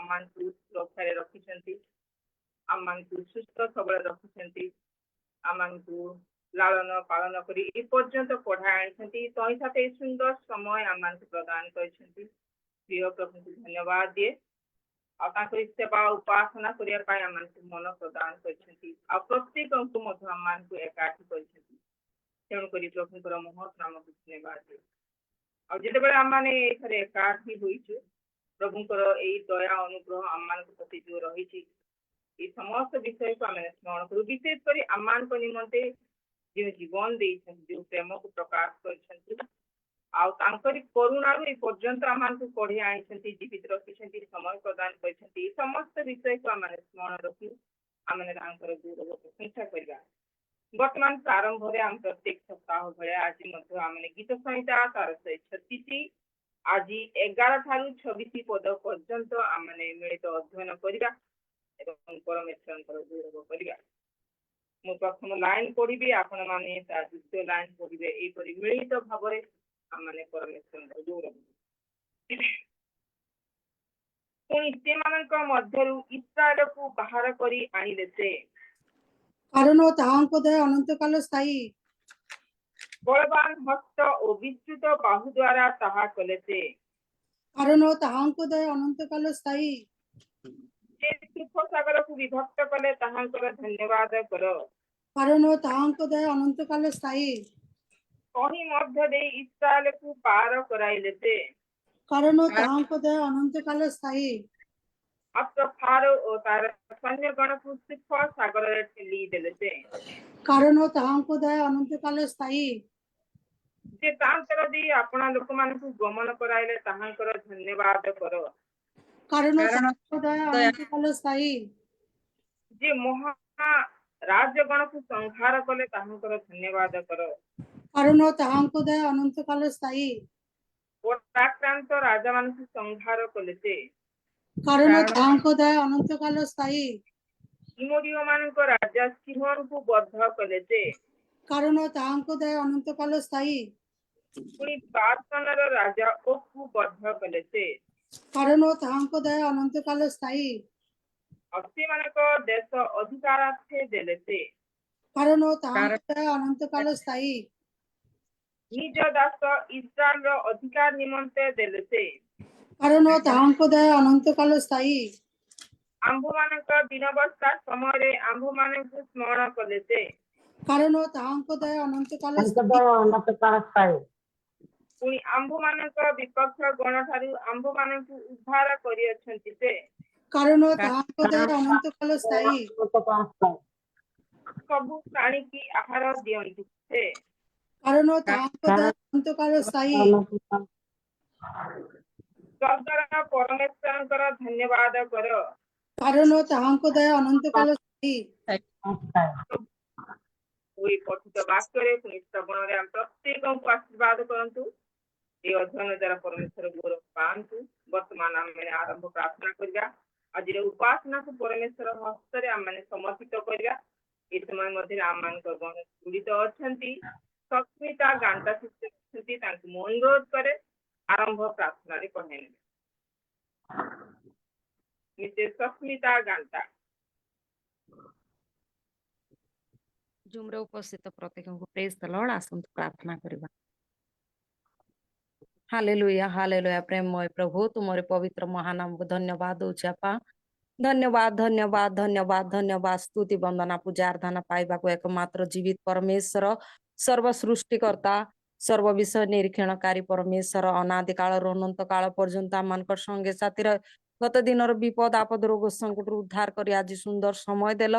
ଆମମାନଙ୍କୁ ସୁରକ୍ଷାରେ ରଖିଛନ୍ତି, ଆମମାନଙ୍କୁ ସୁସ୍ଥ ସବଳ ରଖିଛନ୍ତି, ଆମମାନଙ୍କୁ ଲାଳନ ପାଳନ କରି ଏ ପର୍ଯ୍ୟନ୍ତ ପଢା ଆଣିଛନ୍ତି। ତହିଁ ସାଥେ ଏ ସୁନ୍ଦର ସମୟ ଆମମାନଙ୍କୁ ପ୍ରଦାନ କରିଛନ୍ତି। ପ୍ରିୟ ପ୍ରଭୁଙ୍କୁ ଧନ୍ୟବାଦ ଦିଏ। ଆଉ ତାଙ୍କର ସେବା ଉପାସନା କରିବା ପାଇଁ ଆମମାନଙ୍କୁ ମନ ପ୍ରଦାନ କରିଛନ୍ତି। ଆଉ ପ୍ରତ୍ୟେକଙ୍କୁ ମଧ୍ୟ ଆମମାନଙ୍କୁ ଏକାଠି କରିଛନ୍ତି। ତେଣୁକରି ପ୍ରଭୁଙ୍କର ମହତ୍ ନାମକୁ ଧନ୍ୟବାଦ ଦିଏ। ଆଉ ଯେତେବେଳେ ଆମମାନେ ଏଠାରେ ଏକାଠି ହୋଇଛୁ, ପ୍ରଭୁଙ୍କର ଏଇ ଦୟା ଅନୁଗ୍ରହ ଆମମାନଙ୍କ ପ୍ରତି ଯୋଉ ରହିଛି, এই সমস্ত বিষয়କୁ ଆମେ ସ୍ମରଣ କରୁ। ବିଶେଷ କରି ଆମମାନଙ୍କ ନିମନ୍ତେ ଯେଉଁ ଜୀବନ ଦେଇଛନ୍ତି, ଯେଉଁ ପ୍ରେମକୁ ପ୍ରକାଶ କରିଛନ୍ତି, ଆଉ ତାଙ୍କରି କରୁଣାରୁ ଏ ପର୍ଯ୍ୟନ୍ତ ଆମମାନଙ୍କୁ ପଢି ଆଣିଛନ୍ତି, ଜୀବିତ ରଖିଛନ୍ତି, ସମୟ ପ୍ରଦାନ କରିଛନ୍ତି। ଏ ସମସ୍ତ ବିଷୟକୁ ଆମେ ସ୍ମରଣ ରଖି ଆମେ ତାଙ୍କର ଗୌରବ ପ୍ରଶଂସା କରିବା। ବର୍ତ୍ତମାନ ପ୍ରାରମ୍ଭରେ ଆମେ ପ୍ରତ୍ୟେକ ସପ୍ତାହ ଭଳିଆ ଆଜି ମଧ୍ୟ ଆମେ ଗୀତ ସଂହିତା ତାର 136 ଆଜି 11 ଠାରୁ 26 ପଦ ପର୍ଯ୍ୟନ୍ତ ଆମେ ମିଳିତ ଅଧ୍ୟୟନ କରିବା ଏବଂ ପରମେଶ୍ୱରଙ୍କର ଗୌରବ କରିବା। ମୁଁ ପ୍ରଥମ ଲାଇନ୍ ପଢିବି, ଆପଣମାନେ ତା ଦ୍ୱିତୀୟ ଲାଇନ୍ ପଢିବେ। ଏହିପରି ମିଳିତ ଭାବରେ ଆମେ ପରମେଶ୍ୱରଙ୍କର ଗୌରବ। ପୁଣି ସେମାନଙ୍କ ମଧ୍ୟରୁ ଇସ୍ରାଏଲକୁ ବାହାର କରି ଆଣିଲେ ସେ, କାରଣ ତାହାଙ୍କ ଦୟା ଅନନ୍ତକାଳ ସ୍ଥାୟୀ। ବଳବାନ ହସ୍ତ ଓ ବିସ୍ତୃତ ବାହୁ ଦ୍ୱାରା ତାହା କଲେ ସେ, କାରଣ ତାହାଙ୍କ ଦୟା ଅନନ୍ତକାଳ ସ୍ଥାୟୀ। ସେ ସୁଖ ସାଗରକୁ ବିଭକ୍ତ କଲେ ତାହାଙ୍କର ଧନ୍ୟବାଦ କର। କାରଣ ତାହାଙ୍କ ଦୟା ଅନନ୍ତକାଳ ସ୍ଥାୟୀ। ତହିଁ ମଧ୍ୟ ଦେଇ ଇସ୍ରାଏଲକୁ ପାର କରାଇଲେ ସେ, କାରଣ ତାହାଙ୍କ ଦୟା ଅନନ୍ତକାଳ ସ୍ଥାୟୀ। ମାତ୍ର ଫାରୋ ଓ ତାର ସୈନ୍ୟଗଣକୁ ସୁଖ ସାଗରରେ ଠେଲି ଦେଲେ ସେ, କାରଣ ତାହାଙ୍କ ଦୟା ଅନନ୍ତକାଳ ସ୍ଥାୟୀ। ଯେ ପ୍ରାନ୍ତର ଦେଇ ଆପଣା ଲୋକମାନଙ୍କୁ ଗମନ କରାଇଲେ ତାହାଙ୍କର ଧନ୍ୟବାଦ କର। କାରଣ ତାହାଙ୍କ ଦୟା ଅନନ୍ତକାଳ ସ୍ଥାୟୀ। ଯେ ମହା ରାଜଗଣକୁ ସଂହାର କଲେ ତାହାଙ୍କର ଧନ୍ୟବାଦ କର। କାରଣ ତାହାଙ୍କ ଦୟା ଅନନ୍ତକାଳ ସ୍ଥାୟୀ। ପରାକ୍ରାନ୍ତ ରାଜାମାନଙ୍କୁ ସଂହାର କଲେ ସେ, କାରଣ ତାହାଙ୍କ ଦୟା ଅନନ୍ତକାଳ ସ୍ଥାୟୀ। ଇମୋରିୟ ମାନଙ୍କ ରାଜା ସିଂହଙ୍କୁ ବଦ୍ଧ କଲେ ସେ, କାରଣ ତାହାଙ୍କ ଦୟା ଅନନ୍ତକାଳ ସ୍ଥାୟୀ। ପୁଣି ବାସନର ରାଜା ଓକୁ ବଦ୍ଧ କଲେ ସେ, କାରଣ ତାହାଙ୍କ ଦୟା ଅନନ୍ତକାଳ ସ୍ଥାୟୀ। ଆଉ ସେମାନଙ୍କ ଦେଶ ଅଧିକାରାର୍ଥେ ଦେଲେ ସେ, କାରଣ ତାହାଙ୍କ ଦୟା ଅନନ୍ତକାଳ ସ୍ଥାୟୀ। ନିଜ ଦାସ ଇସ୍ରାଏଲର ଅଧିକାର ନିମନ୍ତେ ଦେଲେ ସେ, କାରଣ ତାହାଙ୍କ ଦୟା ଅନନ୍ତକାଳ ସ୍ଥାୟୀ। ଆମ୍ଭମାନଙ୍କ ଦୀନବସ୍ଥା ସମୟରେ ଆମ୍ଭମାନଙ୍କୁ ସ୍ମରଣ କଲେ ସେ, କାରଣ ତାହାଙ୍କ ଦୟା ଅନନ୍ତକାଳ ସ୍ଥାୟୀ। ପୁଣି ଆମ୍ଭମାନଙ୍କ ବିପକ୍ଷ ଗଣ ଠାରୁ ଆମ୍ଭମାନଙ୍କୁ ଉଦ୍ଧାର କରିଅଛନ୍ତି ସେ, କାରଣ ତାହାଙ୍କ ଦୟା ଅନନ୍ତକାଳ ସ୍ଥାୟୀ। ସବୁ ପ୍ରାଣୀକି ଆହାର ଦିଅନ୍ତି ସେ, କାରଣ ତାହାଙ୍କ ଦୟା ଅନନ୍ତକାଳ ସ୍ଥାୟୀ। ସ୍ୱର୍ଗର ପରମେଶ୍ୱରଙ୍କର ଧନ୍ୟବାଦ କର। କାରଣ ତାହାଙ୍କ ଦୟା ଅନନ୍ତକାଳ ସ୍ଥାୟୀ। ଏଇ ପଠିତ ବାକ୍ୟରେ ପୁଣି ଶ୍ରବଣରେ ଆମେ ପ୍ରତ୍ୟେକଙ୍କୁ ଆଶୀର୍ବାଦ କରନ୍ତୁ। এই অধ্যয়ন দ্বারা পরমেশ্বর গৌরব পাଆନ୍ତୁ। ବର୍ତ୍ତମାନ ଆମେ ଆରମ୍ଭ ପ୍ରାର୍ଥନା କରିବା। ଆଜିର ଉପାସନାକୁ ପରମେଶ୍ୱର ହସ୍ତରେ ଆମେ ସମର୍ପିତ କରିବା। ଏ ସମୟ ମଧ୍ୟରେ ଆମମାନଙ୍କ ଗଣ ଜଡ଼ିତ ଅଛନ୍ତି, ସସ୍ମିତା ଗାଣ୍ଟା ଶିଷ୍ୟ ଅଛନ୍ତି, ତାଙ୍କୁ ମୁଁ ଅନୁରୋଧ କରେ ଆରମ୍ଭ ପ୍ରାର୍ଥନାରେ ପଢ଼ାଇ ନେବେ। ମିସେସ୍ ସସ୍ମିତା ଗାଣ୍ଟା। ଜୁମ୍ରେ ଉପସ୍ଥିତ ପ୍ରତ୍ୟେକଙ୍କୁ ପ୍ରେଜ୍ ଦ ଲର୍ଡ। ଆସନ୍ତୁ ପ୍ରାର୍ଥନା କରିବା। Hallelujah hallelujah. ପ୍ରେମମୟ ପ୍ରଭୁ, ତୁମର ପବିତ୍ର ମହାନାମକୁ ଧନ୍ୟବାଦ ଦଉଛି ଆପା। ଧନ୍ୟବାଦ ଧନ୍ୟବାଦ ଧନ୍ୟବାଦ ଧନ୍ୟବାଦ। ସ୍ତୁତି ବନ୍ଦନା ପୂଜା ଆରାଧନା ପାଇବାକୁ ଏକମାତ୍ର ଜୀବିତ ପରମେଶ୍ୱର, ସର୍ବ ସୃଷ୍ଟିକର୍ତ୍ତା, ସର୍ବ ବିଷୟ ନିରୀକ୍ଷଣକାରୀ ପରମେଶ୍ୱର, ଅନାଦି କାଳରୁ ଅନନ୍ତ କାଳ ପର୍ଯ୍ୟନ୍ତ ଆମମାନଙ୍କର ସଙ୍ଗେ ସାଥିର ଗତ ଦିନର ବିପଦ ଆପଦ ରୋଗ ସଂକଟରୁ ଉଦ୍ଧାର କରି ଆଜି ସୁନ୍ଦର ସମୟ ଦେଲ।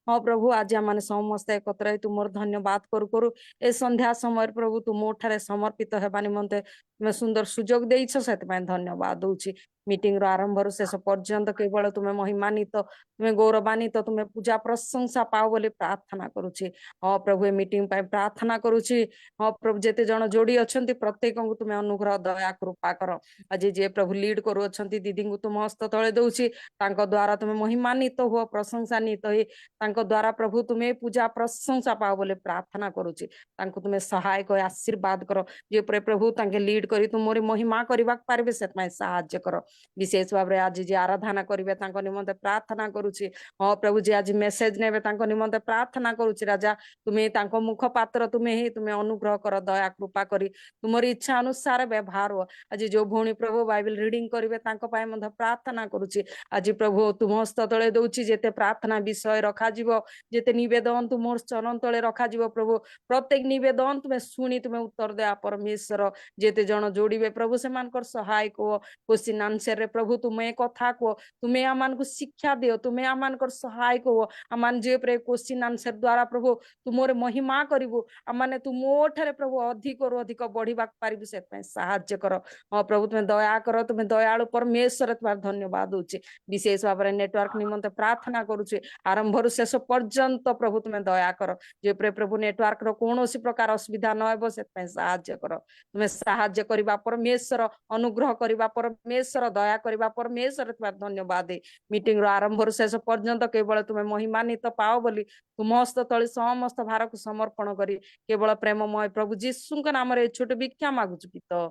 ହଁ ପ୍ରଭୁ, ଆଜି ଆମେ ସମସ୍ତେ ଏକତ୍ର ହେଇ ତୁମର ଧନ୍ୟବାଦ କରୁ କରୁ ଏ ସନ୍ଧ୍ୟା ସମୟରେ ପ୍ରଭୁ ତୁମ ଠାରେ ସମର୍ପିତ ହେବା ନିମନ୍ତେ ତୁମେ ସୁନ୍ଦର ସୁଯୋଗ ଦେଇଛ, ସେଥିପାଇଁ ଧନ୍ୟବାଦ ଦଉଛି। ମିଟିଂର ଆରମ୍ଭରୁ ଶେଷ ପର୍ଯ୍ୟନ୍ତ କେବଳ ତୁମେ ମହିମାନ୍ୱିତ, ତୁମେ ଗୌରବାନ୍ୱିତ, ତୁମେ ପୂଜା ପ୍ରଶଂସା ପାଅ ବୋଲି ପ୍ରାର୍ଥନା କରୁଛି। ହଁ ପ୍ରଭୁ, ଏ ମିଟିଂ ପାଇଁ ପ୍ରାର୍ଥନା କରୁଛି। ହଁ ପ୍ରଭୁ, ଯେତେ ଜଣ ଯୋଡି ଅଛନ୍ତି ପ୍ରତ୍ୟେକଙ୍କୁ ତୁମେ ଅନୁଗ୍ରହ ଦୟା କୃପା କର। ଆଜି ଯିଏ ପ୍ରଭୁ ଲିଡ୍ କରୁଅଛନ୍ତି ଦିଦିଙ୍କୁ ତୁମ ହସ୍ତ ତଳେ ଦଉଛି, ତାଙ୍କ ଦ୍ଵାରା ତୁମେ ମହିମାନ୍ୱିତ ହୁଅ, ପ୍ରଶଂସାନ୍ୱିତ ହେଇ ତାଙ୍କ तांको द्वारा प्रभु तुम्हें पूजा प्रशंसा पाओ बोले प्रार्थना करूची तांको तुम्हें सहाय कर आशीर्वाद करो जे प्रभु तांके लीड करी तुमरी महिमा करबा पारबे से साहाय्य करो विशेष भाव आज जे आराधना करिवे तांको निमंते प्रार्थना करूची हाँ प्रभु जी आज मेसेज नेबे तांको निमंते प्रार्थना करूची राजा तुम्हें तांको मुख पात्र तुम्हें ही तुम्हें अनुग्रह कर दया कृपा करी तुमरी इच्छा अनुसार व्यवहार हो आज जो भौणी प्रभु बाइबल रीडिंग करिवे तांको पाए मध्य प्रार्थना करूची आज प्रभु तुम हस्त तले दउची जेते प्रार्थना विषय रखा जीवो जेते निवेदन तुम चरण तले रखा जीवो प्रभु प्रत्येक निवेदन तुम्हें शुणी तुम्हें उत्तर दया परमेश्वर जेते जन जोड़िबे प्रभु से मानकर सहाय को क्वेश्चन आंसर रे प्रभु तुम्हें कथा को तुम्हें आमान को शिक्षा दियो तुम्हें आमान कर सहाय को आमान जे प्रे क्वेश्चन आंसर द्वारा प्रभु तुमरे महिमा करिवो आमाने तुमोठरे प्रभु अधिक रु अधिक बढ़िबा पारिबु से सहाय्य करो हाँ प्रभु तुम्हें दया करो तुम्हें दयालु परमेश्वर तुम्हार धन्यवाद दूचे विशेष भाव में नेटवर्क निमंते प्रार्थना करूचे आरंभ रु शेष पर्यंत प्रभु तुम्हें दया करो जे प्रे प्रभु नेटवर्क रो कोनोसी प्रकार असुविधा न हेबो से सहाय्य करो तुम्हें सहाय्य करबा परमेश्वर अनुग्रह करबा परमेश्वर दया करबा परमेश्वर तुम्हार धन्यवाद दे मीटिंग रो आरंभ रु शेष पर्यंत केवल तुम्हें महिमान्वित पाओ बोली तुम हस्त तले समस्त भार को समर्पण करी केवल प्रेममय प्रभु जीशु के नाम रे छोट भिक्षा मागुछु पिता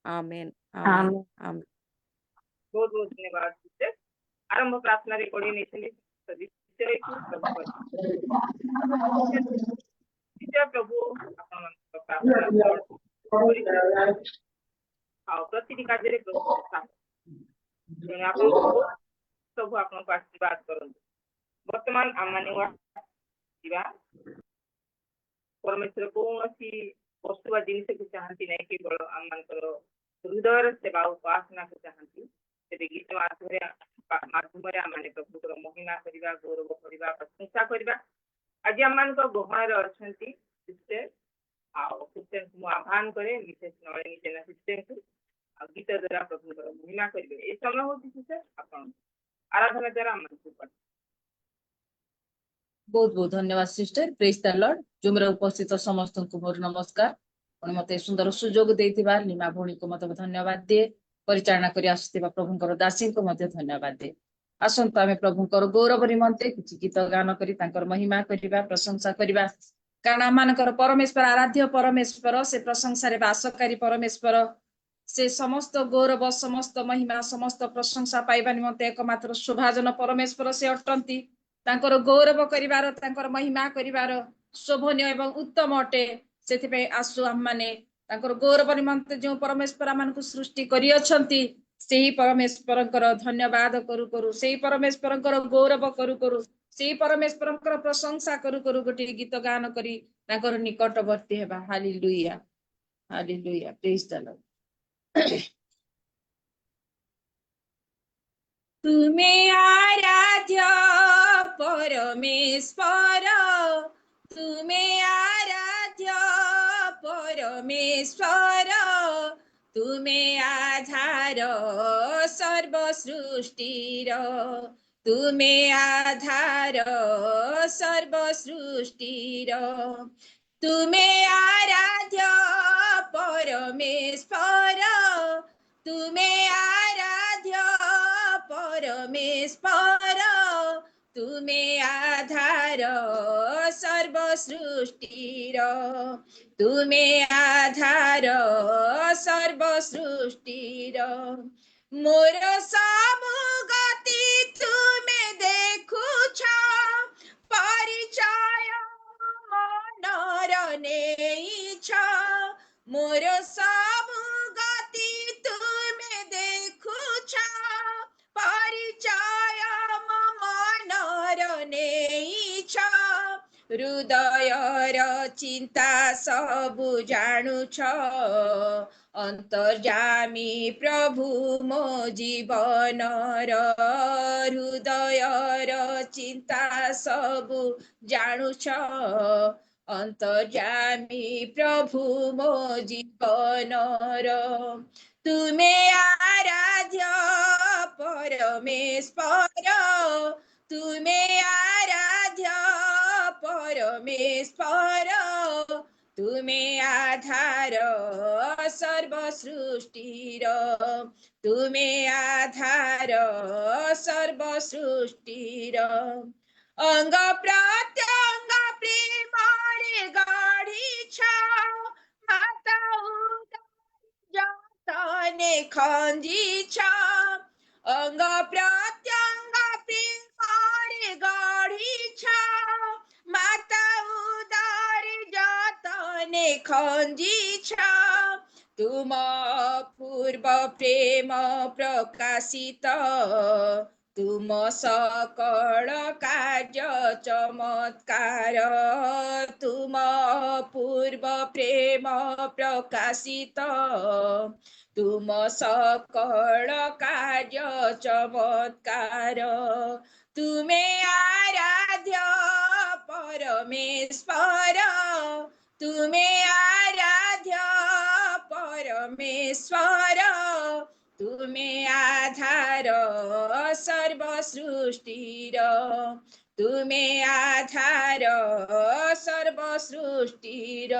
आमेन आमेन आमेन बहुत बहुत धन्यवाद सिस्टर आरंभ प्रार्थना रे कोडी नेछले सभी विषय को प्रभु सिस्टर प्रभु आपण प्रार्थना आओ प्रतिदिन कार्य रे प्रभु तेणु आपण प्रभु आपण को आशीर्वाद करନ୍ତୁ वर्तमान आमाने जीवा परमेश्वर कौन वस्तु जिनस को चाहती नहीं केवल आम हृदय सेवा उपासना को चाहती तेरे गीत माध्यम आम प्रभुर महिमा करवा गौरव करवा प्रशंसा करवा आज आम गहण अच्छा सिस्टर सिस्टर को आह्वान करे मिसेस नलिनी जेना सिस्टर को गीत द्वारा प्रभुर महिमा करेंगे ये समय हूँ सिस्टर आप आराधना द्वारा आम बहुत बहुत धन्यवाद सिस्टर प्रेज द लॉर्ड जो मेरा उपस्थित समस्त को मोर नमस्कार और मते सुंदर सुजोग देथिबा नीमा भौणी को मते धन्यवाद दे परिचालना करी आसुथिबा प्रभुंकर दासी को मते धन्यवाद दे आसंत आमे प्रभुंकर गौरव निमंते किछि गीत गान करी तांकर महिमा करिबा प्रशंसा करिबा कारण आमानकर परमेश्वर आराध्य परमेश्वर से प्रशंसा रे वासकारी परमेश्वर से समस्त गौरव समस्त महिमा समस्त प्रशंसा पाइबा निमंते एकमात्र शोभाजन परमेश्वर से अटंती तांकर गौरव करिवार तांकर महिमा करिवार शोभनीय एवं उत्तम अटे सेथिपे आसु हम माने तांकर गौरव निमंते जो परमेश्वर आमान को सृष्टि करि अछंती सेही परमेश्वरंकर धन्यवाद करू करू सेही परमेश्वरंकर गौरव करू करू सेही परमेश्वरंकर प्रशंसा करू करू गोटे गीत गान करी तांकर निकटवर्ती हेबा hallelujah hallelujah praise the Lord तुम्हें आराध्य परमेश्वर तुम्हें आराध्य परमेश्वर तुम्हें आधार सर्व सृष्टिर तुम्हें आधार सर्व सृष्टिर तुम्हें आराध्य परमेश्वर तुम्हें आराध्य परमेश्वर तुम्हें आधार सर्व सृष्टिर तुम्हें आधार सर्व सृष्टिर मोर सब गति तुम्हें देखुछ परिचय मनर नेइछ मोर सब गति तुम्हें देखुछ परिचय मनर नेइछ हृदयर चिंता सबु जानुछ अंतर्जामी प्रभु मो जीवनर हृदयर चिंता सबु जानुछ अंतर्जामी प्रभु मो जीवनर तुम्हें आराध्य परमेश्वर तुम्हें आराध्य परमेश्वर तुम्हें आधार सर्व सृष्टिर तुम्हें आधार सर्व सृष्टिर अंग प्रत्यंग प्रेमारे गाढीछा माता उदर जतने खंजीछा अंग प्रत्यंग प्रेमारे गाढीछा माता उदर जतने खंजीछा तुम पूर्व प्रेम प्रकाशित तुम सकल कार्य चमत्कार तुम पूर्व प्रेम प्रकाशित तुम सकल कार्य चमत्कार तुमे आराध्य परमेश्वर तुमे आराध्य परमेश्वर तुमे आधार सर्व सृष्टिर तुमे आधार सर्व सृष्टिर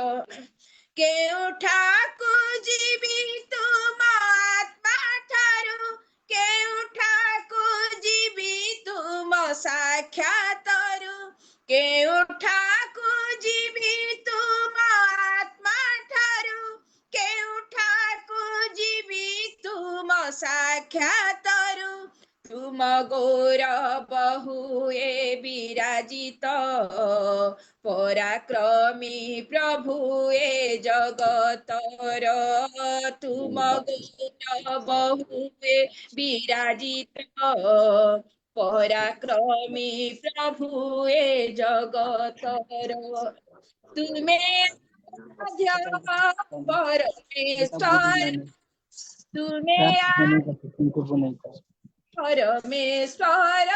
केउठाकु जीवी तुम आत्मा ठारू केउठाकु जीवी तुम साक्षातरू केउठाकु जीवी तुम आत्मा ठारू केउठाकु जीवी तुम साक्षातरू तुम गौर बहुए विराजित पराक्रमी प्रभुए जगतर तुम गौर बहुए विराजित पराक्रमी प्रभुए जगतर तुमे आराध्य परमेश्वर तुमे परमेश्वर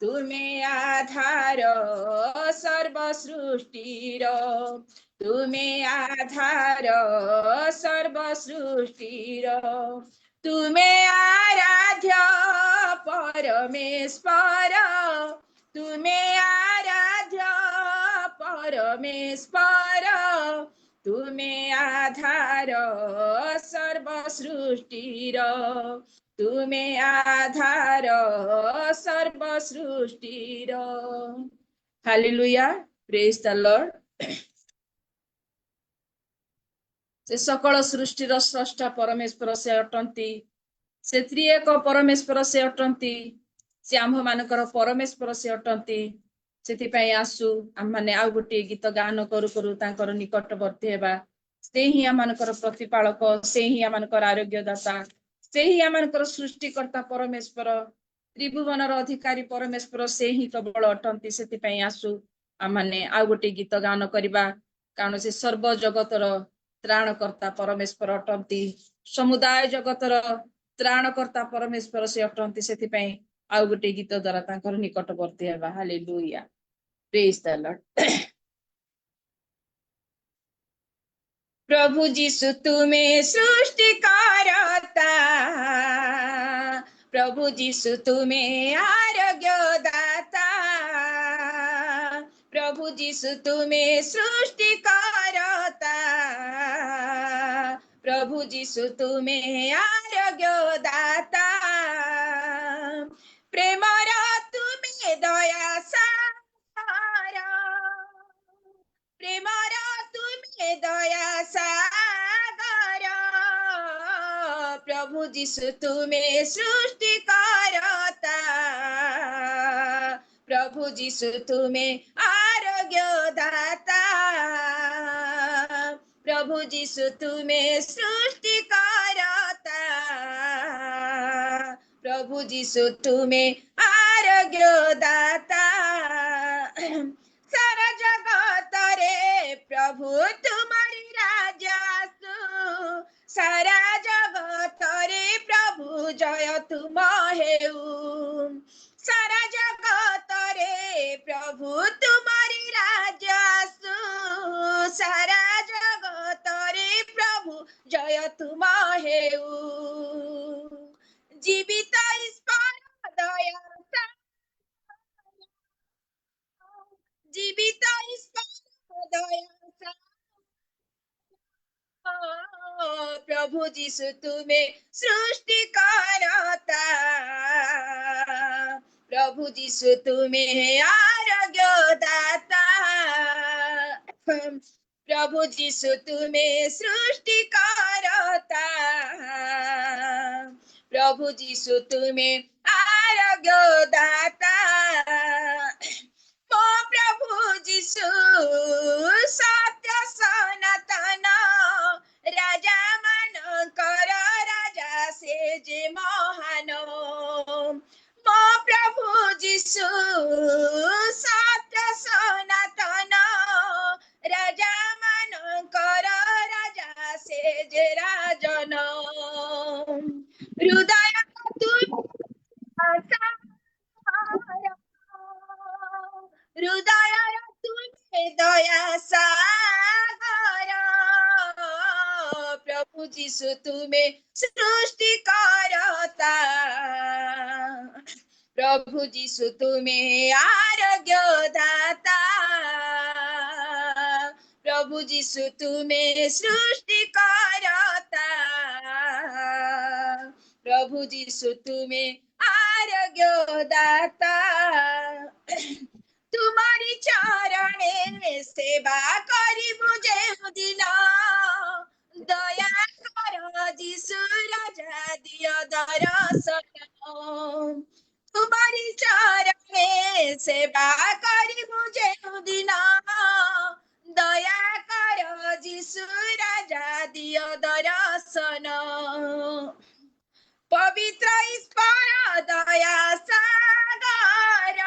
तुमे आधार सर्व सृष्टिर तुमे आधार सर्व सृष्टिर तुमे आराध्य परमेश्वर तुमे आराध्य परमेश्वर तुमे आधार सर्व सृष्टिर तुमे आधार सर्व सृष्टिर हालेलुया प्रेज द लॉर्ड से सकल सृष्टिर स्रष्टा परमेश्वर से अटंती से त्रिएक परमेश्वर से अटंती से आम्भ मानकर परमेश्वर से अटंती सेथिपाई आसु आम माने आउ गोटे गीत गान करू करू तांकर निकटवर्ती हेबा से ही आम मानकर प्रतिपालक से ही आम मानकर आरोग्यदाता से ही आम मानकर सृष्टिकर्ता परमेश्वर त्रिभुवनर अधिकारी परमेश्वर से ही केवल अटंती सेथिपाई आसु आम माने आउ गोटे गीत गान करिबा कारण से सर्व जगतर त्राणकर्ता परमेश्वर अटंती समुदाय जगतर त्राणकर्ता परमेश्वर से अटंती सेथिपाई आउ गोटे गीत द्वारा तांकर निकटवर्ती हेबा हालेलुया प्रेज द लॉर्ड प्रभु जीशु तुम्हें सृष्टिकर्ता प्रभु जीशु तुम्हें आरोग्यदाता प्रभु जीशु तुम्हें सृष्टिकर्ता प्रभु जीशु तुम्हें आरोग्यदाता प्रेमर तुम्हें दया सागर प्रेमर तुम्हें दया सागर प्रभु जीशु तुम्हें सृष्टिकर्ता प्रभु जीशु तुम्हें आरोग्यदाता प्रभु जीशु तुम्हें सृष्टिकर्ता प्रभु जीशु तुम्हें आरोग्यदाता सारा जगत रे प्रभु तुम्हारी राजसु सारा जगत रे प्रभु जय तुम हेउ सारा जगत रे प्रभु तुम्हारी राजसु सारा जगत रे प्रभु जय तुम हेउ जीवित ईश्वर दया जीवित ईश्वर दया प्रभु जीशु तुम्हें सृष्टिकर्ता प्रभु जीशु तुम्हें आरोग्य दाता, प्रभु जीशु तुम्हें सृष्टि करता, प्रभु जीशु तुम्हें आरोग्य दाता, मो प्रभु जीशु सत्य सनातन राजा मानकर राजा से जे महान, मो प्रभु जीशु सत्य सनातन राजा मानकर राजा से जे राजन, हृदय हृदय तुमे दया सागर, प्रभु जीशु तुमे सृष्टि करता, प्रभु जीशु तुमे आरोग्य दाता, प्रभु जीशु तुमे सृष्टि करता, प्रभु जीशु तुमे आरोग्य दाता, तुम्हारी चरणे सेवा करिबु जेउ दिन, दया कर जीशु राजा दियो दर्शन, तुम्हारी चरणे सेवा करिबु जेउ दिन, दया कर जीशु राजा दियो दर्शन, पवित्र ईश्वर दया सागर,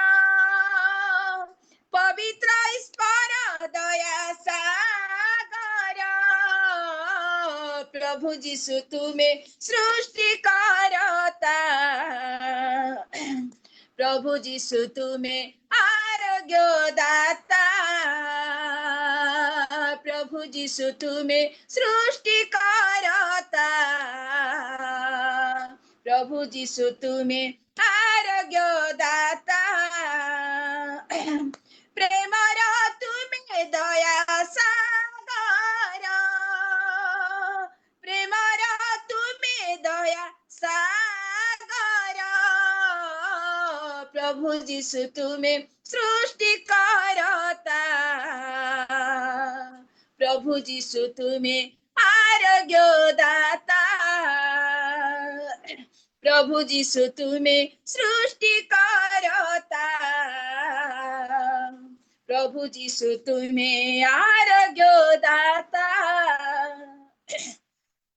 पवित्र ईश्वर दया सागर, प्रभु जीशु तुम्हें सृष्टि करता, प्रभु जीशु तुम्हें आरोग्य दाता, प्रभु जीशु तुम्हें सृष्टि करता, प्रभु जीशु तुम्हें आरोग्य दाता, प्रेमर तुम्हें दया सागर, प्रेमर तुम्हें दया सागर, प्रभु जीशु तुम्हें सृष्टि करता, प्रभु जीशु तुम्हें आरोग्य दाता, प्रभु जीशु तुम्हें सृष्टि करता, प्रभु जीशु तुम्हें आरोग्य दाता,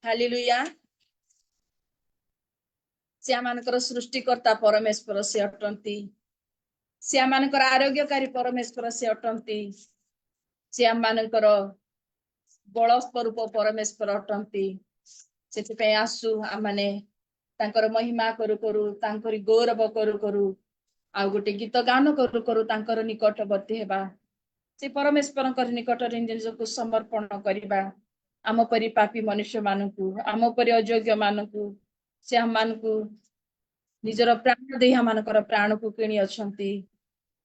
हालेलुया। से आमानकर सृष्टिकर्ता परमेश्वर से अटंती, से आमानकर आरोग्यकारी परमेश्वर से अटंती, से आमानकर बल स्वरूप परमेश्वर अटंती, से आसु आमाने तांकर महिमा करू करू, तांकर गौरव करू करू, आ गोटे गीत गान करू करू तांकर निकटवर्ती हेबा, से परमेश्वर निकट निजको समर्पण करिबा, आम परि पापी मनुष्य मानकु, आम परि अयोग्य मानकु से आम मानकु निजर प्राण दे आमानकर प्राण को किणी अछंती,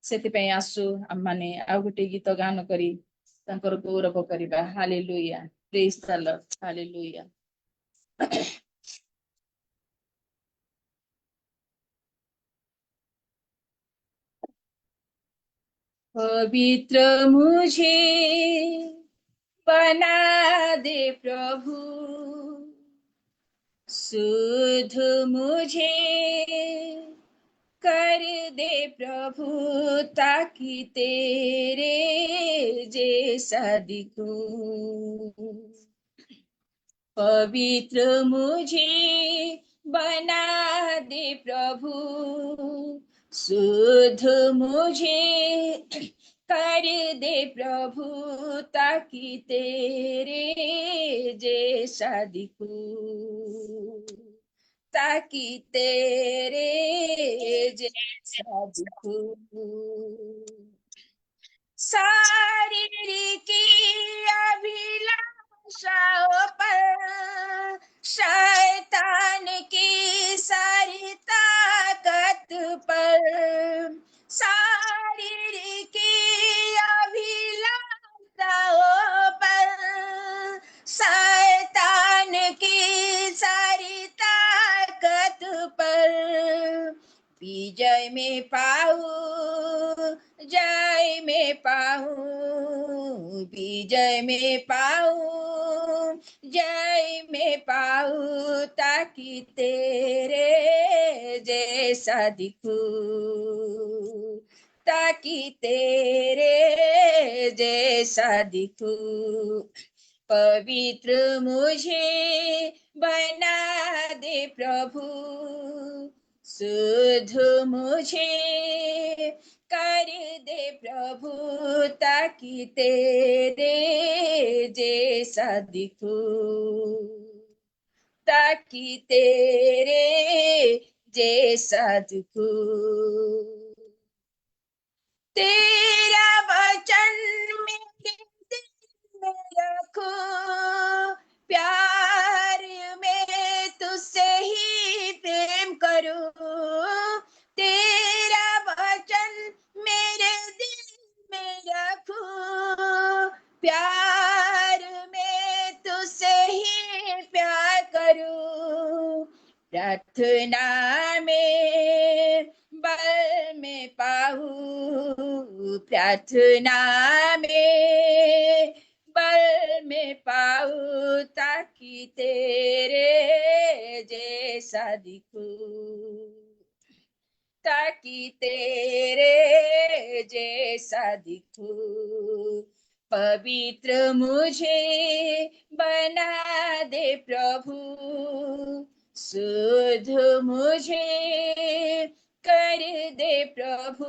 सेति आसु आम माने आ गोटे गीत गान करी तांकर गौरव करिबा। Hallelujah, praise the Lord, hallelujah. पवित्र मुझे बना दे प्रभु, शुद्ध मुझे कर दे प्रभु, ताकि तेरे जैसा दिखूं। पवित्र मुझे बना दे प्रभु, शुद्ध मुझे कर दे प्रभु, ताकि तेरे जैसा दिखूं, ताकि तेरे जैसा दिखूं। शारीरिक अभिलाषाओं पर शैतान की सारी ताकत पर, शारीरिक अभिलाषाओं पर शैतान की सारी ताकत पर विजय विजय में पाऊं, जय में पाऊं, विजय में पाऊं, जय में पाऊं, ताकि तेरे जैसा दिखूं, ताकि तेरे जैसा दिखूं। पवित्र मुझे बना दे प्रभु, शुद्ध मुझे कर दे प्रभु, ताकि तेरे जैसा दिखूं, ताकि तेरे जैसा दिखूं। तेरा वचन मेरे दिल में रखो, प्यार में तुझसे ही प्रेम करूं। तेरा वचन मेरे दिल में रखो, प्यार में तुझसे ही प्यार करूं। प्रार्थना में बल में पाऊं, प्रार्थना में बल में पाऊं, ताकि तेरे जैसा दिखूं, ताकि तेरे जैसा दिखूं। पवित्र मुझे बना दे प्रभु, शुद्ध मुझे कर दे प्रभु,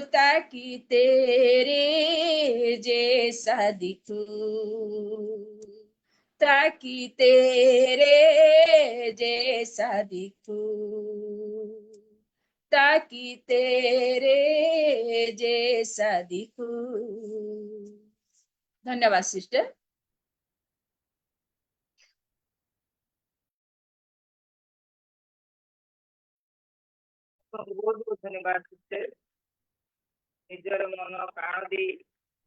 ताकि तेरे जैसा दिखूं, ताकि तेरे जैसा दिखूं, ताकि तेरे जैसा दिखूं। धन्यवाद सिस्टर। बहुत बहुत धन्यवाद सिस्टर। निजर मन प्राण दे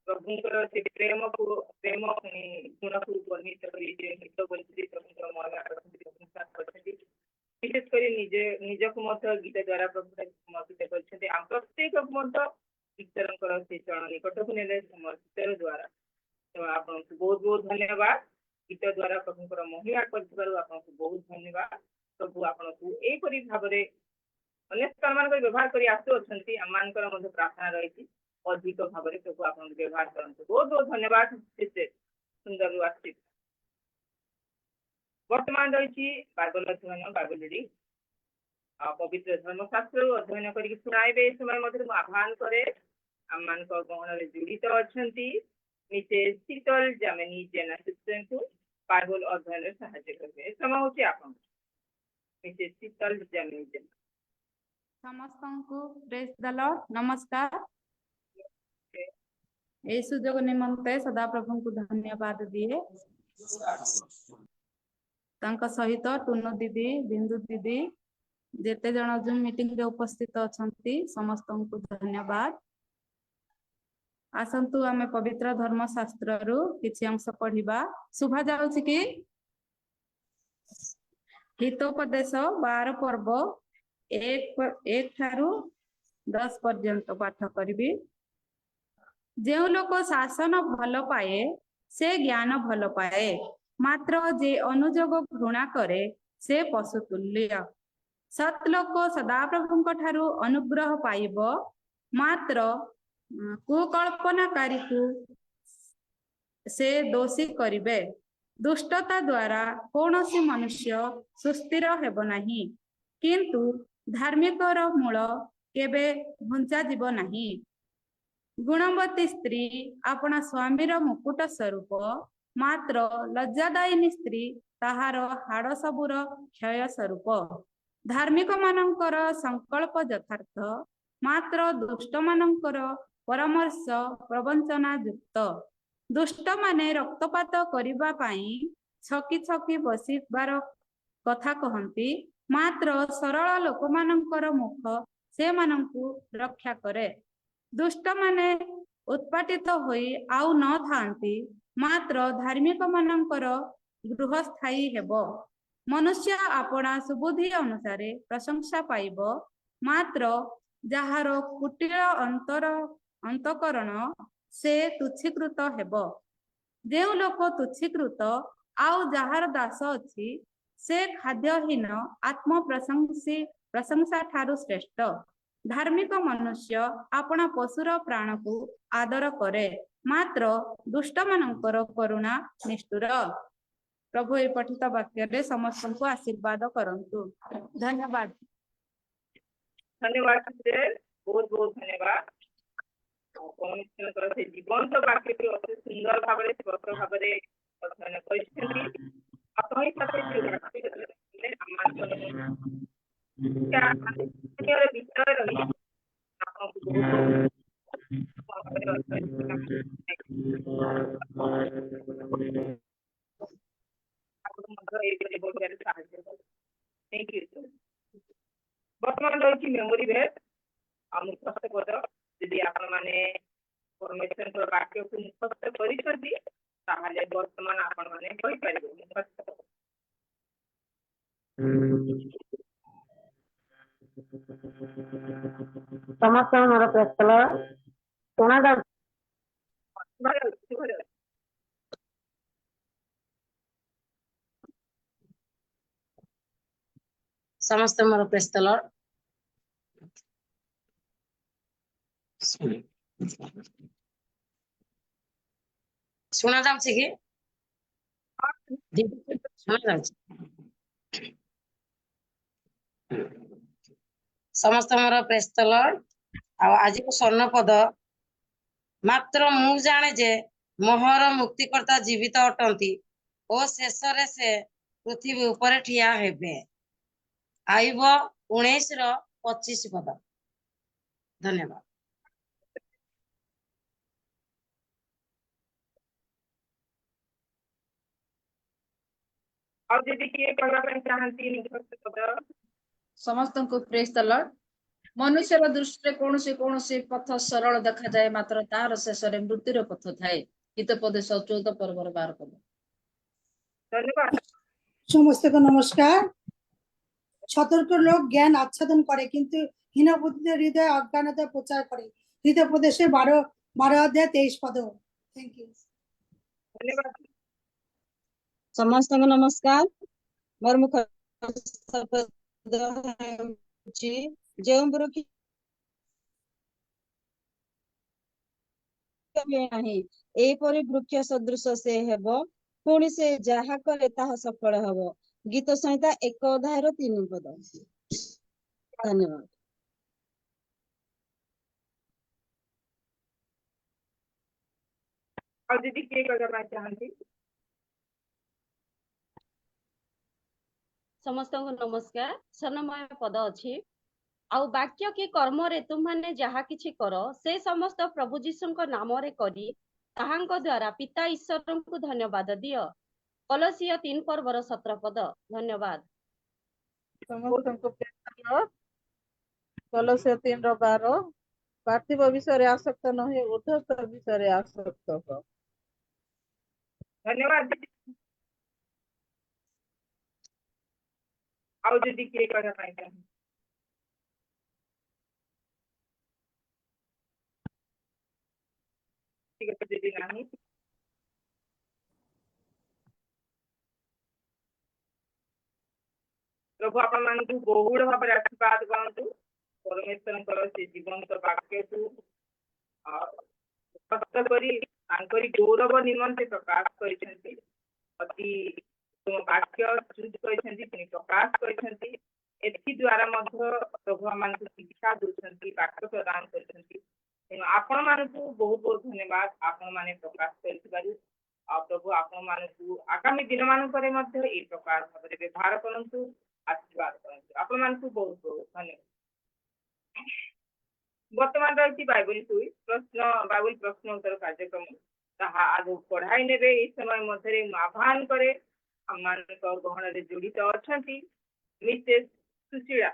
प्रभुंकर से प्रेम को प्रेम गुण को वर्णित करी गीत बोली प्रभुंकर मन प्रशंसा करछथि। विशेष कर निज को मत गीत द्वारा प्रभु समर्पित करछथि। हम प्रत्येक मत ईश्वरंकर से चरण निकट को नेले समर्पित द्वारा। तो आपन को बहुत बहुत धन्यवाद। गीत द्वारा प्रभुंकर महिमा करथिबारु आपन को बहुत धन्यवाद। प्रभु आपन को ए परि भाबरे अनेक स्थान व्यवहार कर आम प्रार्थना रही अधिक भाव में प्रभु आप व्यवहार करते। बहुत बहुत धन्यवाद सुंदर आशीष। वर्तमान रही बाइबल अध्ययन बाइबल रीडिंग पवित्र धर्मशास्त्र अध्ययन करके शुणाइबे। समय मध्य आह्वान करे आम गहन जड़ित अच्छा मिसेस शीतल जामिनी जेना सिस्टर को बाइबल अध्ययन साहाय्य करेंगे। समय हूँ आप मिसेस शीतल जामिनी जेना। समस्तंकु प्रेज द लॉर्ड। नमस्कार। ए सुजोग निमंते सदा प्रभु को धन्यवाद दिए। तांका सहित टुनु दीदी बिंदु दीदी जेते जन जूम मीटिंग रे उपस्थित अछंती समस्तंकु धन्यवाद। आसंतु आमे पवित्र धर्मशास्त्र रु किछि अंश पढ़िबा। शुभा जाउछि कि हितोपदेश 12 पर्व 1 ठारू 10 पर्यंत पाठ करिबी। जो लोक शासन भल पाए से ज्ञान भल पाए, मात्र जे अनुजोग घृणा करे से पशुतुल्य। सतलोक सदाप्रभुंक ठारू अनुग्रह पाइब, मात्र कुकल्पनाकारी को से दोषी करिवे। दुष्टता द्वारा कौनसी मनुष्य सुस्थिर हेब नाही, किंतु धार्मिकर मूल केबे भुंचा जीव नाही। गुणवती स्त्री अपना स्वामीर मुकुट स्वरूप, मात्र लज्जादायिनी स्त्री ताहार हाड़ सबुर क्षय स्वरूप। धार्मिक मानकर संकल्प यथार्थ, मात्र दुष्ट मानकर परामर्श प्रवंचना युक्त। दुष्ट माने रक्तपात करिबा पाई छकी छकी बसिबार कथा कहंती, मात्र सरल लोक मानकर मुख से मानंकु रक्षा करे। दुष्ट माने उत्पाटित होई आउ न थांती, मात्र धार्मिक मानकर गृह स्थायी हेब। मनुष्य अपना सुबुद्धि अनुसार प्रशंसा पाइब, मात्र ଯାହାର କୁଟିଳ ଅନ୍ତକରଣ ସେ ତୁଚ୍ଛୀକୃତ ହେବ। ଯେଉଁ ଲୋକ ତୁଚ୍ଛୀକୃତ ଆଉ ଯାହାର ଦାସ ଅଛି ସେ ଖାଦ୍ୟହୀନ ପ୍ରଶଂସା ଠାରୁ ଶ୍ରେଷ୍ଠ। ଧାର୍ମିକ ମନୁଷ୍ୟ ଆପଣା ପଶୁର ପ୍ରାଣକୁ ଆଦର କରେ, ମାତ୍ର ଦୁଷ୍ଟମାନଙ୍କର କରୁଣା ନିଷ୍ଠୁର। ପ୍ରଭୁ ଏହି ପଠିତ ବାକ୍ୟରେ ସମସ୍ତଙ୍କୁ ଆଶୀର୍ବାଦ କରନ୍ତୁ। ଧନ୍ୟବାଦ। धन्यवाद सिस्टर, बहुत बहुत धन्यवाद। परमेश्वर से जीवंत वाक्य को अति सुंदर भाव में स्पष्ट भाव में अध्ययन करिसेंती। आपहि साथे जो वाक्य ने आमानकर क्या अन्य विषय रही आपको थैंक यू सर। वर्तमान रही मेमोरी बेस मुखस्थ पद यदि आपण मैंने परमेश्वर वाक्य को मुखस्थ कर वर्तमान आपण मैंने मुखस्थ पद। समस्त मोर प्रस्तल सुना जा समस्त मोर प्रस्तल सुना जाउछि कि सुना जाउछि। समस्त मोर प्रस्तल आज को स्वर्ण पद मात्र मु जाने जे मोहर मुक्तिकर्ता जीवित अटंती ओ शेष रे से पृथ्वी ऊपर ठिया हेबे। आइब 19:25 पद। धन्यवाद। और यदि किए करबा ପାଇଁ ଚାହାନ୍ତି ମୁଖସ୍ଥ ପଦ। समस्त को प्रेज द लॉर्ड। मनुष्य दृष्टि कौन पथ सरल देखा जाए, मात्र तार शेष मृत्युर पथ थाए। हितोपदेश 14 पर्वर 12 पद। धन्यवाद। समस्त को नमस्कार। सतर्क लोक ज्ञान आच्छादन करे किंतु हीन बुद्धि हृदय अज्ञानता प्रचार करे। हितोपदेशेर 12 अध्याय 23 पद। Thank you. धन्यवाद। समस्त को नमस्कार। मोर मुख जो वृक्ष एपरि वृक्ष सदृश से हेबो, पुणी से जहा करे ताहा सफल हबो। गीत संहिता 1 अध्यायर 3 पद। धन्यवाद। और यदि किए करबा ପାଇଁ ଚାହାନ୍ତି। समस्त को नमस्कार। स्वर्णमय पद अच्छी आउ वाक्य कि कर्म रे तुमने जहा किछि करो से समस्त प्रभु जीशु नाम रे करी ताहांक द्वारा पिता ईश्वर को धन्यवाद दियो। कलसिया 3 पर्वर 17 पद। धन्यवाद। समस्त को कलसिया 3:12 पार्थिव विषय आसक्त नहीं ऊर्ध्वस्त विषय आसक्त हो। धन्यवाद। ଆଉ ଯଦି କିଏ କରିବା ପାଇଁ ଚାହେଁ। ଠିକ ଅଛି ଯଦି ନାହିଁ प्रभु आपण मानकु बहुड़ भाव आशीर्वाद करंतु। परमेश्वर से जीवंत वाक्य को स्पष्ट करी तांकरी गौरव निमंते प्रकाश करिसेंती। अति वाक्य चूज करिसेंती पुनी प्रकाश करिसेंती। एथि द्वारा मध्य प्रभु मानकु शिक्षा दोछंती, वाक्य प्रदान करिसेंती। आपण मानकु बहुत बहुत धन्यवाद। आपण माने प्रकाश करिबारु प्रभु आपण मानकु आगामी दिन मानकरे मध्य ए प्रकार भाबरे व्यवहार करंतु, आशीर्वाद करंतु। आपण मानकु बहुत बहुत धन्यवाद। वर्तमान रही बाइबल क्विज बाइबल प्रश्न उत्तर कार्यक्रम ताहा आगु पढ़ाई नेबे। इस समय मध्य आह्वान करे गहन रे जड़ित अछंती मिसेस सुशीला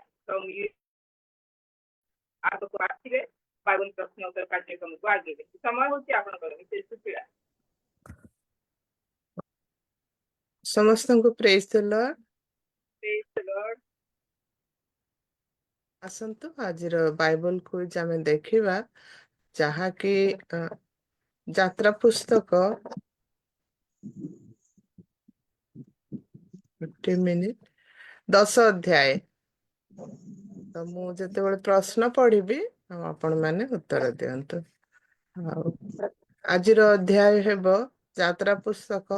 आगु आसिबे बाइबल प्रश्न उत्तर कार्यक्रम को आगे समय होची आपनकर मिसेस सुशीला। समस्त को praise the Lord. Praise the Lord. ଆସନ୍ତୁ ଆଜିର ବାଇବଲ କୁଇଜ ଆମେ ଦେଖିବା, ଯାହାକି ଯାତ୍ରା ପୁସ୍ତକ 10 ଅଧ୍ୟାୟ। ତ ମୁଁ ଯେତେବେଳେ ପ୍ରଶ୍ନ ପଢିବି ଆପଣ ମାନେ ଉତ୍ତର ଦିଅନ୍ତୁ। ଆଉ ଆଜିର ଅଧ୍ୟାୟ ହେବ ଯାତ୍ରା ପୁସ୍ତକ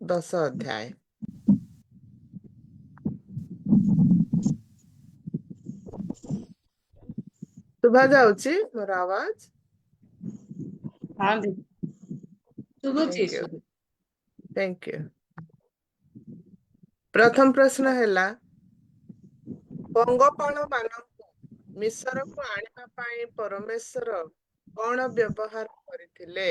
10 ଅଧ୍ୟାୟ। ଶୁଭା ଯାଉଛି ମୋର ଆୱାଜ? ହଁ ଦିଦି। ଶୁଭୁଛି ଥ୍ୟାଙ୍କ ୟୁ, ଥ୍ୟାଙ୍କ ୟୁ। ପ୍ରଥମ ପ୍ରଶ୍ନ ହେଲା, ପଙ୍ଗପାଳ ମାନଙ୍କୁ ମିଶରକୁ ଆଣିବା ପାଇଁ ପରମେଶ୍ୱର କଣ ବ୍ୟବହାର କରିଥିଲେ?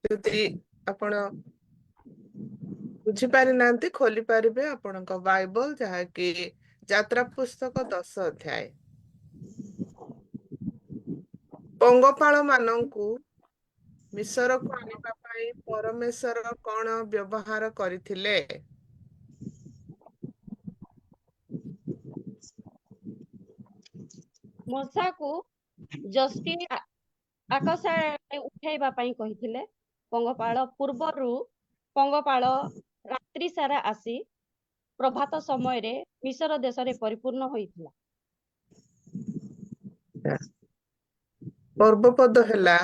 ଯଦି ଆପଣ ବୁଝିପାରି ନାହାନ୍ତି, ଖୋଲି ପାରିବେ ଆପଣଙ୍କ ବାଇବଲ, ଯାହାକି ଯାତ୍ରା ପୁସ୍ତକ 10 ଅଧ୍ୟାୟ। ପଙ୍ଗପାଳ ମାନଙ୍କୁ ମିଶରକୁ ଆଣିବା ପାଇଁ ପରମେଶ୍ୱର କଣ ବ୍ୟବହାର କରିଥିଲେ? ମୂଷାକୁ ଯଷ୍ଟି ଆକାଶରେ ଉଠାଇବା ପାଇଁ କହିଥିଲେ। ପଙ୍ଗପାଳ ରାତ୍ରି ସାରା ଆସି ପ୍ରଭାତ ସମୟରେ ମିଶର ଦେଶରେ ପରିପୂର୍ଣ୍ଣ ହୋଇଥିଲା। ପର୍ବପଦ ହେଲା,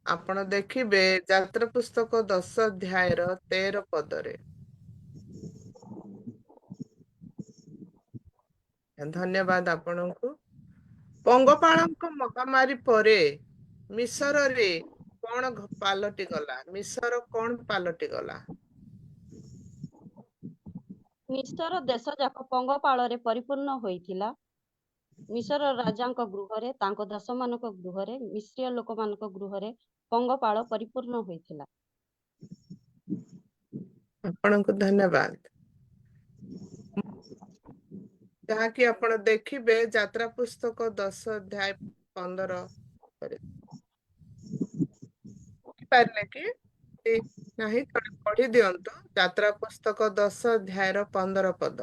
ଆପଣ ଦେଖିବେ ଯାତ୍ରା ପୁସ୍ତକ 10 ଅଧ୍ୟାୟର 13 ପଦରେ। ଧନ୍ୟବାଦ ଆପଣଙ୍କୁ। ପଙ୍ଗପାଳଙ୍କ ମହାମାରୀ ପରେ ମିଶରରେ କଣ ପାଲଟି ଗଲା? ମିଶର କଣ ପାଲଟି ଗଲା? ମିଶର ଦେଶ ଯାକ ପଙ୍ଗପାଳରେ ପରିପୂର୍ଣ୍ଣ ହୋଇଥିଲା। ମିଶର ରାଜାଙ୍କ ଗୃହରେ, ତାଙ୍କ ଦାସମାନଙ୍କ ଗୃହରେ, ମିଶ୍ରୀୟ ଲୋକମାନଙ୍କ ଗୃହରେ ପଙ୍ଗପାଳ ପରିପୂର୍ଣ୍ଣ ହୋଇଥିଲା। ଆପଣଙ୍କୁ ଧନ୍ୟବାଦ। ଯାହାକି ଆପଣ ଦେଖିବେ ଯାତ୍ରା ପୁସ୍ତକ 10 ଅଧ୍ୟାୟ 15 ପାରିଲେ କି ନାହିଁ? ପଢି ଦିଅନ୍ତୁ ଯାତ୍ରା ପୁସ୍ତକ 10 ଅଧ୍ୟାୟର 15 ପଦ।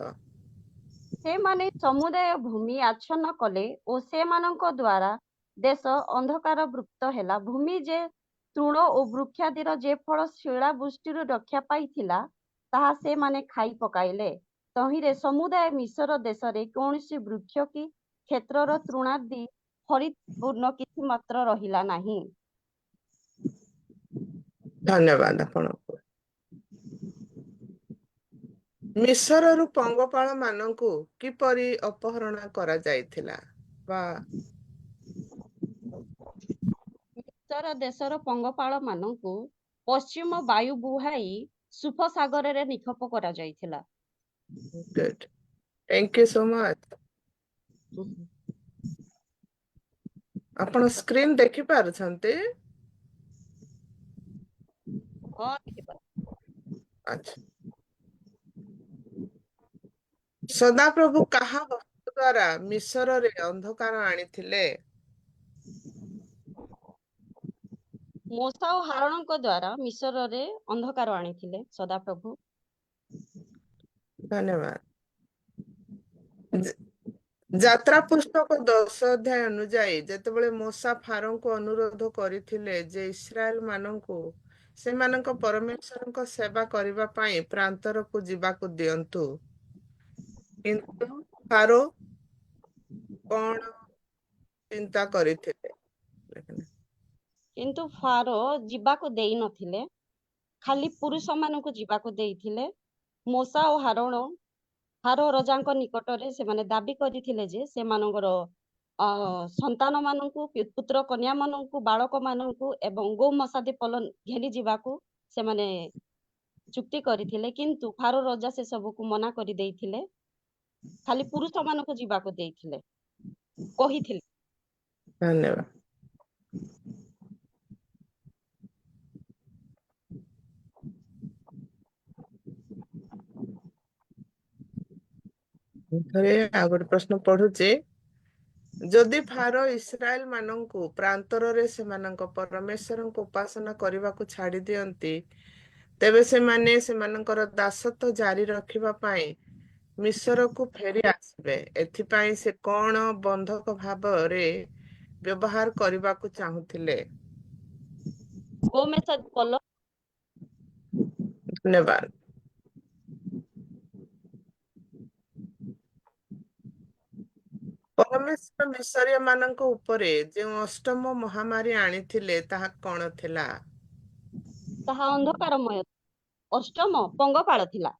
ସେମାନେ ସମୁଦାୟ ଭୂମି ଆଚ୍ଛନ୍ନ କଲେ ଓ ସେମାନଙ୍କ ଦ୍ୱାରା ଦେଶ ଅନ୍ଧକାରବୃତ ହେଲା। ଭୂମି ଯେ ତୃଣ ଓ ବୃକ୍ଷାଦିର ଯେ ଫଳ ଶିଳାବୃଷ୍ଟିରୁ ରକ୍ଷା ପାଇଥିଲା, ତାହା ସେମାନେ ଖାଇ ପକାଇଲେ। ତହିଁରେ ସମୁଦାୟ ମିଶର ଦେଶରେ କୌଣସି ବୃକ୍ଷ କି କ୍ଷେତ୍ରର ତୃଣାଦି ପରିପୂର୍ଣ୍ଣ କିଛି ମାତ୍ର ରହିଲା ନାହିଁ। ଧନ୍ୟବାଦ ଆପଣଙ୍କୁ। ମିଶରରୁ ପଙ୍ଗପାଳ ମାନଙ୍କୁ କିପରି ଅପହରଣ କରାଯାଇଥିଲା? ବା ମିଶର ଦେଶର ପଙ୍ଗପାଳ ମାନଙ୍କୁ ପଶ୍ଚିମ ବାୟୁ ବୁହାଇ ସୁଫ ସାଗରରେ ନିକ୍ଷେପ କରାଯାଇଥିଲା। good. Thank you so much. ଆପଣ ସ୍କ୍ରିନ ଦେଖି ପାରୁଛନ୍ତି? ହଁ, ଦେଖିପାରୁଛି। ଆଚ୍ଛା। ସଦାପ୍ରଭୁ କାହା ହସ୍ତ ଦ୍ୱାରା ମିଶରରେ ଅନ୍ଧକାର ଆଣିଥିଲେ? ମୂଷା ଓ ହାରଣଙ୍କ ଦ୍ୱାରା ମିଶରରେ ଅନ୍ଧକାର ଆଣିଥିଲେ ସଦାପ୍ରଭୁ। ଧନ୍ୟବାଦ। ଯାତ୍ରା ପୁସ୍ତକ 10 ଅଧ୍ୟାୟ ଅନୁଯାୟୀ ଯେତେବେଳେ ମୂଷା ଫାରୋଙ୍କୁ ଅନୁରୋଧ କରିଥିଲେ ଯେ ଇସ୍ରାଏଲ ମାନଙ୍କୁ ସେମାନଙ୍କ ପରମେଶ୍ୱରଙ୍କ ସେବା କରିବା ପାଇଁ ପ୍ରାନ୍ତରକୁ ଯିବାକୁ ଦିଅନ୍ତୁ, କିନ୍ତୁ ଫାରୋ କଣ ଚିନ୍ତା କରିଥିଲେ? କିନ୍ତୁ ଫାରୋ ଯିବାକୁ ଦେଇ ନଥିଲେ, ଖାଲି ପୁରୁଷ ମାନଙ୍କୁ ଯିବାକୁ ଦେଇଥିଲେ। ମୂଷା ଓ ଫାରୋ ରାଜାଙ୍କ ନିକଟରେ ସେମାନେ ଦାବି କରିଥିଲେ ଯେ ସେମାନଙ୍କର ସନ୍ତାନ ମାନଙ୍କୁ, ପୁତ୍ର କନ୍ୟା ମାନଙ୍କୁ, ବାଳକ ମାନଙ୍କୁ ଏବଂ ଗୋମସାଦୀ ପଲ ଘେନି ଯିବାକୁ ସେମାନେ ଚୁକ୍ତି କରିଥିଲେ, କିନ୍ତୁ ଫାରୋ ରାଜା ସେ ସବୁକୁ ମନା କରିଦେଇଥିଲେ। ଖାଲି ପୁରୁଷ ମାନଙ୍କୁ ଯିବାକୁ ଦେଇଥିଲେ, କହିଥିଲେ। ଧନ୍ୟବାଦ। ଆଉ ଗୋଟେ ପ୍ରଶ୍ନ ପଢୁଛି। ଯଦି ଫାରୋ ଇସ୍ରାଏଲ ମାନଙ୍କୁ ପ୍ରାନ୍ତରରେ ସେମାନଙ୍କ ପରମେଶ୍ୱରଙ୍କୁ ଉପାସନା କରିବାକୁ ଛାଡି ଦିଅନ୍ତି, ତେବେ ସେମାନେ ସେମାନଙ୍କର ଦାସତ୍ୱ ଜାରି ରଖିବା ପାଇଁ ମିଶରକୁ ଫେରି ଆସିବେ। ଏଥିପାଇଁ ସେ କଣ ବନ୍ଧକ ଭାବରେ ବ୍ୟବହାର କରିବାକୁ ଚାହୁଁଥିଲେ? କୋଉ ମେସେଜ କଲ? ଧନ୍ୟବାଦ। ପରମେଶ୍ୱର ମିଶରୀୟ ମାନଙ୍କ ଉପରେ ଯେଉଁ ଅଷ୍ଟମ ମହାମାରୀ ଆଣିଥିଲେ ତାହା କଣ ଥିଲା? ତାହା ଅନ୍ଧକାରମୟ ଅଷ୍ଟମ ପଙ୍ଗପାଳ ଥିଲା।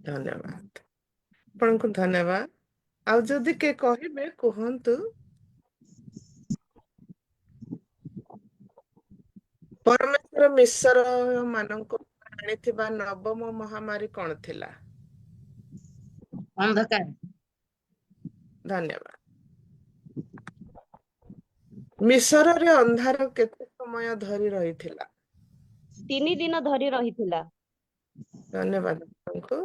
ଧନ୍ୟବାଦ। ଆପଣଙ୍କୁ ଧନ୍ୟବାଦ। ଆଉ ଯଦି କିଏ କହିବେ କୁହନ୍ତୁ। ପରମେଶ୍ୱର ମିଶରୀୟ ମାନଙ୍କୁ ଆଣିଥିବା ନବମ ମହାମାରୀ କଣ ଥିଲା? ଅନ୍ଧକାର। ଧନ୍ୟବାଦ। ମିଶରରେ ଅନ୍ଧାର କେତେ ସମୟ ଧରି ରହିଥିଲା? 3 ଦିନ ଧରି ରହିଥିଲା। ଧନ୍ୟବାଦ ଆପଣଙ୍କୁ।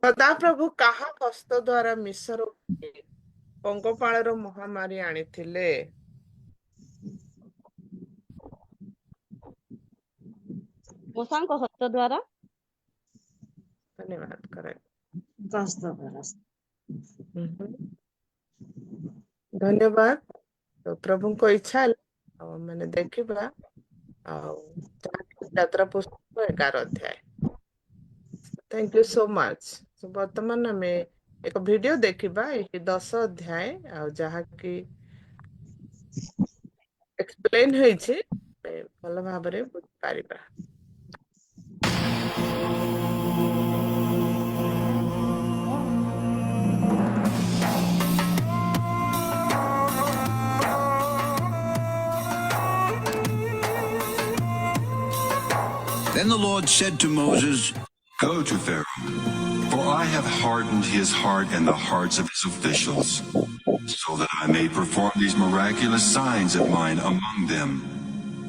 ସଦାପ୍ରଭୁ କାହା ହସ୍ତ ଦ୍ୱାରା ମିଶର ଉପରେ ପଙ୍ଗପାଳର ମହାମାରୀ ଆଣିଥିଲେ? ମୂଷାଙ୍କ ହସ୍ତ ଦ୍ୱାରା। ଧନ୍ୟବାଦ। କରେକ୍ଟ। ଧନ୍ୟବାଦ। ତ ପ୍ରଭୁଙ୍କ ଇଚ୍ଛା ହେଲା ଆଉ ମାନେ ଦେଖିବା ଆଉ ଯାତ୍ରା ପୁସ୍ତକ 11 ଅଧ୍ୟାୟ। Thank you so much. ବର୍ତ୍ତମାନ ଆମେ ଏକ ଭିଡିଓ ଦେଖିବା ଏହି 10 ଅଧ୍ୟାୟ ଆଉ ଯାହାକି ଏକ୍ସପ୍ଲେନ ହେଇଛି ଭଲ ଭାବରେ ବୁଝିପାରିବା। Then the Lord said to Moses, "Go to Pharaoh, for I have hardened his heart and the hearts of his officials, so that I may perform these miraculous signs of mine among them,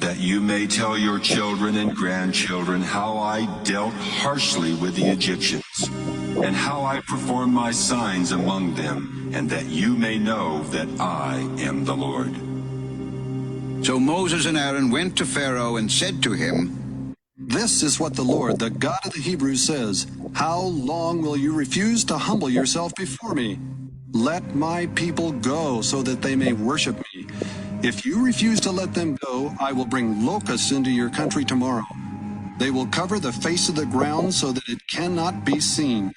that you may tell your children and grandchildren how I dealt harshly with the Egyptians, and how I performed my signs among them, and that you may know that I am the Lord." So Moses and Aaron went to Pharaoh and said to him, "This is what the Lord, the God of the Hebrews, says. How long will you refuse to humble yourself before me? Let my people go so that they may worship me. If you refuse to let them go, I will bring locusts into your country tomorrow. They will cover the face of the ground so that it cannot be seen.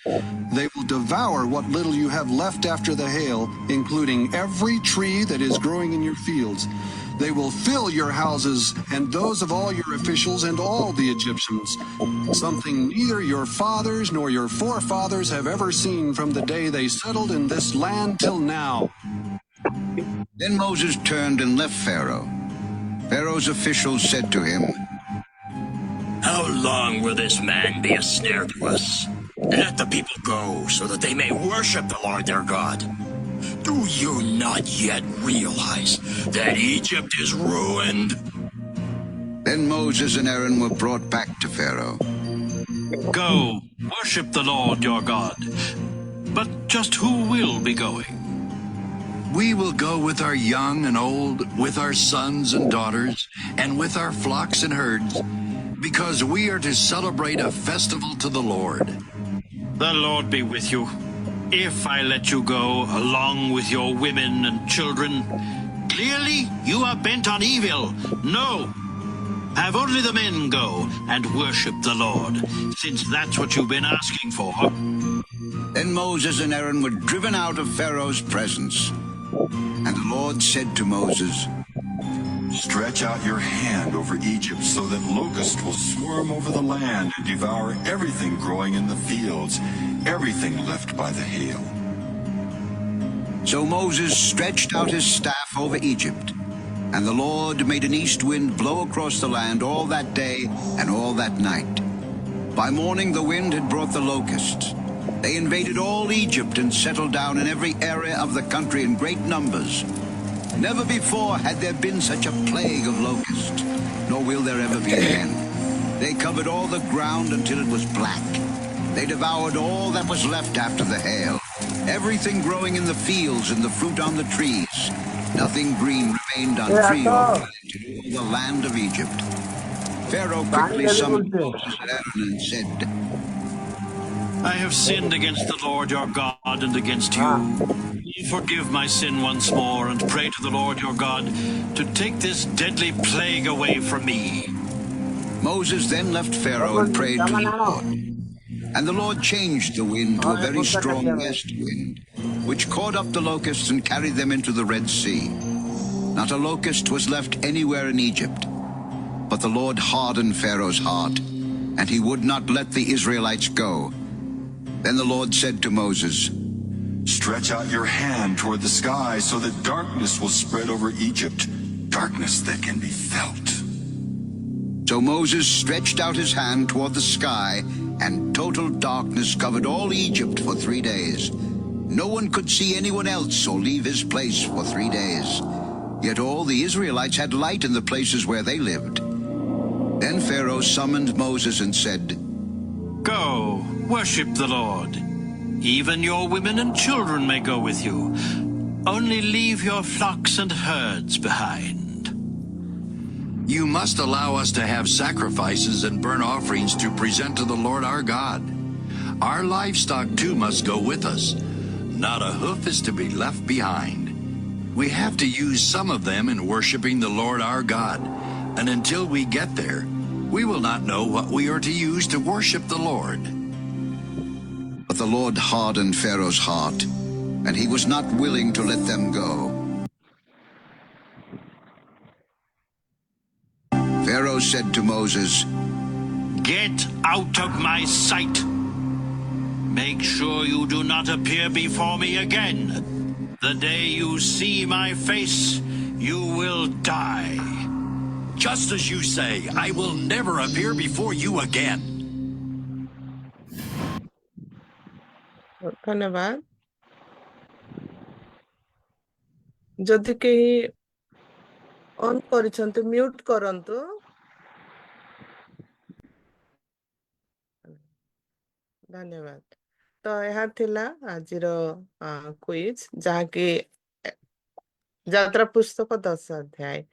They will devour what little you have left after the hail, including every tree that is growing in your fields. They will fill your houses and those of all your officials and all the Egyptians, something neither your fathers nor your forefathers have ever seen from the day they settled in this land till now." Then Moses turned and left Pharaoh. Pharaoh's officials said to him, "How long will this man be a snare to us? Let the people go so that they may worship the Lord their God. Do you not yet realize that Egypt is ruined?" Then Moses and Aaron were brought back to Pharaoh. "Go, worship the Lord your God. But just who will be going?" "We will go with our young and old, with our sons and daughters, and with our flocks and herds, because we are to celebrate a festival to the Lord." "The Lord be with you. If I let you go along with your women and children, clearly you are bent on evil. No, have only the men go and worship the Lord, since that's what you've been asking for." Then Moses and Aaron were driven out of Pharaoh's presence. And the Lord said to Moses, "Stretch out your hand over Egypt so that locusts will swarm over the land and devour everything growing in the fields, everything left by the hail." So Moses stretched out his staff over Egypt, and the Lord made an east wind blow across the land all that day and all that night. By morning the wind had brought the locusts. They invaded all Egypt and settled down in every area of the country in great numbers. Never before had there been such a plague of locusts, nor will there ever be again. They covered all the ground until it was black. They devoured all that was left after the hail, everything growing in the fields and the fruit on the trees. Nothing green remained on tree or plant in all the land of Egypt. Pharaoh quickly summoned Moses and Aaron and said, I have sinned against the Lord your God and against you. Forgive my sin once more and pray to the Lord your God to take this deadly plague away from me. Moses then left Pharaoh and prayed to the Lord. And the Lord changed the wind to a very strong west wind, which caught up the locusts and carried them into the Red Sea. Not a locust was left anywhere in Egypt. But the Lord hardened Pharaoh's heart, and he would not let the Israelites go. Then the Lord said to Moses, Stretch out your hand toward the sky so that darkness will spread over Egypt, darkness that can be felt. So Moses stretched out his hand toward the sky, and total darkness covered all Egypt for 3 days. No one could see anyone else or leave his place for 3 days. Yet all the Israelites had light in the places where they lived. Then Pharaoh summoned Moses and said, Go, worship the Lord. Even your women and children may go with you. Only leave your flocks and herds behind. You must allow us to have sacrifices and burnt offerings to present to the Lord our God. Our livestock too must go with us. Not a hoof is to be left behind. We have to use some of them in worshiping the Lord our God. And until we get there, we will not know what we are to use to worship the Lord. But the Lord hardened Pharaoh's heart, and he was not willing to let them go. Pharaoh said to Moses, Get out of my sight. Make sure you do not appear before me again. The day you see my face, you will die. Just as you say, I will never appear before you again. धन्यवाद। जदि केही on करिसंतु mute करंतु। धन्यवाद। तो यह थिला आजिर quiz जहाँकि यात्रा पुस्तक 10 अध्याय।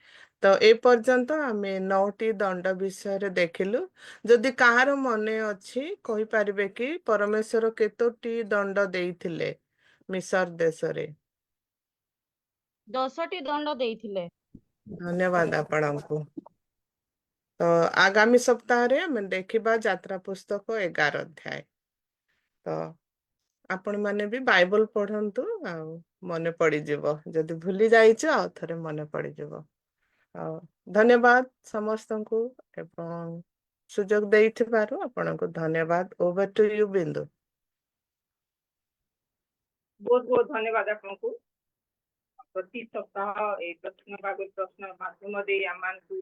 तो ए पर्यंत आमे 9टी दंड विषय रे देखिलु। जदि कहार मने अछि कहि परिबे कि परमेश्वर केतोटी दंड देइथिले मिस्र देश रे? 10ଟି ଦଣ୍ଡ ଦେଇଥିଲେ। धन्यवाद आपणको। तो आगामी सप्ताह रे हम देखिबा यात्रा पुस्तक 11 अध्याय। तो आपण माने भी बाइबल पढ़ंतु आ मने पड़ी जिवो। जदि भूली जाइछ आ थरे मने पड़ी जिवो। धन्यवाद समस्तंकु एवं सुजोग देइथिबारु आपणको धन्यवाद। ओवर टू यू बिंदु। बहुत बहुत धन्यवाद आपको। प्रति सप्ताह ए प्रश्न माध्यम दे आमानकु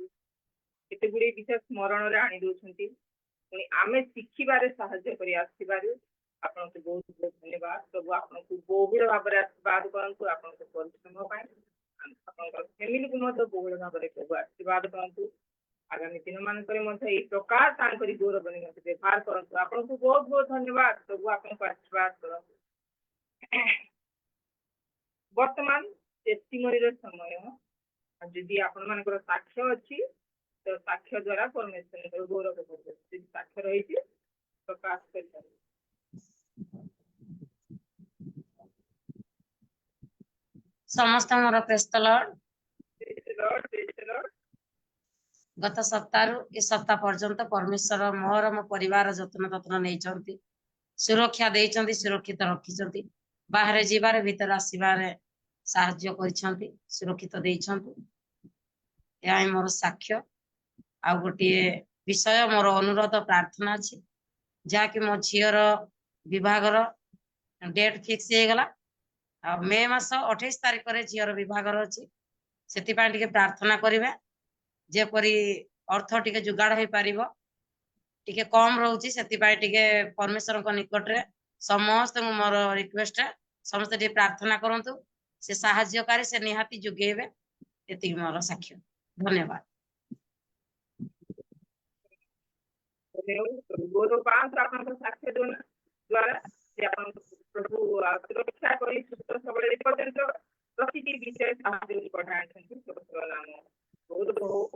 केते गुडी विषय स्मरण रे आनी दोछंती पुनी आमे शिखिबारे सहाय्य करी आसीबारु आपनको बहुत बहुत धन्यवाद। प्रभु आपनको बहुल भाबरे आशीर्वाद करंतु आपनको परिश्रम पाए आपनकर फैमिली को मत बहुल भाबरे प्रभु आशीर्वाद करंतु। आगामी दिन मानकरे मत ए प्रकार तांकरी गौरव बनी मत व्यवहार करंतु आपनको बहुत बहुत धन्यवाद। प्रभु आपनको आशीर्वाद करंतु। वर्तमान टेस्टिमोनी रो समय जदि आपण मानकर साक्ष्य अछि तो साक्ष्य द्वारा परमेश्वर गौरव करते साक्ष्य रही प्रकाश कर समस्त मोर प्रेज द लॉर्ड। गत सप्ताह ए सप्ताह पर्यंत परमेश्वर मोहर मो परिवार जत्न तत्न नहीं सुरक्षा देइचंती सुरक्षित रखिचंती बाहर जीवार भीतर आसीबार साहाय्य करिसंती सुरक्षित देइचंती। या मोर साक्ष्य आ गोटे विषय मोर अनुरोध प्रार्थना अछि जा कि मो झियर विभागर डेट फिक्स हे गला आ मे मास 28 तारिख रे झियर विभागर अछि सेति पा टिके प्रार्थना करिवे जे परी अर्थ टिके जुगाड़ होई पारिबो टिके कम रहउची सेति पा टिके परमेश्वर को निकट रे समस्त मोर रिक्वेस्ट समस्त टिके प्रार्थना करंतु से सहायकारी से निहाती जुगेबे एति मोर साक्ष्य। धन्यवाद। साक्ष्य द्वारा प्रभु सुरक्षा करी सुस्थ सबले पर्यंत प्रतिटी विषय साहाय्य पढ़ाई नाम बहुत बहुत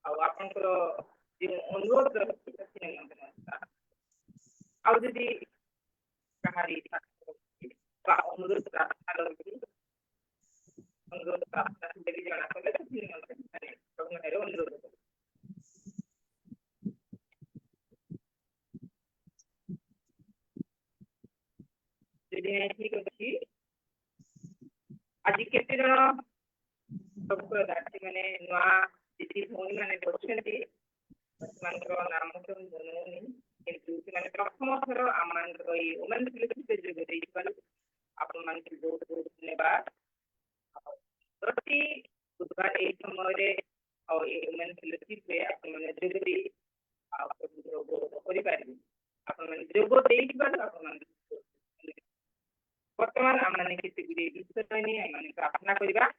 आपनकर ଆଉ ଯଦି କାହାରି ଅନୁରୋଧ ପ୍ରାର୍ଥନା ରହିଛି ଅନୁରୋଧ ପ୍ରାର୍ଥନା ଯଦି ଜଣା କଲେ ପ୍ରଭୁଙ୍କର ଅନୁରୋଧ କଲେ। ଠିକ ଅଛି ଆଜି କେତେ ଜଣ ସବୁଙ୍କର ଦାସି ମାନେ ନୂଆ ଦିଦି ଭଉଣୀ ମାନେ ଅଛନ୍ତି ସେମାନଙ୍କର ନାମ ତ ଜଣାଉନି କିନ୍ତୁ ସେମାନେ ପ୍ରଥମ ଥର ଆମମାନଙ୍କର ଏଇ ଓମେନ୍ ଫେଲୋସିପରେ ଯୋଗ ଦେଇଥିବାରୁ ଆପଣମାନଙ୍କୁ ବହୁତ ବହୁତ ଧନ୍ୟବାଦ। ପ୍ରତି ବୁଧବାର ଏଇ ସମୟରେ ଆଉ ଏଇ ଓମେନ୍ ଫେଲୋସିପରେ ଆପଣମାନେ ଯୋଗ ଦେଇ କରିପାରିବେ। ଆପଣମାନେ ଯୋଗ ଦେଇଥିବାରୁ ଆପଣମାନଙ୍କୁ ବର୍ତ୍ତମାନ ଆମମାନେ କେତେ ଗୁଡ଼ିଏ ବିଷୟ ନେଇ ଆମମାନେ ପ୍ରାର୍ଥନା କରିବା।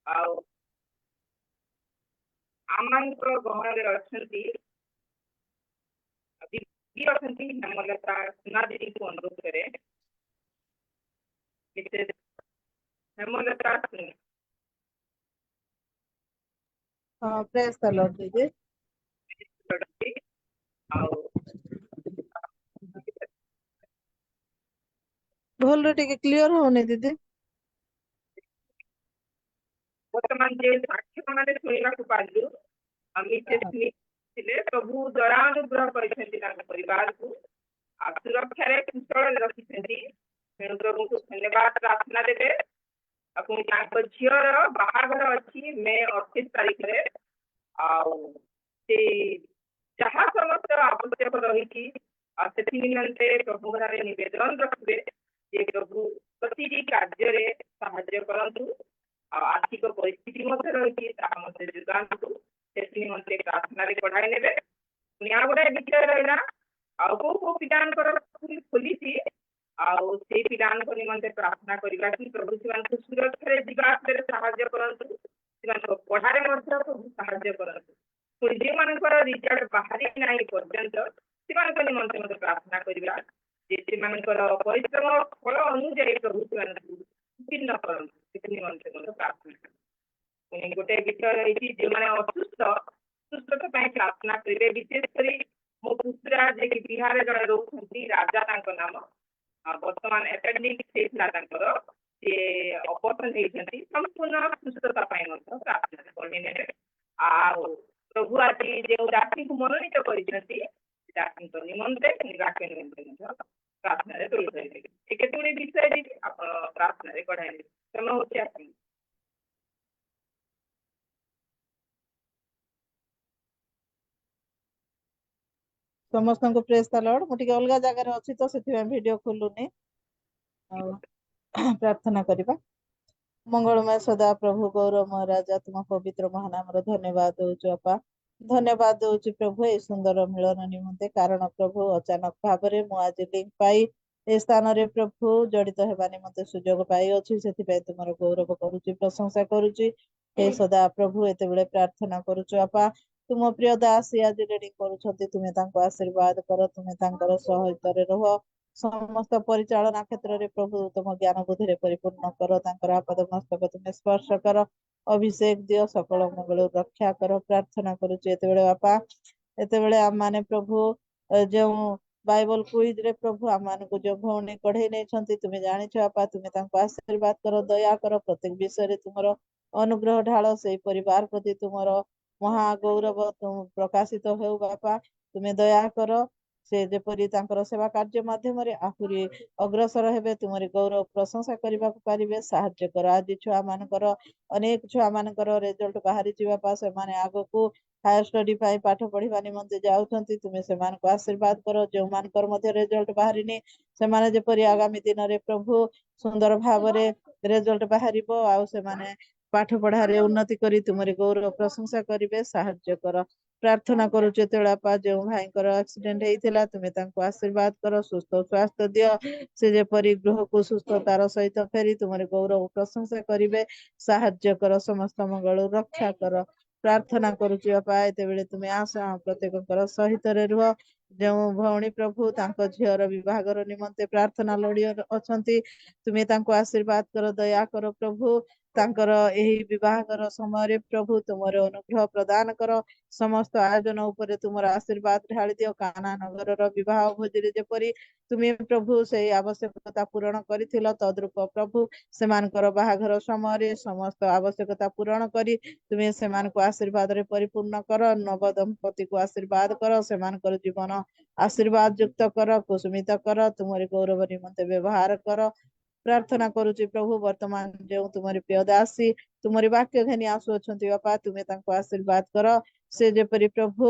ଆଉ ଆମମାନଙ୍କର ଗହଣରେ ଅଛନ୍ତି ଦିଦି ଅଛନ୍ତି ହେମଲତା ସୁନା ଦିଦିଙ୍କୁ ଅନୁରୋଧ କରେ ହେମଲତା ହଁ ପ୍ରେସ୍ ଦ ଲର୍ଡ ଦିଦି। ଆଉ ଭଲରେ ଟିକେ କ୍ଲିୟର ହଉନି ଦିଦି। ବର୍ତ୍ତମାନ ଯେ ସାକ୍ଷ୍ୟମାନେ ଶୁଣିବାକୁ ପାଇଲୁ ଆମେ ଥିଲେ ପ୍ରଭୁ ଦୟା ଅନୁଗ୍ରହ କରିଛନ୍ତି ତାଙ୍କ ପରିବାରକୁ ଆଉ ସୁରକ୍ଷାରେ କୁଶଳରେ ରଖିଛନ୍ତି। ତେଣୁ ପ୍ରଭୁଙ୍କୁ ଧନ୍ୟବାଦ ପ୍ରାର୍ଥନା ଦେବେ। ଆଉ ପୁଣି ତାଙ୍କ ଝିଅର ବାହାଘର ଅଛି ମେ 28 ତାରିଖରେ। ଆଉ ସେ ଯାହା ସମସ୍ତ ଆବଶ୍ୟକ ରହିଛି ଆଉ ସେଥି ନିମନ୍ତେ ପ୍ରଭୁ ଘରେ ନିବେଦନ ରଖିବେ ଯେ ପ୍ରଭୁ ପ୍ରତିଟି କାର୍ଯ୍ୟରେ ସାହାଯ୍ୟ କରନ୍ତୁ। ଆଉ ଆର୍ଥିକ ପରିସ୍ଥିତି ମଧ୍ୟ ରହିଛି ତାହା ମଧ୍ୟ ଯୋଗାନ୍ତୁ ସେଥି ନିମନ୍ତେ ପ୍ରାର୍ଥନାରେ ପଢ଼ାଇ ନେବେ। ପୁଣି ଆଉ ଗୋଟାଏ ବିଷୟ ରହିଲା ଆଉ କୋଉ ପିଲାଙ୍କର ଖୋଲିଛି ଆଉ ସେଇ ପିଲାଙ୍କ ନିମନ୍ତେ ପ୍ରାର୍ଥନା କରିବା କି ପ୍ରଭୁ ସେମାନଙ୍କୁ ସୁରକ୍ଷାରେ ଯିବା ଆସିବାରେ ସାହାଯ୍ୟ କରନ୍ତୁ। ସେମାନଙ୍କ ପଢ଼ାରେ ମଧ୍ୟ ପ୍ରଭୁ ସାହାଯ୍ୟ କରନ୍ତୁ। ପୁଣି ଯେଉଁମାନଙ୍କର ରିଜଲ୍ଟ ବାହାରି ନାହିଁ ପର୍ଯ୍ୟନ୍ତ ସେମାନଙ୍କ ନିମନ୍ତେ ମଧ୍ୟ ପ୍ରାର୍ଥନା କରିବା ଯେ ସେମାନଙ୍କର ପରିଶ୍ରମ ଫଳ ଅନୁଯାୟୀ ପ୍ରଭୁ ସେମାନଙ୍କୁ ଉତ୍ତୀର୍ଣ୍ଣ କରନ୍ତୁ ସେଥି ନିମନ୍ତେ ମଧ୍ୟ ପ୍ରାର୍ଥନା କରିବା। ପୁଣି ଗୋଟେ ବିଷୟ ରହିଛି ଯେଉଁମାନେ ଅସୁସ୍ଥ ସୁସ୍ଥତା ପାଇଁ ପ୍ରାର୍ଥନା କରିବେ। ବିଶେଷ କରି ମୋ ପୁତୁରା ଯିଏକି ବିହାରରେ ଜଣେ ରହୁଛନ୍ତି ରାଜା ତାଙ୍କ ନାମ ବର୍ତ୍ତମାନ ଏପେଣ୍ଡିକ୍ସ ହେଇଥିଲା ତାଙ୍କର ସିଏ ଅପରେସନ ହେଇଛନ୍ତି ସମ୍ପୂର୍ଣ୍ଣ ସୁସ୍ଥତା ପାଇଁ ମଧ୍ୟ ପ୍ରାର୍ଥନା କରିନେବେ। ଆଉ ପ୍ରଭୁ ଆଜି ଯେଉଁ ଦାସୀଙ୍କୁ ମନୋନୀତ କରିଛନ୍ତି ଦାସୀଙ୍କ ନିମନ୍ତେ ବାକ୍ୟ ନିମନ୍ତେ ମଧ୍ୟ ପ୍ରାର୍ଥନାରେ ତୋଳି ଧରିବେ। ଏ କେତେ ଗୁଡ଼ିଏ ବିଷୟ ଆପଣ ପ୍ରାର୍ଥନାରେ କଢ଼ାଇବେ। ସମୟ ହେଉଛି ଆପଣ ସମସ୍ତଙ୍କୁ ପ୍ରେସ୍ ଦ ଲର୍ଡ। ମୁଁ ଟିକେ ଅଲଗା ଜାଗାରେ ଅଛି ତ ସେଥିପାଇଁ ଭିଡିଓ ଖୋଲୁନି। ଆଉ ପ୍ରାର୍ଥନା କରିବା। ମଙ୍ଗଳମୟ ସଦା ପ୍ରଭୁ ଗୌରବମୟ ରାଜା ତୁମ ପବିତ୍ର ମହାନାମର ଧନ୍ୟବାଦ ଦଉଛୁ ବାପା। ଧନ୍ୟବାଦ ଦଉଛି ପ୍ରଭୁ ଏଇ ସୁନ୍ଦର ମିଳନ ନିମନ୍ତେ କାରଣ ପ୍ରଭୁ ଅଚାନକ ଭାବରେ ମୁଁ ଆଜି ଲିଙ୍କ ପାଇ ଏ ସ୍ଥାନରେ ପ୍ରଭୁ ଜଡ଼ିତ ହେବା ନିମନ୍ତେ ସୁଯୋଗ ପାଇଅଛି ସେଥିପାଇଁ ତୁମର ଗୌରବ କରୁଛି ପ୍ରଶଂସା କରୁଛି। ହେ ସଦା ପ୍ରଭୁ ଏତେବେଳେ ପ୍ରାର୍ଥନା କରୁଛୁ ବାପା ତୁମ ପ୍ରିୟ ଦାସୀ ଆଜି ରେଡି କରୁଛନ୍ତି ତୁମେ ତାଙ୍କୁ ଆଶୀର୍ବାଦ କର ତୁମେ ତାଙ୍କର ସହାୟତାରେ ରୁହ। ସମସ୍ତ ପରିଚାଳନା କ୍ଷେତ୍ରରେ ପ୍ରଭୁ ତୁମ ଜ୍ଞାନ ବୁଦ୍ଧିରେ ପରିପୂର୍ଣ୍ଣ କର ତାଙ୍କର ଆପଦ ମସ୍ତକ ତୁମେ ସ୍ପର୍ଶ କର ଅଭିଷେକ ଦିଅ ସକଳ ମଙ୍ଗଳ ରକ୍ଷା କର ପ୍ରାର୍ଥନା କରୁଛୁ ଏତେବେଳେ ବାପା। ଏତେବେଳେ ଆମମାନେ ପ୍ରଭୁ ଯେଉଁ ବାଇବଲ କୁଇଜରେ ପ୍ରଭୁ ଆମମାନଙ୍କୁ ଯେଉଁ ଭଉଣୀ କଢେଇ ନେଇଛନ୍ତି ତୁମେ ଜାଣିଛ ବାପା ତୁମେ ତାଙ୍କୁ ଆଶୀର୍ବାଦ କର ଦୟା କର ପ୍ରତ୍ୟେକ ବିଷୟରେ ତୁମର ଅନୁଗ୍ରହ ଢାଳ ସେଇ ପରିବାର ପ୍ରତି ତୁମର ମହାଗୌରବ ପ୍ରକାଶିତ ହେଉ ବାପା ତୁମେ ଦୟା କର ସେ ଯେପରି ତାଙ୍କର ସେବା କାର୍ଯ୍ୟ ମାଧ୍ୟମରେ ଆହୁରି ଅଗ୍ରସର ହେବେ ତୁମରି ଗୌରବ ପ୍ରଶଂସା କରିବାକୁ ପାରିବେ ସାହାଯ୍ୟ କର। ଆଜି ଛୁଆ ମାନଙ୍କର ଅନେକ ଛୁଆ ମାନଙ୍କର ରେଜଲ୍ଟ ବାହାରିଛି ବାପା ସେମାନେ ଆଗକୁ ହାୟର ଷ୍ଟଡି ପାଇଁ ପାଠ ପଢିବା ନିମନ୍ତେ ଯାଉଛନ୍ତି ତୁମେ ସେମାନଙ୍କୁ ଆଶୀର୍ବାଦ କର। ଯେଉଁମାନଙ୍କର ମଧ୍ୟ ରେଜଲ୍ଟ ବାହାରିନି ସେମାନେ ଯେପରି ଆଗାମୀ ଦିନରେ ପ୍ରଭୁ ସୁନ୍ଦର ଭାବରେ ରେଜଲ୍ଟ ବାହାରିବ ଆଉ ସେମାନେ ପାଠ ପଢାରେ ଉନ୍ନତି କରି ତୁମରି ଗୌରବ ପ୍ରଶଂସା କରିବେ ସାହାଯ୍ୟ କର। ପ୍ରାର୍ଥନା କରୁଛୁ ଯେତେବେଳେ ବାପା ଯେଉଁ ଭାଇଙ୍କର ଆକ୍ସିଡେଣ୍ଟ ହେଇଥିଲା ତୁମେ ତାଙ୍କୁ ଆଶୀର୍ବାଦ କର ସୁସ୍ଥ ସ୍ୱାସ୍ଥ୍ୟ ଦିଅ ସେ ଯେପରି ଗୃହକୁ ସୁସ୍ଥତାର ସହିତ ଫେରି ତୁମରି ଗୌରବ ପ୍ରଶଂସା କରିବେ ସାହାଯ୍ୟ କର ସମସ୍ତ ମଙ୍ଗଳ ରକ୍ଷା କର। ପ୍ରାର୍ଥନା କରୁଛୁ ବାପା ଏତେବେଳେ ତୁମେ ଆସ ପ୍ରତ୍ୟେକଙ୍କର ସହିତରେ ରୁହ। ଯେଉଁ ଭଉଣୀ ପ୍ରଭୁ ତାଙ୍କ ଝିଅର ବିବାହର ନିମନ୍ତେ ପ୍ରାର୍ଥନା ଲୋଡ଼ି ଅଛନ୍ତି ତୁମେ ତାଙ୍କୁ ଆଶୀର୍ବାଦ କର ଦୟା କର ପ୍ରଭୁ ତାଙ୍କର ଏହି ବିବାହର ସମୟରେ ପ୍ରଭୁ ତୁମର ଅନୁଗ୍ରହ ପ୍ରଦାନ କର। ସମସ୍ତ ଆୟୋଜନ ଉପରେ ତୁମର ଆଶୀର୍ବାଦ ଢାଳି ଦିଅ। କାନା ନଗରର ବିବାହ ଭୋଜିରେ ଯେପରି ତୁମେ ପ୍ରଭୁ ସେଇ ଆବଶ୍ୟକତା ପୂରଣ କରିଥିଲ, ତଦ୍ରୂପ ପ୍ରଭୁ ସେମାନଙ୍କର ବାହାଘର ସମୟରେ ସମସ୍ତ ଆବଶ୍ୟକତା ପୂରଣ କରି ତୁମେ ସେମାନଙ୍କୁ ଆଶୀର୍ବାଦରେ ପରିପୂର୍ଣ୍ଣ କର। ନବ ଦମ୍ପତିକୁ ଆଶୀର୍ବାଦ କର, ସେମାନଙ୍କର ଜୀବନ ଆଶୀର୍ବାଦ ଯୁକ୍ତ କର, କୁସୁମିତ କର, ତୁମରି ଗୌରବ ନିମନ୍ତେ ବ୍ୟବହାର କର। ପ୍ରାର୍ଥନା କରୁଛି ପ୍ରଭୁ, ବର୍ତ୍ତମାନ ଯେଉଁ ତୁମରି ପ୍ରିୟ ଦାସୀ ତୁମରି ବାକ୍ୟ ଘେନି ଆସୁଅଛନ୍ତି ବାପା, ତୁମେ ତାଙ୍କୁ ଆଶୀର୍ବାଦ କର। ସେ ଯେପରି ପ୍ରଭୁ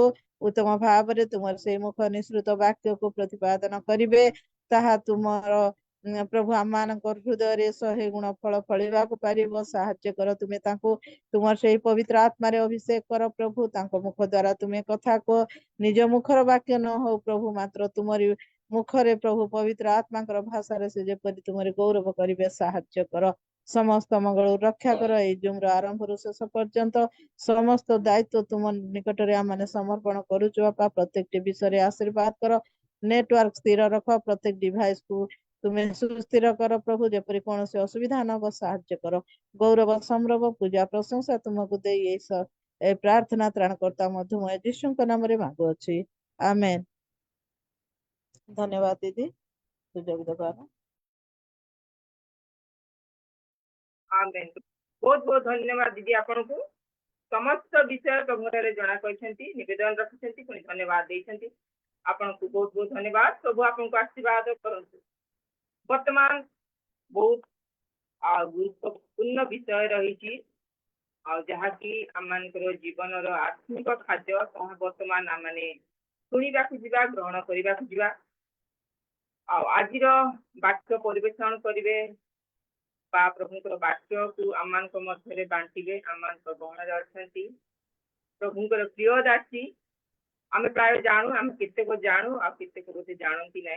ଉତ୍ତମ ଭାବରେ ତୁମର ସେଇ ମୁଖ ନିଃସୃତ ବାକ୍ୟକୁ ପ୍ରତିପାଦନ କରିବେ, ତାହା ତୁମର ପ୍ରଭୁ ଆମମାନଙ୍କ ହୃଦୟରେ 100 ଗୁଣ ଫଳ ଫଳିବାକୁ ପାରିବ। ସାହାଯ୍ୟ କର, ତୁମେ ତାଙ୍କୁ ତୁମର ସେଇ ପବିତ୍ର ଆତ୍ମାରେ ଅଭିଷେକ କର ପ୍ରଭୁ। ତାଙ୍କ ମୁଖ ଦ୍ୱାରା ତୁମେ କଥା କୁହ, ନିଜ ମୁଖର ବାକ୍ୟ ନ ହଉ ପ୍ରଭୁ, ମାତ୍ର ତୁମରି ମୁଖରେ ପ୍ରଭୁ ପବିତ୍ର ଆତ୍ମାଙ୍କର ଭାଷାରେ ସେ ଯେପରି ତୁମରି ଗୌରବ କରିବେ ସାହାଯ୍ୟ କର। ସମସ୍ତ ମଙ୍ଗଳ ରକ୍ଷା କର। ଏଇ ଜୁମର ଆରମ୍ଭରୁ ଶେଷ ପର୍ଯ୍ୟନ୍ତ ସମସ୍ତ ଦାୟିତ୍ୱ ତୁମ ନିକଟରେ ଆମେ ସମର୍ପଣ କରୁଛୁ ବାପା। ପ୍ରତ୍ୟେକଟି ବିଷୟରେ ଆଶୀର୍ବାଦ କର। ନେଟୱାର୍କ ସ୍ଥିର ରଖ, ପ୍ରତ୍ୟେକ ଡିଭାଇସକୁ ତୁମେ ସୁସ୍ଥିର କର ପ୍ରଭୁ, ଯେପରି କୌଣସି ଅସୁବିଧା ନ ହବ ସାହାଯ୍ୟ କର। ଗୌରବ ସମ୍ଭ୍ରମ ପୂଜା ପ୍ରଶଂସା ତୁମକୁ ଦେଇ ଏ ପ୍ରାର୍ଥନା ତ୍ରାଣକର୍ତ୍ତା ମଧୁମୟ ଯୀଶୁଙ୍କ ନାମରେ ମାଗୁଅଛି, ଆମେନ୍। ଧନ୍ୟବାଦ ଦିଦି ସୁଯୋଗ ଦେବାର। आमेन। बहुत बहुत धन्यवाद दीदी आपको समस्त विषय प्रभुरे जना निवेदन रखिंट पुणी धन्यवाद देती आपको बहुत बहुत धन्यवाद। प्रभु आपको आशीर्वाद करंतु। वर्तमान बहुत गुरुत्वपूर्ण विषय रही जहाँकि आम जीवन आत्मिक खाद्य वर्तमान आम शुणा ग्रहण करने आज वाक्य परिवेशन करेंगे प्रभु वाक्य को आम मध्य बांटे। आम गहन अच्छा प्रभु प्रिय दासी आम प्राय जानू आम केतेक जानू आतेक बोधे जानती ना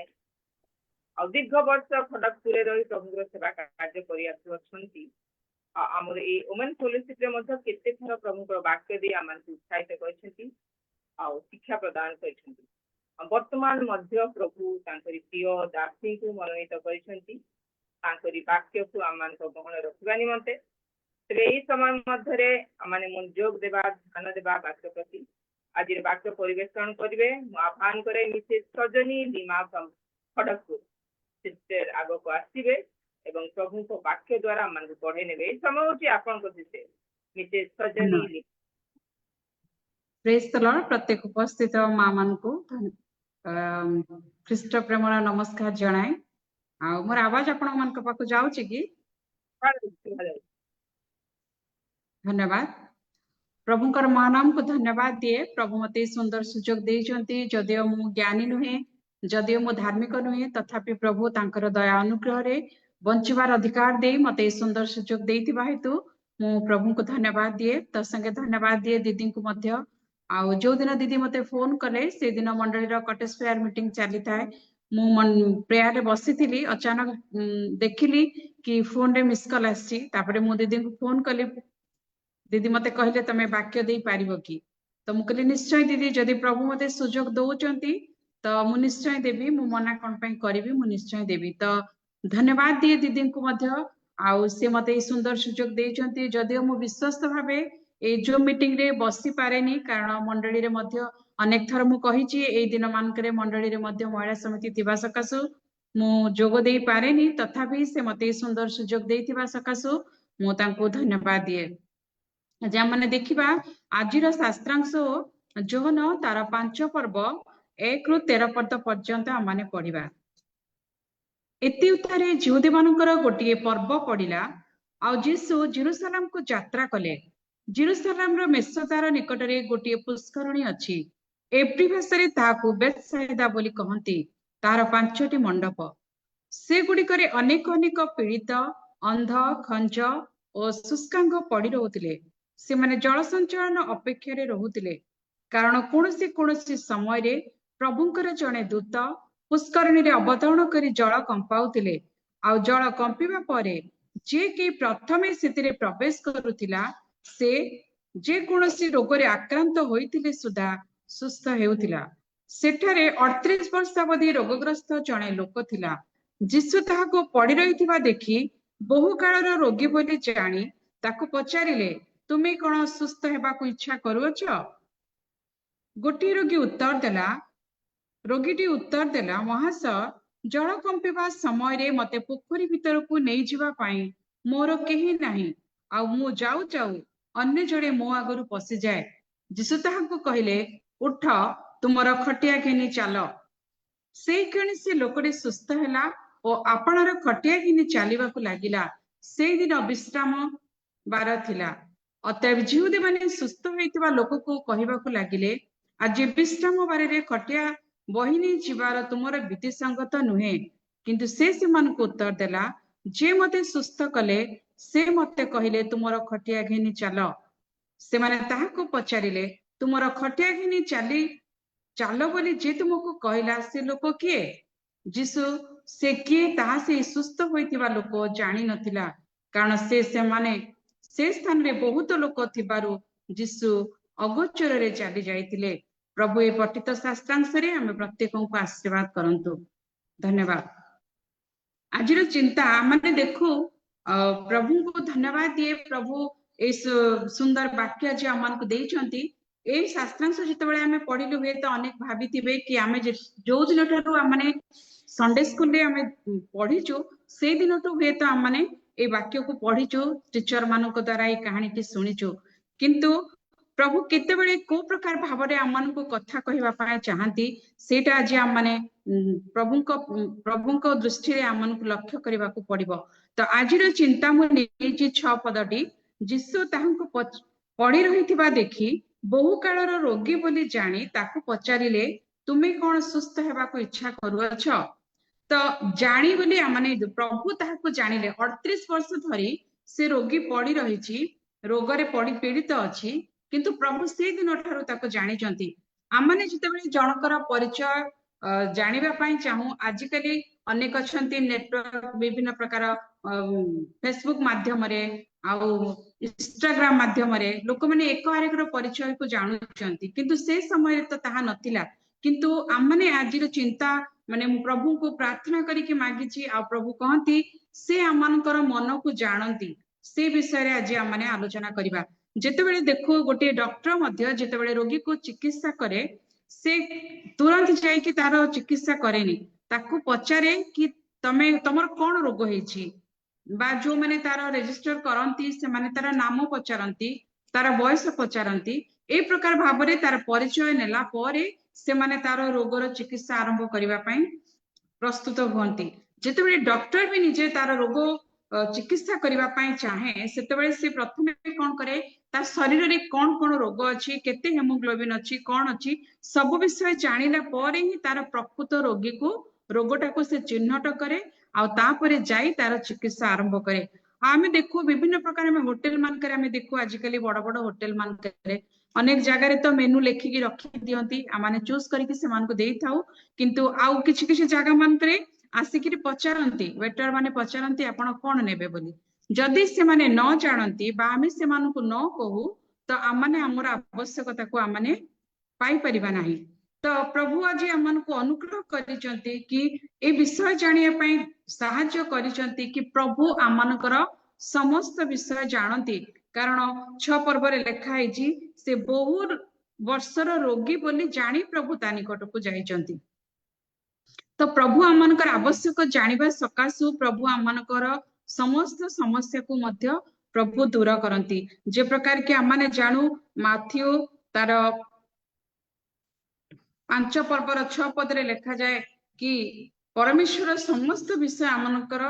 दीर्घ वर्ष खड़गपुर रही प्रभु सेवा कार्य करमर ये वुमेन फेलोशिप केते थर प्रभु वाक्य दे आम उत्साहित कर शिक्षा प्रदान कर वर्तमान मध्य प्रभु प्रिय दासी को मनोनीत कर वाक्य को आम गहन रखा निमंते तेज समय मध्य मनोयोग देवा ध्यान देवा वाक्य प्रति आज वाक्य परिवेशन करेंगे। आह्वान करे मिसेस सजनी लीमा खड़गपुर सिस्टर आग को आसवे एवं प्रभु को वाक्य द्वारा आम पढ़े ने समय हूँ आपण मिसेस सजनी प्रेज द लॉर्ड। प्रत्येक उपस्थित माँ मान को ख्रीष्ट प्रेमर नमस्कार जनाए। मोर आवाज आपण मान पाक जाउची कि? धन्यवाद। प्रभुकर महानाम को धन्यवाद दिए। प्रभु मते सुंदर सुजोग देइचंती। जदियो मु ज्ञानी नुहे, जदियो मु धार्मिक नुहे, तथापि प्रभु तांकर दया अनुग्रह रे बंचिबार अधिकार दे मते सुंदर सुजोग देइतिबा हेतु मु प्रभु को धन्यवाद दिए। त संगे धन्यवाद दिए दीदी को मध्य। आउ जो दिन दीदी मते फोन कले से दिन मंडली रो कटेज प्रेयर मीटिंग चली थाए। मु प्रेयर रे बसी थिली, अचानक देखिली कि फोन रे मिस कॉल आसी। तापरे मु दीदी को फोन कली, दीदी मते कहले तमे वाक्य देई पारिबो कि? तो मु कहली निश्चय दीदी, जदि प्रभु मते सुजोग दउचंती तो मु निश्चय देबी। मु मना कोन पई करिवि, मु निश्चय देबी। तो धन्यवाद दिए दीदी को मध्य। आउ से मते सुंदर सुजोग देइचंती। जदियो मु विश्वस्त भाबे ए जो मीटिंग रे बसी पारेनी, कारण मंडली रे मध्य अनेक थर मु कहिची ए दिन मानकरे मंडली रे मध्य महिला समिति थिबा सकासु मु जोग देई पारेनी, तथापि से मते सुंदर सुजोग देइथिबा सकासु मु तांको धन्यवाद दिए। जे माने देखिबा आजिर शास्त्रांश जोहन तार 5 पर्व 1 रु 13 पद पर्यंत आमाने पढ़िबा। एति उतारे जिहुदी मानकर गोटिए पर्व पड़िला। आ जीसु जेरुसलेम को यात्रा कले। जेरुसलेम रो मेसोदार निकटरे गोटिए पुष्करणी अछि। एप्री भाषा रे ताहाकु बेतसाइदा बोली कहंती। तार 5टी मंडप। से गुड़िकरे अनेक अनेक पीड़ित, अंध, खंज और शुष्कांग पड़ी रहुतिले। से माने जल संचलन अपेक्षा रे रहुतिले, कारण कोनोसी समय रे प्रभुंकर जने दूत पुष्करणी रे अवतरण करी जल कंपाउतिले। आ जल कंपिबा परे जे कि प्रथमे सेतिरे प्रवेश करुतिला से जे कोनोसी रोग रे आक्रांत होइतिले सुधा सुस्थ हेउतिला। सेठारे 38 वर्षावधि रोगग्रस्त जने लोक थिला। जीसु ताहाको पड़ी रहिथिबा देखि बहु कालर रोगी बोली जानी ତାକୁ ପଚାରିଲେ ତୁମେ କଣ ସୁସ୍ଥ ହେବାକୁ ଇଚ୍ଛା କରୁଅଛ? ଗୋଟିଏ ରୋଗୀଟି ଉତ୍ତର ଦେଲା ମହାଶୟ, ଜଳ କମ୍ପିବା ସମୟରେ ମତେ ପୋଖରୀ ଭିତରକୁ ନେଇଯିବା ପାଇଁ ମୋର କେହି ନାହିଁ, ଆଉ ମୁଁ ଯାଉ ଯାଉ ଅନ୍ୟ ଜଣେ ମୋ ଆଗରୁ ପଶିଯାଏ। ଯୀଶୁ ତାହାକୁ କହିଲେ, ଉଠ, ତୁମର ଖଟିଆ ଘେନି ଚାଲ। ସେଇ କ୍ଷଣି ସେ ଲୋକଟି ସୁସ୍ଥ ହେଲା ଓ ଆପଣାର ଖଟିଆ ଘେନି ଚାଲିବାକୁ ଲାଗିଲା। ସେଇଦିନ ବିଶ୍ରାମ ବାର ଥିଲା। ଅତଏବ ଯିହୁଦୀ ମାନେ ସୁସ୍ଥ ହୋଇଥିବା ଲୋକକୁ କହିବାକୁ ଲାଗିଲେ, ଆଜି ବିଶ୍ରାମ ବାରରେ ଖଟିଆ ବହି ନେଇ ଯିବାର ତୁମର ବିଧିସଙ୍ଗତ ନୁହେଁ। କିନ୍ତୁ ସେ ସେମାନଙ୍କୁ ଉତ୍ତର ଦେଲା, ଯେ ମତେ ସୁସ୍ଥ କଲେ ସେ ମତେ କହିଲେ, ତୁମର ଖଟିଆ ଘେନି ଚାଲ। ସେମାନେ ତାହାକୁ ପଚାରିଲେ, ତୁମର ଖଟିଆ ଘେନି ଚାଲ ବୋଲି ଯେ ତୁମକୁ କହିଲା ସେ ଲୋକ କିଏ? ଯୀଶୁ ସେ କିଏ ତାହା ସେଇ ସୁସ୍ଥ ହୋଇଥିବା ଲୋକ ଜାଣିନଥିଲା, କାରଣ ସେ ସ୍ଥାନରେ ବହୁତ ଲୋକ ଥିବାରୁ ଯୀଶୁ ଅଗୋଚରରେ ଚାଲି ଯାଇଥିଲେ। ପ୍ରଭୁ ଏ ପଠିତ ଶାସ୍ତ୍ରାଂଶରେ ଆମେ ପ୍ରତ୍ୟେକଙ୍କୁ ଆଶୀର୍ବାଦ କରନ୍ତୁ। ଧନ୍ୟବାଦ। ଆଜିର ଚିନ୍ତା ମାନେ ଦେଖୁ ପ୍ରଭୁଙ୍କୁ ଧନ୍ୟବାଦ ଦିଏ। ପ୍ରଭୁ ଏ ସୁନ୍ଦର ବାକ୍ୟ ଆଜି ଆମମାନଙ୍କୁ ଦେଇଛନ୍ତି। এই ଶାସ୍ତ୍ରାଂଶ ଯେତେବେଳେ ଆମେ ପଢିଲୁ, ହୁଏତ ଅନେକ ଭାବିଥିବେ କି ଆମେ ଯୋଉ ଦିନଠାରୁ ଆମେ ସଣ୍ଡେ ସ୍କୁଲରେ ଆମେ ପଢିଛୁ ସେଇ ଦିନଠୁ ହୁଏତ ଆମେ এই ବାକ୍ୟକୁ ପଢିଛୁ, ଟିଚର ମାନଙ୍କ ଦ୍ଵାରା এই କାହାଣୀଟି ଶୁଣିଛୁ। କିନ୍ତୁ ପ୍ରଭୁ କେତେବେଳେ କୋଉ ପ୍ରକାର ଭାବରେ ଆମମାନଙ୍କୁ କଥା କହିବା ପାଇଁ ଚାହାନ୍ତି ସେଇଟା ଆଜି ଆମମାନେ ପ୍ରଭୁଙ୍କ ଦୃଷ୍ଟିରେ ଆମମାନଙ୍କୁ ଲକ୍ଷ୍ୟ କରିବାକୁ ପଡିବ। ତ ଆଜିର ଚିନ୍ତା ମୁଁ ନେଇଛି 6 ପଦଟି। ଯୀଶୁ ତାହାଙ୍କୁ ପଡି ରହିଥିବା ଦେଖି ବହୁ କାଳର ରୋଗୀ ବୋଲି ଜାଣି ତାକୁ ପଚାରିଲେ, ତୁମେ କଣ ସୁସ୍ଥ ହେବାକୁ ଇଚ୍ଛା କରୁଅଛ? ତ ଜାଣି ବୋଲି ମାନେ ପ୍ରଭୁ ତାହାକୁ ଜାଣିଲେ। 38 ବର୍ଷ ଧରି ସେ ରୋଗୀ ପଡି ରହିଛି, ରୋଗରେ ପୀଡିତ ଅଛି, କିନ୍ତୁ ପ୍ରଭୁ ସେଇ ଦିନ ଠାରୁ ତାକୁ ଜାଣିଛନ୍ତି। ଆମମାନେ ଯେତେବେଳେ ଜଣଙ୍କର ପରିଚୟ ଜାଣିବା ପାଇଁ ଚାହୁଁ, ଆଜିକାଲି ଅନେକ ଅଛନ୍ତି ନେଟୱାର୍କ ବିଭିନ୍ନ ପ୍ରକାର ଫେସବୁକ୍ ମାଧ୍ୟମରେ ଆଉ ଇନଷ୍ଟାଗ୍ରାମ ମାଧ୍ୟମରେ ଲୋକମାନେ ଏକ ଆରେକର ପରିଚୟକୁ ଜାଣୁଛନ୍ତି, କିନ୍ତୁ ସେ ସମୟରେ ତ ତାହା ନଥିଲା। କିନ୍ତୁ ଆମମାନେ ଆଜିର ଚିନ୍ତା ମାନେ ମୁଁ ପ୍ରଭୁଙ୍କୁ ପ୍ରାର୍ଥନା କରିକି ମାଗିଛି, ଆଉ ପ୍ରଭୁ କହନ୍ତି ସେ ଆମମାନଙ୍କର ମନକୁ ଜାଣନ୍ତି। ସେ ବିଷୟରେ ଆଜି ଆମମାନେ ଆଲୋଚନା କରିବା। ଯେତେବେଳେ ଦେଖୁ ଗୋଟିଏ ଡକ୍ଟର ମଧ୍ୟ ଯେତେବେଳେ ରୋଗୀକୁ ଚିକିତ୍ସା କରେ, ସେ ତୁରନ୍ତ ଯାଇକି ତାର ଚିକିତ୍ସା କରେନି, ତାକୁ ପଚାରେ କି ତମର କଣ ରୋଗ ହେଇଛି, ବା ଯୋଉମାନେ ତାର ରେଜିଷ୍ଟର କରନ୍ତି ସେମାନେ ତାର ନାମ ପଚାରନ୍ତି, ତାର ବୟସ ପଚାରନ୍ତି। এই ପ୍ରକାର ଭାବରେ ତାର ପରିଚୟ ନେଲା ପରେ ସେମାନେ ତାର ରୋଗର ଚିକିତ୍ସା ଆରମ୍ଭ କରିବା ପାଇଁ ପ୍ରସ୍ତୁତ ହୁଅନ୍ତି। ଯେତେବେଳେ ଡକ୍ଟର ବି ନିଜେ ତାର ରୋଗ ଚିକିତ୍ସା କରିବା ପାଇଁ ଚାହେଁ, ସେତେବେଳେ ସେ ପ୍ରଥମେ କଣ କରେ, ତା ଶରୀରରେ କଣ କଣ ରୋଗ ଅଛି, କେତେ ହେମୋଗ୍ଲୋବିନ ଅଛି, କଣ ଅଛି, ସବୁ ବିଷୟ ଜାଣିଲା ପରେ ହିଁ ତାର ପ୍ରକୃତ ରୋଗଟାକୁ ସେ ଚିହ୍ନଟ କରେ, ଆଉ ତାପରେ ଯାଇ ତାର ଚିକିତ୍ସା ଆରମ୍ଭ କରେ। ଆମେ ଦେଖୁ ବିଭିନ୍ନ ପ୍ରକାର ଆମେ ହୋଟେଲ ମାନଙ୍କରେ ଆମେ ଦେଖୁ, ଆଜିକାଲି ବଡ ବଡ ହୋଟେଲ ମାନଙ୍କରେ ଅନେକ ଜାଗାରେ ତ ମେନୁ ଲେଖିକି ରଖି ଦିଅନ୍ତି, ଆମେ ଚୁଜ କରିକି ସେମାନଙ୍କୁ ଦେଇଥାଉ। କିନ୍ତୁ ଆଉ କିଛି କିଛି ଜାଗା ମାନଙ୍କରେ ଆସିକିରି ପଚାରନ୍ତି, ୱେଟର ମାନେ ପଚାରନ୍ତି ଆପଣ କଣ ନେବେ ବୋଲି। ଯଦି ସେମାନେ ନ ଜାଣନ୍ତି ବା ଆମେ ସେମାନଙ୍କୁ ନ କହୁ, ତ ଆମମାନେ ଆମର ଆବଶ୍ୟକତାକୁ ଆମମାନେ ପାଇପାରିବା ନାହିଁ। ତ ପ୍ରଭୁ ଆଜି ଆମମାନଙ୍କୁ ଅନୁଗ୍ରହ କରିଛନ୍ତି କି ଏ ବିଷୟ ଜାଣିବା ପାଇଁ ସାହାଯ୍ୟ କରିଛନ୍ତି କି ପ୍ରଭୁ ଆମମାନଙ୍କର ସମସ୍ତ ବିଷୟ ଜାଣନ୍ତି। କାରଣ 6 ପର୍ବରେ ଲେଖା ହେଇଛି, ସେ ବହୁ ବର୍ଷର ରୋଗୀ ବୋଲି ଜାଣି ପ୍ରଭୁ ତା ନିକଟକୁ ଯାଇଛନ୍ତି। ତ ପ୍ରଭୁ ଆମମାନଙ୍କର ଆବଶ୍ୟକ ଜାଣିବା ସକାଶୁ ପ୍ରଭୁ ଆମମାନଙ୍କର ସମସ୍ତ ସମସ୍ୟାକୁ ମଧ୍ୟ ପ୍ରଭୁ ଦୂର କରନ୍ତି। ଯେ ପ୍ରକାର କି ଆମମାନେ ଜାଣୁ ମାଥ୍ୟୁ ତାର 5 ପର୍ବର 6 ପଦରେ ଲେଖାଯାଏ କି ପରମେଶ୍ୱର ସମସ୍ତ ବିଷୟ ଆମମାନଙ୍କର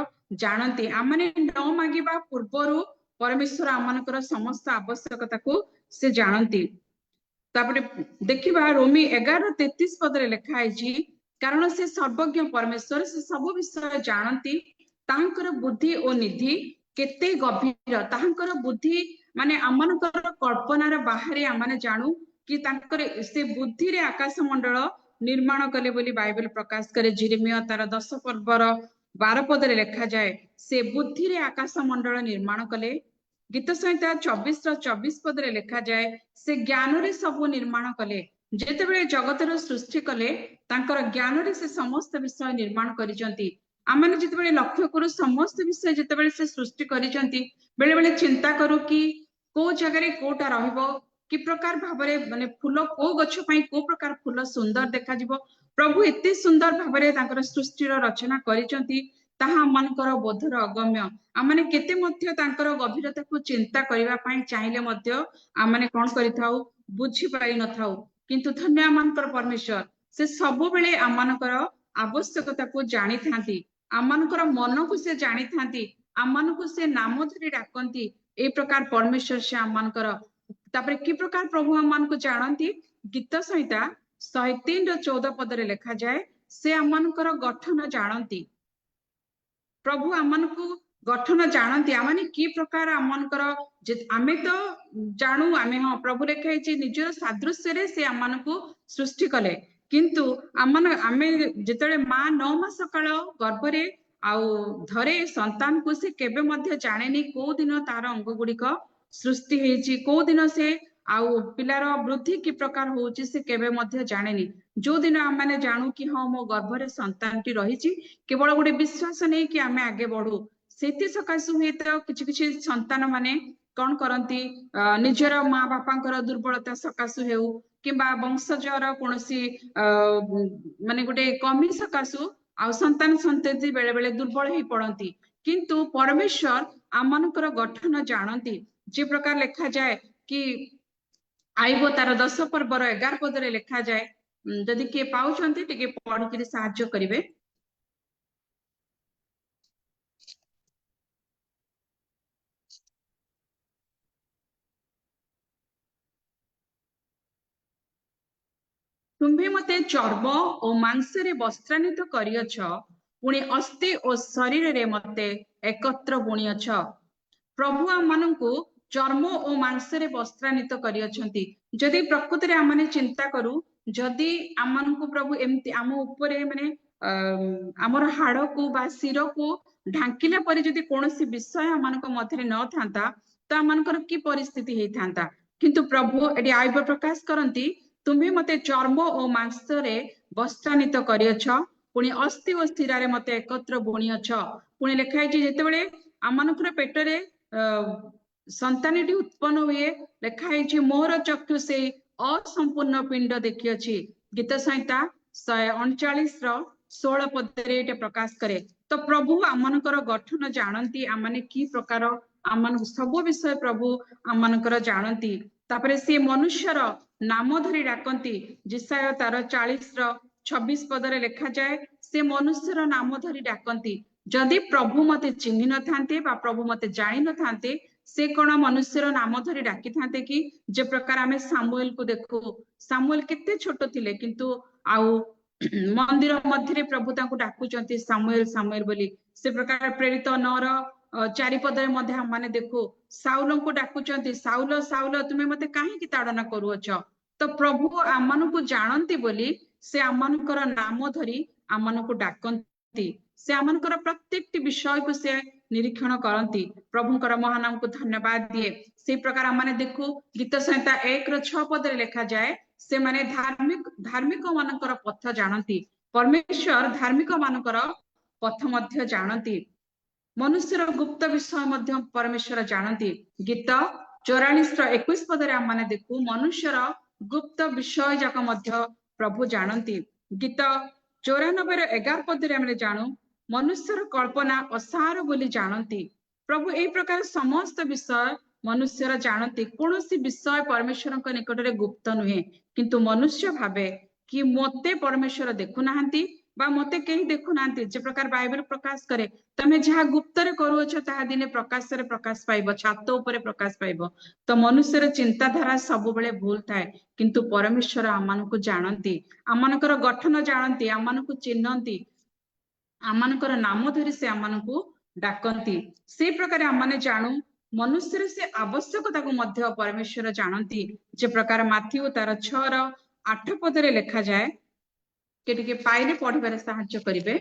ଜାଣନ୍ତି। ଆମମାନେ ନ ମାଗିବା ପୂର୍ବରୁ ପରମେଶ୍ୱର ଆମମାନଙ୍କର ସମସ୍ତ ଆବଶ୍ୟକତାକୁ ସେ ଜାଣନ୍ତି। ତାପରେ ଦେଖିବା ରୋମୀ 11:33 ପଦରେ ଲେଖା ହେଇଛି, କାରଣ ସେ ସର୍ବଜ୍ଞ ପରମେଶ୍ୱର, ସେ ସବୁ ବିଷୟ ଜାଣନ୍ତି, ତାଙ୍କର ବୁଦ୍ଧି ଓ ନିଧି କେତେ ଗଭୀର। ତାଙ୍କର ବୁଦ୍ଧି ମାନେ ଆମମାନଙ୍କର କଳ୍ପନାର ବାହାରେ। ଆମମାନେ ଜାଣୁ କି ତାଙ୍କର ସେ ବୁଦ୍ଧିରେ ଆକାଶ ମଣ୍ଡଳ ନିର୍ମାଣ କଲେ ବୋଲି ବାଇବେଲ ପ୍ରକାଶ କରେ। ଜିରେମିୟ ତାର 10 ପର୍ବର 12 ପଦରେ ଲେଖାଯାଏ, ସେ ବୁଦ୍ଧିରେ ଆକାଶ ମଣ୍ଡଳ ନିର୍ମାଣ କଲେ। ଗୀତ ସଂହିତା 24:24 ପଦରେ ଲେଖାଯାଏ, ସେ ଜ୍ଞାନରେ ସବୁ ନିର୍ମାଣ କଲେ। ଯେତେବେଳେ ଜଗତର ସୃଷ୍ଟି କଲେ, ତାଙ୍କର ଜ୍ଞାନରେ ସେ ସମସ୍ତ ବିଷୟ ନିର୍ମାଣ କରିଛନ୍ତି। आमने जितेबाला लक्ष्य करू समस्त विषय जितेबाला से सृष्टि करिसेंती बेले बेले चिंता करू कि को जगह कोटा रहिबो कि प्रकार भाबरे माने फूल को गछ पई को प्रकार फूल सुंदर देखा जिवो प्रभु एते सुंदर भाबरे तांकर सृष्टिर रचना करिसेंती ताहा मनकर बोधर अगम्य आमने केते मध्य तांकर गभीरता को चिंता करिवा पई चाहिले मध्य आमने कोन करिथाउ बुझी पाई नथाउ किंतु धन्य आमनकर परमेश्वर से सब बेले आमनकर आवश्यकता को जानी थांती आमनकर मन को से जानी थांती आमनको से नाम धरी डाकंती ए प्रकार परमेश्वर से आमनकर तापरे कि प्रकार प्रभु आमान को जानती गीत संहिता 103:14 पदरे लिखा जाए से आमनकर गठन जानती प्रभु आमन को गठन जानती आमने कि प्रकार आमनकर आमे तो जानू आमे हाँ प्रभु लिखाई निजर सादृश्य रे से आमन को सृष्टि कले किंतु आमन आमे जेतले मां 9 मास काल गर्भरे आउ धरे संतान को से केबे मध्य जानेनी को दिन तार अंग गुड़िक सृष्टि हेची को दिन से आउ पिलार वृद्धि कि प्रकार होची से केबे मध्य जानेनी जो दिन आमे जानू कि हाँ मो गर्भरे संतानटी रहिची केवल गोटे विश्वास नहीं कि आमे आगे बढ़ू सेति सकाशु हुए तो किछि किछि संतान माने कौन करती निजर माँ बापांकर दुर्बलता सकाशु हेउ किंबा वंशजर कोनसी माने गोटे कमी सकाशु आ संतान संतति बेले बेले दुर्बल ही पड़ती किंतु परमेश्वर आमनकर गठन जानती जे प्रकार लिखा जाए कि आईबो तार 10 पर्वर 11 पदरे लिखा जाए जदि किए पाउछंती टिके पढ़िकरी साहाय्य करिवे तुम्भे मते चर्म और मांसरे वस्त्रान्वित करियछ पुणी अस्थि और शरीर रे मते एकत्र बुणियछ प्रभु आमनकु चर्म और मांसरे वस्त्रान्वित करियछंती जदि प्रकृति रे आमने चिंता करू जदि आमनकु प्रभु एमती आम उपरे माने आमर हाड़ को बा सिर को ढांकिला परे जदि कोनोसी विषय आमनक मध्यरे न थांता तो आमनकर की परिस्थिति हेई थांता किंतु प्रभु एडी आइब प्रकाश करंती तुम्हें मते चर्म और मांसरे वस्त्रान्वित करियछ पुणी अस्थि और शिरारे मते एकत्र बुणियछ पुणी लिखाई जेतेबेले आमनकर पेटरे संतानटी उत्पन्न हुए लिखाई मोर चक्षु से असंपूर्ण पिंड देखियछि गीत संहिता 139:16 पदरे एटे प्रकाश करे तो प्रभु आमनकर गठन जानती आमने की प्रकार आमन सब विषय प्रभु आमनकर जानती तापरे से मनुष्यर नाम धरी डाकंती जिसाय तार 40:26 पदरे लिखा जाए से मनुष्यर नाम धरी डाकंती जदि प्रभु मते चिन्हि न थांते बा प्रभु मते जानि न थांते से कोन मनुष्यर नाम धरी डाकी थांते कि जे प्रकार आमे सामुएल को देखो सामुएल केते छोट थिले किंतु आउ मंदिर मध्यरे प्रभु तांको डाकुचंती सामुएल सामुएल बोली से प्रकार प्रेरित 9:4 पदरे मध्य हमने देखो साउल को डाकुचंती साउल साउल तुमे मते काहे की ताड़ना करूअछ तो प्रभु आमन को जानती बोली से आमनकर नाम धरी आमन को डाकंती से आमनकर प्रत्येक विषय को से निरीक्षण करती प्रभुकर महानाम को धन्यवाद दिए से प्रकार आमने देखो गीत संहिता 1:6 पदरे लिखा जाए से माने धार्मिक मानकर पथ जानती परमेश्वर धार्मिक मानकर पथ मध्य जानती मनुष्यर गुप्त विषय मध्य परमेश्वर जानती गीत 44:21 पदरे आमने देखू मनुष्यर गुप्त विषय जाक मध्य प्रभु जानती गीत 94:11 पदरे आमने जानू मनुष्यर कल्पना असार बोली जानती प्रभु ए प्रकार समस्त विषय मनुष्यर जानती कौनसी विषय परमेश्वर निकटरे गुप्त नुहे किंतु मनुष्य भावे कि मते परमेश्वर देखु नाहंती बा मते केही देखु नाहंती जे प्रकार बाइबल प्रकाश करे तमे जहा गुप्त रे करूछ ताहा दिने प्रकाश रे प्रकाश पाइबो छात ऊपर प्रकाश पाइबो तो मनुष्यर चिंताधारा सब बेले भूल थाए किंतु परमेश्वर आमानकु जानती आमानकर गठन जानती आमानकु चिन्हंती आमानकर नाम धरी से आमानकु डाकंती से प्रकार आमाने जानू मनुष्य से आवश्यकता को मध्य परमेश्वर जानती जे प्रकार माथ्यू तार 6:8 पदरे लिखा जाए के पाइले पढ़िबारे साहाय्य करिवे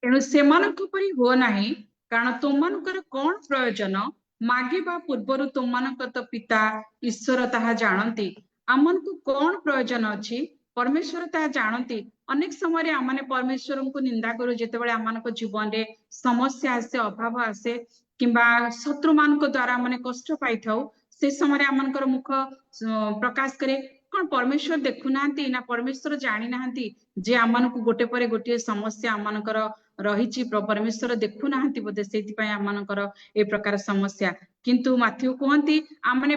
तेणु सेमानक परि हो नाही कारण तुमनकर कोन प्रयोजन मागिबा पूर्वरु तुममानंकर तो पिता ईश्वर ताहा जानती आमनकु कौन प्रयोजन अछि परमेश्वर ताहा जानती अनेक समय आमने परमेश्वर को निंदा करू जेतेबेले आमनक जीवन रे समस्या आसे अभाव आसे किंबा शत्रु मान द्वारा माने कष्ट पाई थाउ से समय आमनकर मुख प्रकाश करे कौन परमेश्वर देखु नांती ना परमेश्वर जानी नांती जे आमनकु गोटे परे गोटे समस्या आमनकर रहिछि परमेश्वर देखु नांती बोधे सेति पय आमनकर ए प्रकार समस्या किंतु माथ्यू कहंती आमने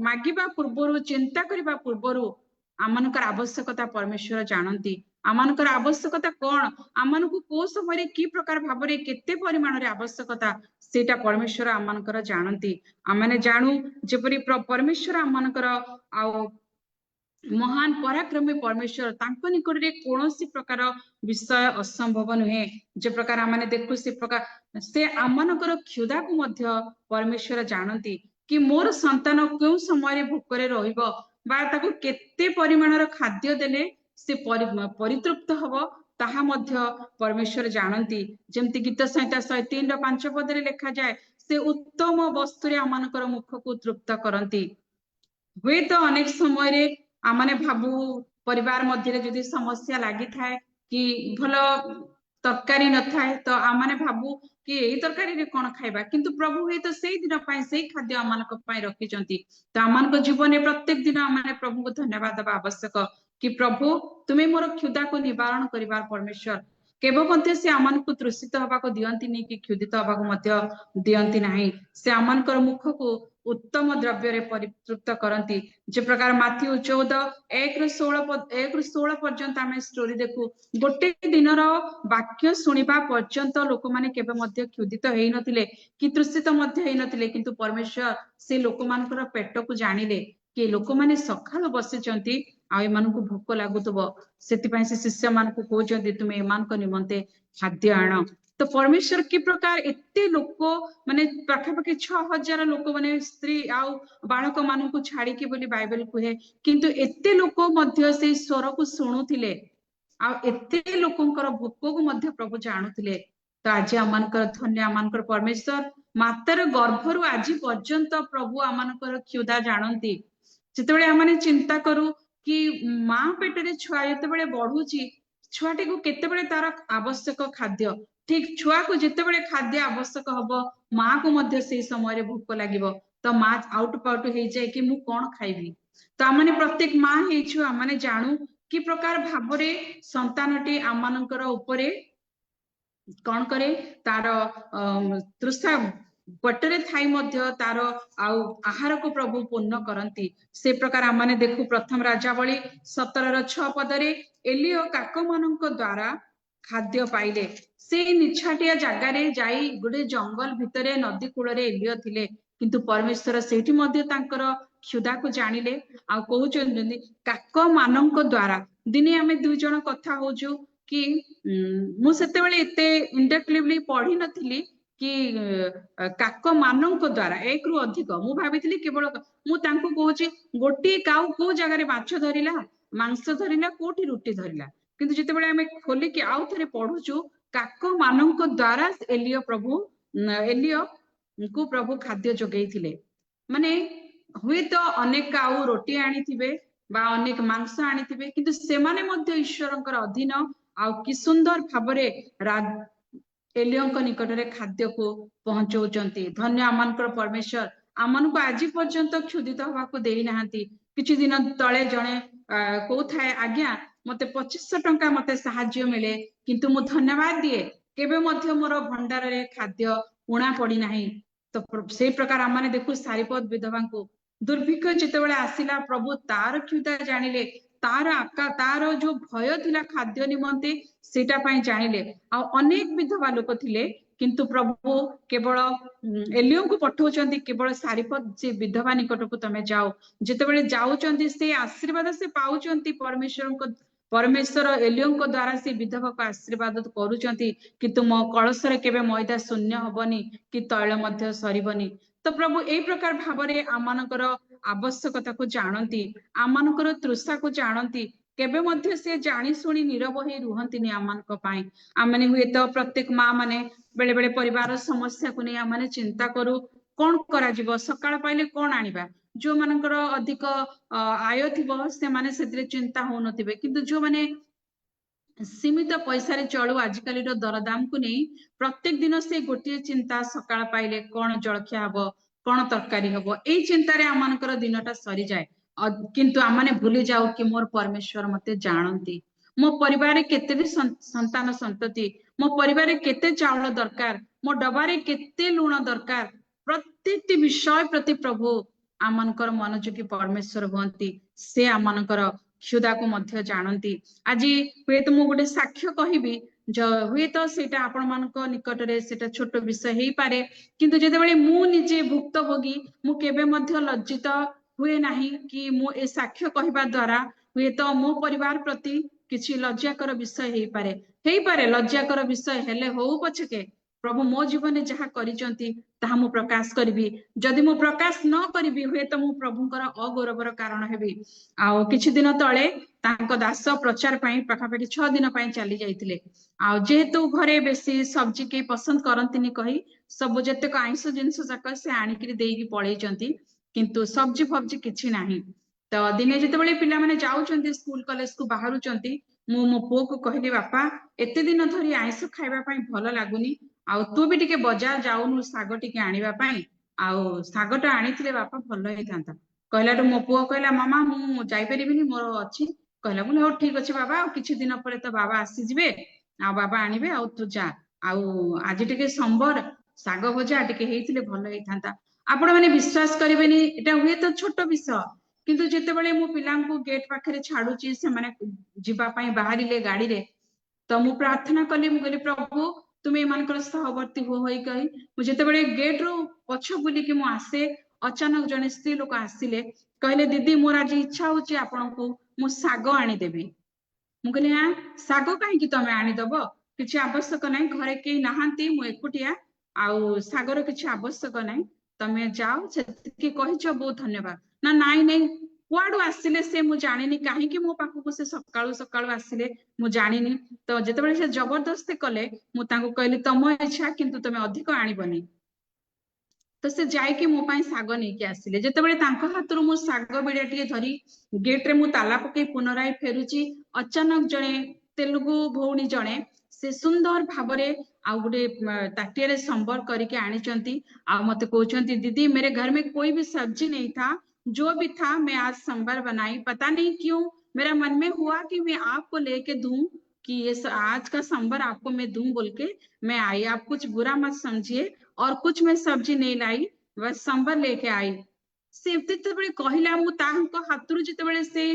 मागिबा पूर्वरु चिंता करिबा पूर्वरु आमनकर आवश्यकता परमेश्वर जानती आमनकर आवश्यकता कौन आमनकु को समय की प्रकार भाबरे केते परिमाण रे आवश्यकता सेटा परमेश्वर आमनकर जानती आमने जानू जेपरि परमेश्वर आमनकर आ महान पराक्रमी परमेश्वर तांको निकट रे कोनोसी प्रकार विषय असंभव नुहे जे प्रकार आमने देखु से प्रकार से आमनकर क्षुधा को मध्य परमेश्वर जानती कि मोर संतान क्यों समय भूकरे रहिबो बा ताको केते परिमाणर खाद्य देले से परितृप्त हबो ताहा मध्य परमेश्वर जानती जेमति गीत संहिता 103 ର 5 पदरे लिखा जाए से उत्तम वस्तुरे आमनकर मुख को तृप्त करंती हुए तो अनेक समय रे आमने भाबू परिवार मध्य जदि समस्या लगी थाए कि भलो तरकारी न थाए तो आमने भाबू कि एई तरकारी रे कोन खाइबा किंतु प्रभु हे तो सेई दिन पय सेई खाद्य आमनक पय रखिचंती तो आमनक जीवन में प्रत्येक दिन आमने प्रभु को धन्यवाद देबा आवश्यक कि प्रभु तुमे मोर क्षुधा को निवारण करिबार परमेश्वर केवल मध्य से आमनकु तृषित हबा को दियंती नि कि क्षुधित हबा को मध्य दियंती नाही से आमनकर मुख को उत्तम द्रव्य रे परितृप्त करंती जे प्रकार माथ्यू 14:1-16 पर्यंत आमे स्टोरी देखू गोटे दिनर वाक्य सुनिबा पर्यंत लोक माने केबे मध्य क्षुधित हेई नथिले कि तृषित मध्य हेई नथिले किंतु परमेश्वर से लोक मानकर पेट को जानिले कि लोक माने सखाल बसिचंती आ एमानकु भोक लागुतबो सेति पय से शिष्य मानकु कहउचंती तुमे एमानक निमंते खाद्य आण तो परमेश्वर की प्रकार एते लोक माने पाखापाखि 6000 लोक माने स्त्री आ बालक मानकु छाड़ी के बोली बाइबल कहे किंतु एते लोक मध्य से स्वर को सुनुथिले आ एते लोकंकर भोक को मध्य प्रभु जानुथिले तो आज आमनकर धन्य आमनकर परमेश्वर मातार गर्भरु आज पर्यंत प्रभु आमनकर क्षुधा जानती जेतेबेले आमने चिंता करू कि मां पेटरे छुआ जेतेबेले बढ़ुची छुआटी को केतेबेले तार आवश्यक खाद्य ठीक छुआ को जितेबेले खाद्य आवश्यक हबो मां को मध्य से समय रे भूख लागिबो तो मां आउट पाउट हे जाय कि मु कोन खाइबी तो आमने प्रत्येक मां हेछु आमने जानू कि प्रकार भाबरे संतानटी आमनकर उपरे कोन करे तार तृषा बटरे थाई मध्य तार आहार को प्रभु पूर्ण करंती से प्रकार आमने देखू प्रथम राजावली 17:6 पदरे एलियो काक मानक द्वारा खाद्य पाइले से निछाटिया जगारे जाई गुडे जंगल भितरे नदी कूଳରେ एलियो थिले किंतु परमेश्वर सेठी मध्य तांकर क्षुधा को जानिले आ कहउचंदी काक मानक द्वारा दिने आमे दुई जण कथा होजु कि मु सेते बेले एते इंडेक्टिवली पढी नथिली कि काक मानक द्वारा एक रु अधिक मु भाबिथिली केवल मु तांको कहूची गोटी काउ को जगह रे माछ धरिला मांस धरिला कोठी रोटी धरिला किंतु जेते बेले आमे खोली कि आउ थरे पढुचु काक मानक द्वारा एलियो को प्रभु खाद्य जोगैथिले माने हुए तो अनेक काउ रोटी आनिथिबे बा अनेक मांस आनिथिबे किंतु सेमाने मध्य ईश्वरंकर अधीन आ कि सुंदर भाबरे एलियोंक निकट रे खाद्य को पहुंचौचंती धन्य आमनकर परमेश्वर आमनको आज पर्यंत क्षुधित हवा को देई नाहंती किछि दिन तळे जणे कोथाय आज्ञा मते 2500 टंका मते सहाय्य मिले किंतु मु धन्यवाद दिए केबे मध्य मोर भंडार रे खाद्य उणा पड़ी नाही तो से प्रकार आमने देखु सारीपद विधवा को दुर्भिक्ष जेतेबेले आसिला प्रभु तार क्षुधा जानिले तार जो भय थिला खाद्य निमंते सेटा पय जानिले आ अनेक विधवा लोक थिले किंतु प्रभु केवल एलियो को पठौचंती केवल सारीपद से विधवा निकट को तमे जाओ जेतेबेले जाउचंती से आशीर्वाद से पाउचंती परमेश्वर एलियो को द्वारा से विधवा को आशीर्वाद करूचंती किंतु मो कलशरे केबे मैदा शून्य हबनी कि तैल मध्य सरीबनी तो प्रभु ए प्रकार भाबरे आमानकर आवश्यकता को जानती आमानकर तृषा को जानती केबे मध्य से जानी सुनी नीरव हे रुहंतिनी आमानक पाई आमाने हुए तो प्रत्येक मां माने बेले बेले परिवार समस्या को नै आमाने चिंता करू कौन करा जीवो सकाळ पाइले कौन आनिबा जो मानकर अधिक आय थिबो से माने सेतिरे चिंता हो नथिबे किंतु जो माने सीमित पैसा रे चलू आजिकाली रो दरदाम को नहीं प्रत्येक दिन से गोटे चिंता सकाळ पाइले कौन जलखिया हबो कौन तरकारी हबो एई चिंता रे आमानकर दिनटा सरी जाए किंतु आमाने भूली जाऊ कि मोर परमेश्वर मते जानंती मो परिवार केते भी संतान संतति मो परिवार केते चावल दरकार मो डबारे केते लुण दरकार प्रत्येक विषय प्रति प्रभु आमानकर मनोयोगी परमेश्वर हुंती से आमानकर क्षुदा को मध्य जानती आज हुए तो मु गोटे साक्ष्य कहबी हुए तो सेटा आपण मानक निकट रे सेटा छोट विषय हेई पारे किंतु जेतेबेले मु निजे भुक्तभोगी मु केबे मध्य लज्जित हुए नाही कि मु ए साक्ष्य कहबा द्वारा हुए तो मो परिवार प्रति किछि लज्जाकर विषय हेई पारे लज्जाकर विषय हेले हो पछके प्रभु मो जीवन में जहाँ करिसंती ताहा मु प्रकाश करबी जदि मु प्रकाश न करबी हुए तो मु प्रभुंकर अगौरवर कारण हेबी आउ किछि दिन तळे तांको दास प्रचार पई पाखापाखि 6 दिन पई चली जाइतिले आउ जेहेतु घरे बेसी सब्जी के पसंद करंतिनी कही सब जतेक आइंस जिंस जाक से आनिकरी देइकी पळेइचंती किंतु सब्जी फब्जी किछि नाही तो दिने जेतेबेले पिला माने जाउचंती स्कूल कॉलेज को बाहरुचंती मु मो पो को कहली बापा एते दिन धरी आइंस खाइबा पई भलो लागुनी आउ तू भी टिके बाजार जाउनु साग टिके आनिबा पई आउ सागटा आनिथिले बापा भलो हेइथांता कहलाटो मो पुओ कहला मामा मु जाई परिबिनी मोर अछि कहला बोले हो ठीक अछि बाबा किछि दिन परे तो बाबा आसी जिवे आ बाबा आनिबे आउ तू जा आउ आज टिके संबर साग भजा टिके हेइथिले भलो हेइथांता आपण माने विश्वास करिबेनी एटा हुए तो छोट विषय किंतु जेतेबेले मो पिलांकु गेट पाखरे छाडुची से माने जिबा पई बाहरिले गाड़ी रे तो मु प्रार्थना कली मु कहली प्रभु तुमे एमानकर सहवर्ती हो होई कही मु जेतेबेले गेट रो पछ बुली कि मु आसे अचानक जने स्त्री लोक आसिले कहले दीदी मोर आज इच्छा होची आपनकु मु साग आनी देबी मु कहली हां साग काहे कि तमे आनी दबो किछि आवश्यक नै घरे के नाहंती मु एकुटिया आउ सागर किछि आवश्यक नै तमे जाओ सेति कहिछो बहुत धन्यवाद ना नाइ नै कुआडू आसिले से मु जानिनी काहे कि मो पाखु से सकाळू सकाळू आसिले मु जानिनी तो जेतेबेले से जबरदस्ती कले मु तांको कहली तम इच्छा किंतु तमे अधिक आनिबनी तो से जाय कि मो पई साग नै कि आसिले जेतेबेले तांको हातरु मु साग बिड़ाटिए धरी गेट रे मु ताला पके पुनराय फेरुची अचानक जणे तेलुगु भौणी जणे से सुंदर भाबरे आ गुटे ताटिया रे संबर करके आनिचंती आ मते कहउचंती दीदी मेरे घर में कोई भी सब्जी नहीं था जो भी था मैं आज संबर बनाई पता नहीं क्यों मेरा मन में हुआ कि मैं आपको लेके दूं कि ये आज का संबर आपको मैं दूं बोल के मैं आई आप कुछ बुरा मत समझिए और कुछ मैं सब्जी नहीं लाई बस संबर लेके आई से जेतेबेले कहिला मु तांको हातरु जेतेबेले से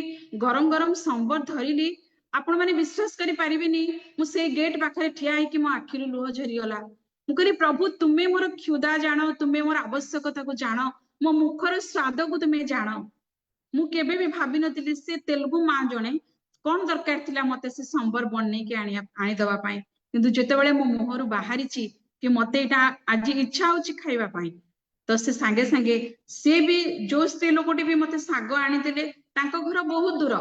गरम गरम संबर धरिली आपण माने विश्वास करि परिबेनी मु से गेट पाखरे ठिया है कि मो आखिरु लुह झरी गला मु कहली प्रभु तुमे मोर क्षुदा जानो तुमे मोर आवश्यकता को जानो मो मुखर स्वाद को तुमे जानो मु केबे भी भाबी नथिली से तेलुगु मां जणे कोन दरकार थिला मते से संबर बनने के आनी दवा पाई किंतु जेतेबेले मो मुहरु बाहरिची कि मते एटा आज इच्छा होची खाइबा पाई तो से संगे संगे से भी जो स्त्री लोकटी भी मते साग आनी देले तांको घर बहुत दूर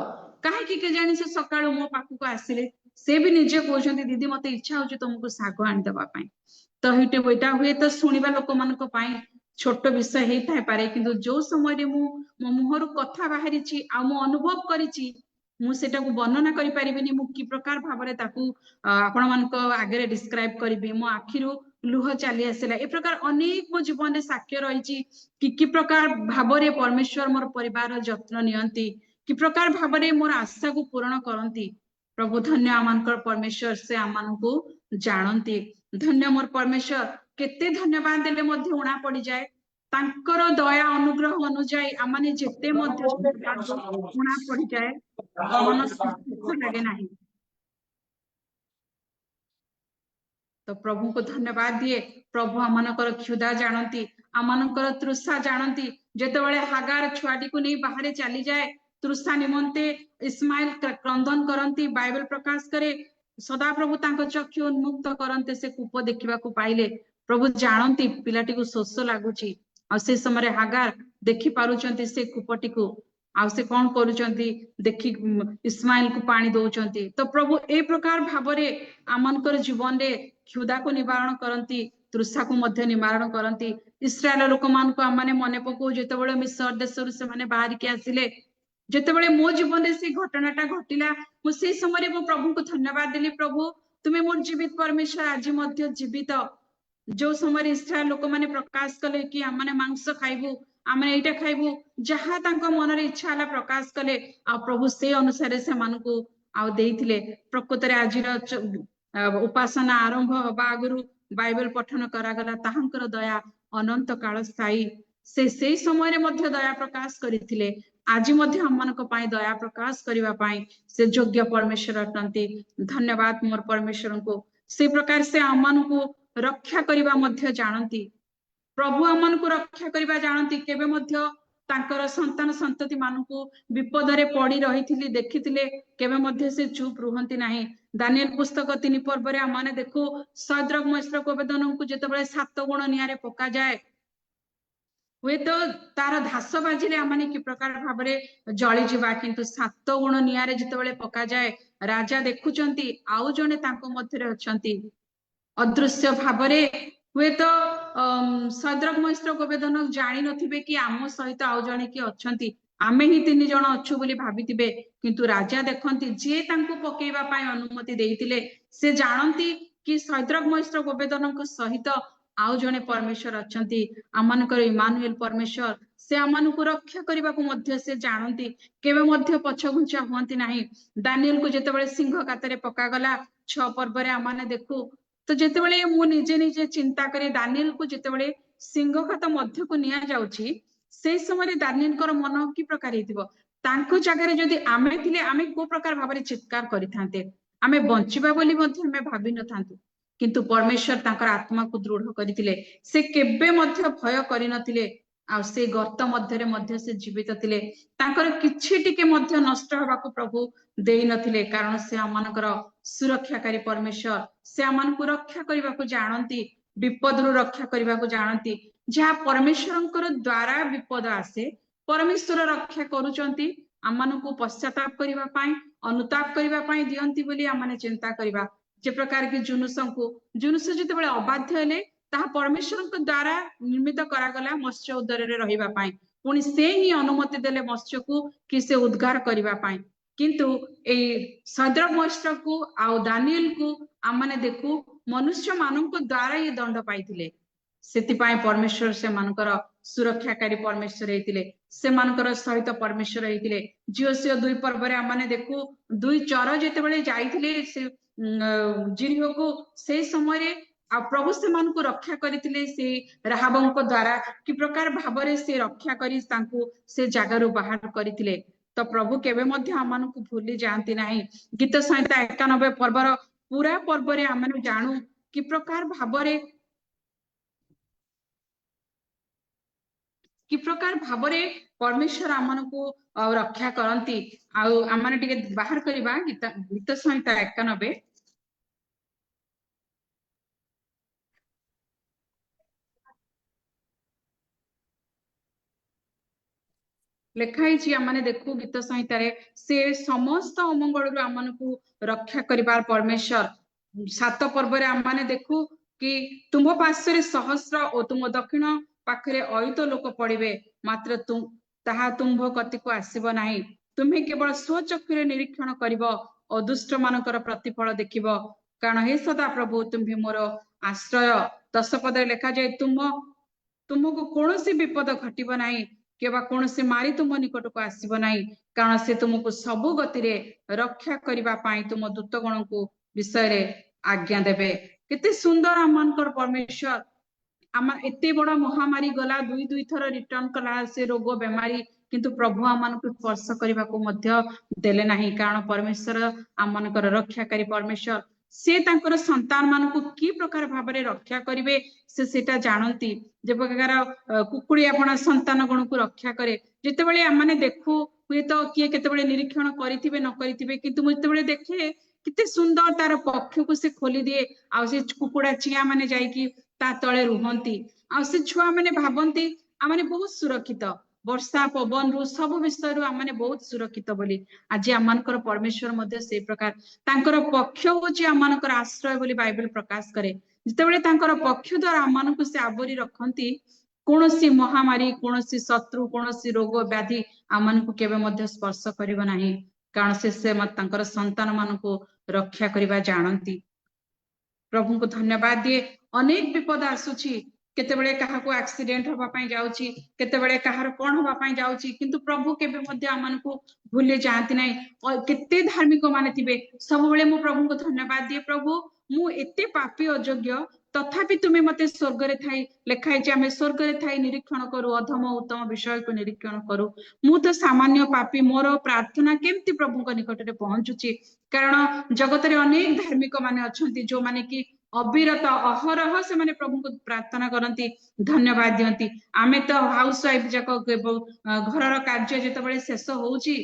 काहे कि के जानि से सकाळो मो पाखु को आसिले से भी निजे कहउछंती दीदी मते इच्छा होची तुमको साग आनी दवा पाई तो हिटे बेटा हुए तो सुनिबा लोक मानक पाई छोट विषय हेई थाय पारे किंतु जो समय रे मो मुहरु कथा बाहरिची आ मो अनुभव करिची मु सेटा को वर्णना करि परिबिनी मु की प्रकार भाबरे ताकू आपण मानक आगे डिस्क्राइब करबी मो आखिरु लुह चली आसिला ए प्रकार अनेक मो जीवन रे साक्ष्य रहिची कि प्रकार भाबरे परमेश्वर मोर परिवार जत्न नियंती कि प्रकार भाबरे मोर आशा को पूर्ण करंती प्रभु धन्य आमानकर परमेश्वर से आमानकु जानंती धन्य मोर परमेश्वर केते धन्यवाद देले मध्ये उणा पड़ी जाए तांकर दया अनुग्रह अनुजाई आमाने जेते मध्ये उणा पड़ी जाए मन सुख लगे नाही तो प्रभु को धन्यवाद दिए प्रभु आमानकर क्षुदा जानती आमानकर तृषा जानती जेतेबेले हागार छुआटी को नहीं बाहर चली जाए तृषा निमंते इस्माइल क्रंदन करंती बाइबल प्रकाश करे सदा प्रभु तांको चक्षु उन्मुक्त करंते से कूप देखिबा को पाइले प्रभु जानती पिलाटी को शोष लागुची आ से समय हागार देखि पारुचंती से कूपटी को आ से कोन करूचंती देखि इस्माइल को पानी दउचंती तो प्रभु ए प्रकार भाबरे आमनकर जीवन रे क्षुदा को निवारण करंती तृषा को मध्य निवारण करती इस्राएल लोक मान को आम मन पकाऊ जितेबाला मिस्र देश से बाहर के आसिले जितेबाला मो जीवन से घटनाटा घटिला मुझे समय मो प्रभु को धन्यवाद देली प्रभु तुम्हें मोर जीवित परमेश्वर आज जीवित जो समय इस्राएल लोक मैंने प्रकाश कले कि आम मैंने मांस खाइबू आम एटा खाइबू जहाँ मन रे इच्छा है प्रकाश कले आ प्रभु से अनुसार से मान को प्रकृत आज उपासना आरंभ हवा आगु बाइबल पठन करागला ताहांकर दया अनंत काल स्थायी से समय मध्य दया प्रकाश करथिले आज मध्य हममानक पई दया प्रकाश करिवा पई से योग्य परमेश्वर अटंती धन्यवाद मोर परमेश्वर को से प्रकार से हममान को रक्षा करिवा मध्य जानती प्रभु हममान को रक्षा करिवा जानती केबे मध्य तांकर संतान संतति मानकु विपदरे पड़ी रही देखिथिले केबे मध्य से चुप रुहंती नाही दानिएल पुस्तक 3 पर्वरे आमाने देखो सद्रक मेशक अबेदनकु जेतेबेले 7 गुण नियारे पका जाए हुए तो तार धास बाजिले आमाने कि प्रकार भाबरे जळी जिबा किंतु 7 गुण नियारे जेतेबेले पका जाए राजा देखुचंती आउ जने तांको मध्यरे अछंती अदृश्य भाबरे हुए तो सद्रक मेशक अबेदनक जानि नथिबे कि आम सहित आउ जने कि अछंती आमे ही 3 जण अछु बोली भाबिथिबे किंतु राजा देखंती जे तांको पकेइबा पाई अनुमति देइतिले से जानती कि सद्रक मेशक अबेदनक सहित आउ जने परमेश्वर अछंती आमानकर इमानुएल परमेश्वर से आमानकु रक्षा करिबा को मध्य से जानती केबे मध्य पछघुंचा हुंती नाही दानिएल को जेतेबेले सिंह कातरे पका गला 6 पर्वरे आमाने देखु तो जेतेबेले मु निजे निजे चिंता करे दानिएल को जेतेबेले सिंह खात मध्य को निया जाउची से समय दानिएल कर मन कि प्रकार हेतिबो तांको जगह रे जदी आमे थिले आमे को प्रकार भाबरे चित्कार करिथांते आमे बंचिबा बोली मध्य आमे भाबि नथांतु किंतु परमेश्वर तांकर आत्मा को दृढ़ करिथिले से केबे मध्य भय करि नथिले आ से गर्त मध्य मध्य से जीवित थिले तांकर किछि टिके मध्य नष्ट होबा को प्रभु देई नथिले कारण से आमानकर सुरक्षाकारी परमेश्वर से आमानकु रक्षा करिबा को जानती विपद रु रक्षा करिबा को जानती जहा परमेश्वरंकर द्वारा विपद आसे परमेश्वर रक्षा करूचंती आमानकु पश्चाताप करिबा पाई अनुताप करिबा पाई दियंती बोली आमाने चिंता करिबा जे प्रकार की जुनुस जेतेबेले अबाध्य हेले ताहा परमेश्वरंक द्वारा निर्मित करागला मत्स्य उदर रे रहिबा पाई पुनी से ही अनुमति देले मत्स्य को कि से उद्गार करिबा पाई किंतु ए सद्रक मेशक को आ दानिएल को आमाने देखु मनुष्य मानक द्वारा ये दंड पाइथिले सेति पाई परमेश्वर से मानकर सुरक्षाकारी परमेश्वर हेतिले से मानकर सहित परमेश्वर हेतिले जियोसियो 2 पर्वरे आमाने देखु 2 चर जेतेबेले जाइथिले से जिरिहो को से समय रे आ प्रभु से मान को रक्षा करथिले से राहाबंक द्वारा कि प्रकार भाबरे से रक्षा करी तांको से जगारु बाहर करथिले तो प्रभु केबे मध्य आमान को भूली जानती नाही गीत संहिता 91 पर्वर पूरा पर्व रे आमाने जानू कि प्रकार भाबरे परमेश्वर आमान को रक्षा करंती आमाने टिके बाहर करिबा गीत संहिता 91 लेखाई आमाने देखु गीत संहिता रे से समस्त अमंगल आमान को रक्षा करिबार परमेश्वर 7 पर्व रे आमाने देखु कि तुम पार्श्व सहस्र और तुम दक्षिण पाखरे अयुत लोक पड़िबे मात्र ताहा तुम्भ कति को आसीबो नाही तुम्हे केवल स्वचक्षुरे निरीक्षण करिबो और दुष्ट मानकर प्रतिफल देखिबो कारण हे सदा प्रभु तुम्हे मोर आश्रय 10 पद लेखा जाय तुमको कोनोसी विपद घटिबो नाही केबा कोनोसी मारी तुम निकट को आसीबो नाही कारण से तुमको सबु गति रे रक्षा करिबा पाई तुम दूतगण को विषय रे आज्ञा देबे केते सुंदर आमानकर परमेश्वर आमा एते बड़ा महामारी गला 2 थर रिटर्न कला से रोग बेमारी किंतु प्रभु आमान को स्पर्श करबा को मध्य देले नाही कारण परमेश्वर आमानकर रक्षाकारी परमेश्वर से तांकर संतान मान को की प्रकार भाबरे रक्षा करिवे से सेटा जानती जे प्रकार कुकुड़ी आपण संतान गण को रक्षा करे जेतेबेले आमाने देखु हुए तो किए केतेबेले निरीक्षण करिथिबे न करिथिबे किंतु जेतेबेले देखे किते सुंदर तार पक्ष को से खोली दिए आ से कुकुड़ा चिया माने जाई कि ता तळे रुहंती आ से छुआ माने भाबंती आमाने बहुत सुरक्षित वर्षा पवन रु सब विषय रु आमाने बहुत सुरक्षित बोली आज आमानकर परमेश्वर मध्य से प्रकार तांकर पक्ष होची आमानकर आश्रय बोली बाइबल प्रकाश करे ଯେତେବେଳେ ତାଙ୍କର ପକ୍ଷ ଦ୍ୱାରା ଆମମାନଙ୍କୁ ସେ ଆବରି ରଖନ୍ତି କୌଣସି ମହାମାରୀ କୌଣସି ଶତ୍ରୁ କୌଣସି ରୋଗ ବ୍ୟାଧି ଆମମାନଙ୍କୁ କେବେ ମଧ୍ୟ ସ୍ପର୍ଶ କରିବ ନାହିଁ କାରଣ ସେ ତାଙ୍କର ସନ୍ତାନ ମାନଙ୍କୁ ରକ୍ଷା କରିବା ଜାଣନ୍ତି। ପ୍ରଭୁଙ୍କୁ ଧନ୍ୟବାଦ ଦିଏ। ଅନେକ ବିପଦ ଆସୁଛି, କେତେବେଳେ କାହାକୁ ଆକ୍ସିଡେଣ୍ଟ ହବା ପାଇଁ ଯାଉଛି, କେତେବେଳେ କାହାର କଣ ହବା ପାଇଁ ଯାଉଛି, କିନ୍ତୁ ପ୍ରଭୁ କେବେ ମଧ୍ୟ ଆମମାନଙ୍କୁ ଭୁଲି ଯାଆନ୍ତି ନାହିଁ। କେତେ ଧାର୍ମିକ ମାନେ ଥିବେ, ସବୁବେଳେ ମୁଁ ପ୍ରଭୁଙ୍କୁ ଧନ୍ୟବାଦ ଦିଏ, ପ୍ରଭୁ ମୁଁ ଏତେ ପାପୀ ଅଯୋଗ୍ୟ ତଥାପି ତୁମେ ମତେ ସ୍ୱର୍ଗରେ ଥାଇ ଲେଖା ହେଇଛି ଆମେ ସ୍ୱର୍ଗରେ ଥାଇ ନିରୀକ୍ଷଣ କରୁ ଅଧମ ଉତ୍ତମ ବିଷୟକୁ ନିରୀକ୍ଷଣ କରୁ। ମୁଁ ତ ସାମାନ୍ୟ ପାପୀ, ମୋର ପ୍ରାର୍ଥନା କେମିତି ପ୍ରଭୁଙ୍କ ନିକଟରେ ପହଞ୍ଚୁଛି? କାରଣ ଜଗତରେ ଅନେକ ଧାର୍ମିକ ମାନେ ଅଛନ୍ତି ଯୋଉମାନେ କି ଅବିରତ ଅହରହ ସେମାନେ ପ୍ରଭୁଙ୍କୁ ପ୍ରାର୍ଥନା କରନ୍ତି, ଧନ୍ୟବାଦ ଦିଅନ୍ତି। ଆମେ ତ ହାଉସ ୱାଇଫ ଯାକ ଘରର କାର୍ଯ୍ୟ ଯେତେବେଳେ ଶେଷ ହଉଛି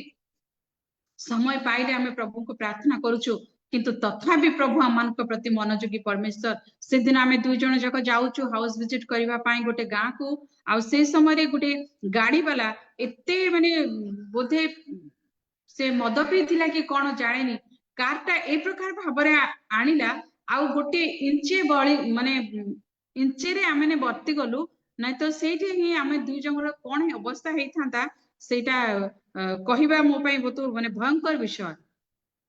ସମୟ ପାଇଲେ ଆମେ ପ୍ରଭୁଙ୍କୁ ପ୍ରାର୍ଥନା କରୁଛୁ, କିନ୍ତୁ ତଥାପି ପ୍ରଭୁ ଆମମାନଙ୍କ ପ୍ରତି ମନୋଯୋଗୀ ପରମେଶ୍ୱର। ସେଦିନ ଆମେ 2 ଜଣ ଯାକ ଯାଉଛୁ ହାଉସ ଭିଜିଟ କରିବା ପାଇଁ ଗୋଟେ ଗାଁକୁ, ଆଉ ସେଇ ସମୟରେ ଗୋଟେ ଗାଡି ବାଲା ଏତେ ମାନେ ବୋଧେ ସେ ମଦ ପିଇଥିଲା କି କଣ ଜାଣେନି, କାରଟା ଏ ପ୍ରକାର ଭାବରେ ଆଣିଲା ଆଉ ଗୋଟେ ଇଞ୍ଚେ ବଳି ମାନେ ଇଞ୍ଚେରେ ଆମେ ବର୍ତ୍ତି ଗଲୁ, ନାଇଁ ତ ସେଇଠି ହିଁ ଆମେ 2 ଜଣର କଣ ଅବସ୍ଥା ହେଇଥାନ୍ତା ସେଇଟା କହିବା ମୋ ପାଇଁ ବହୁତ ମାନେ ଭୟଙ୍କର ବିଷୟ।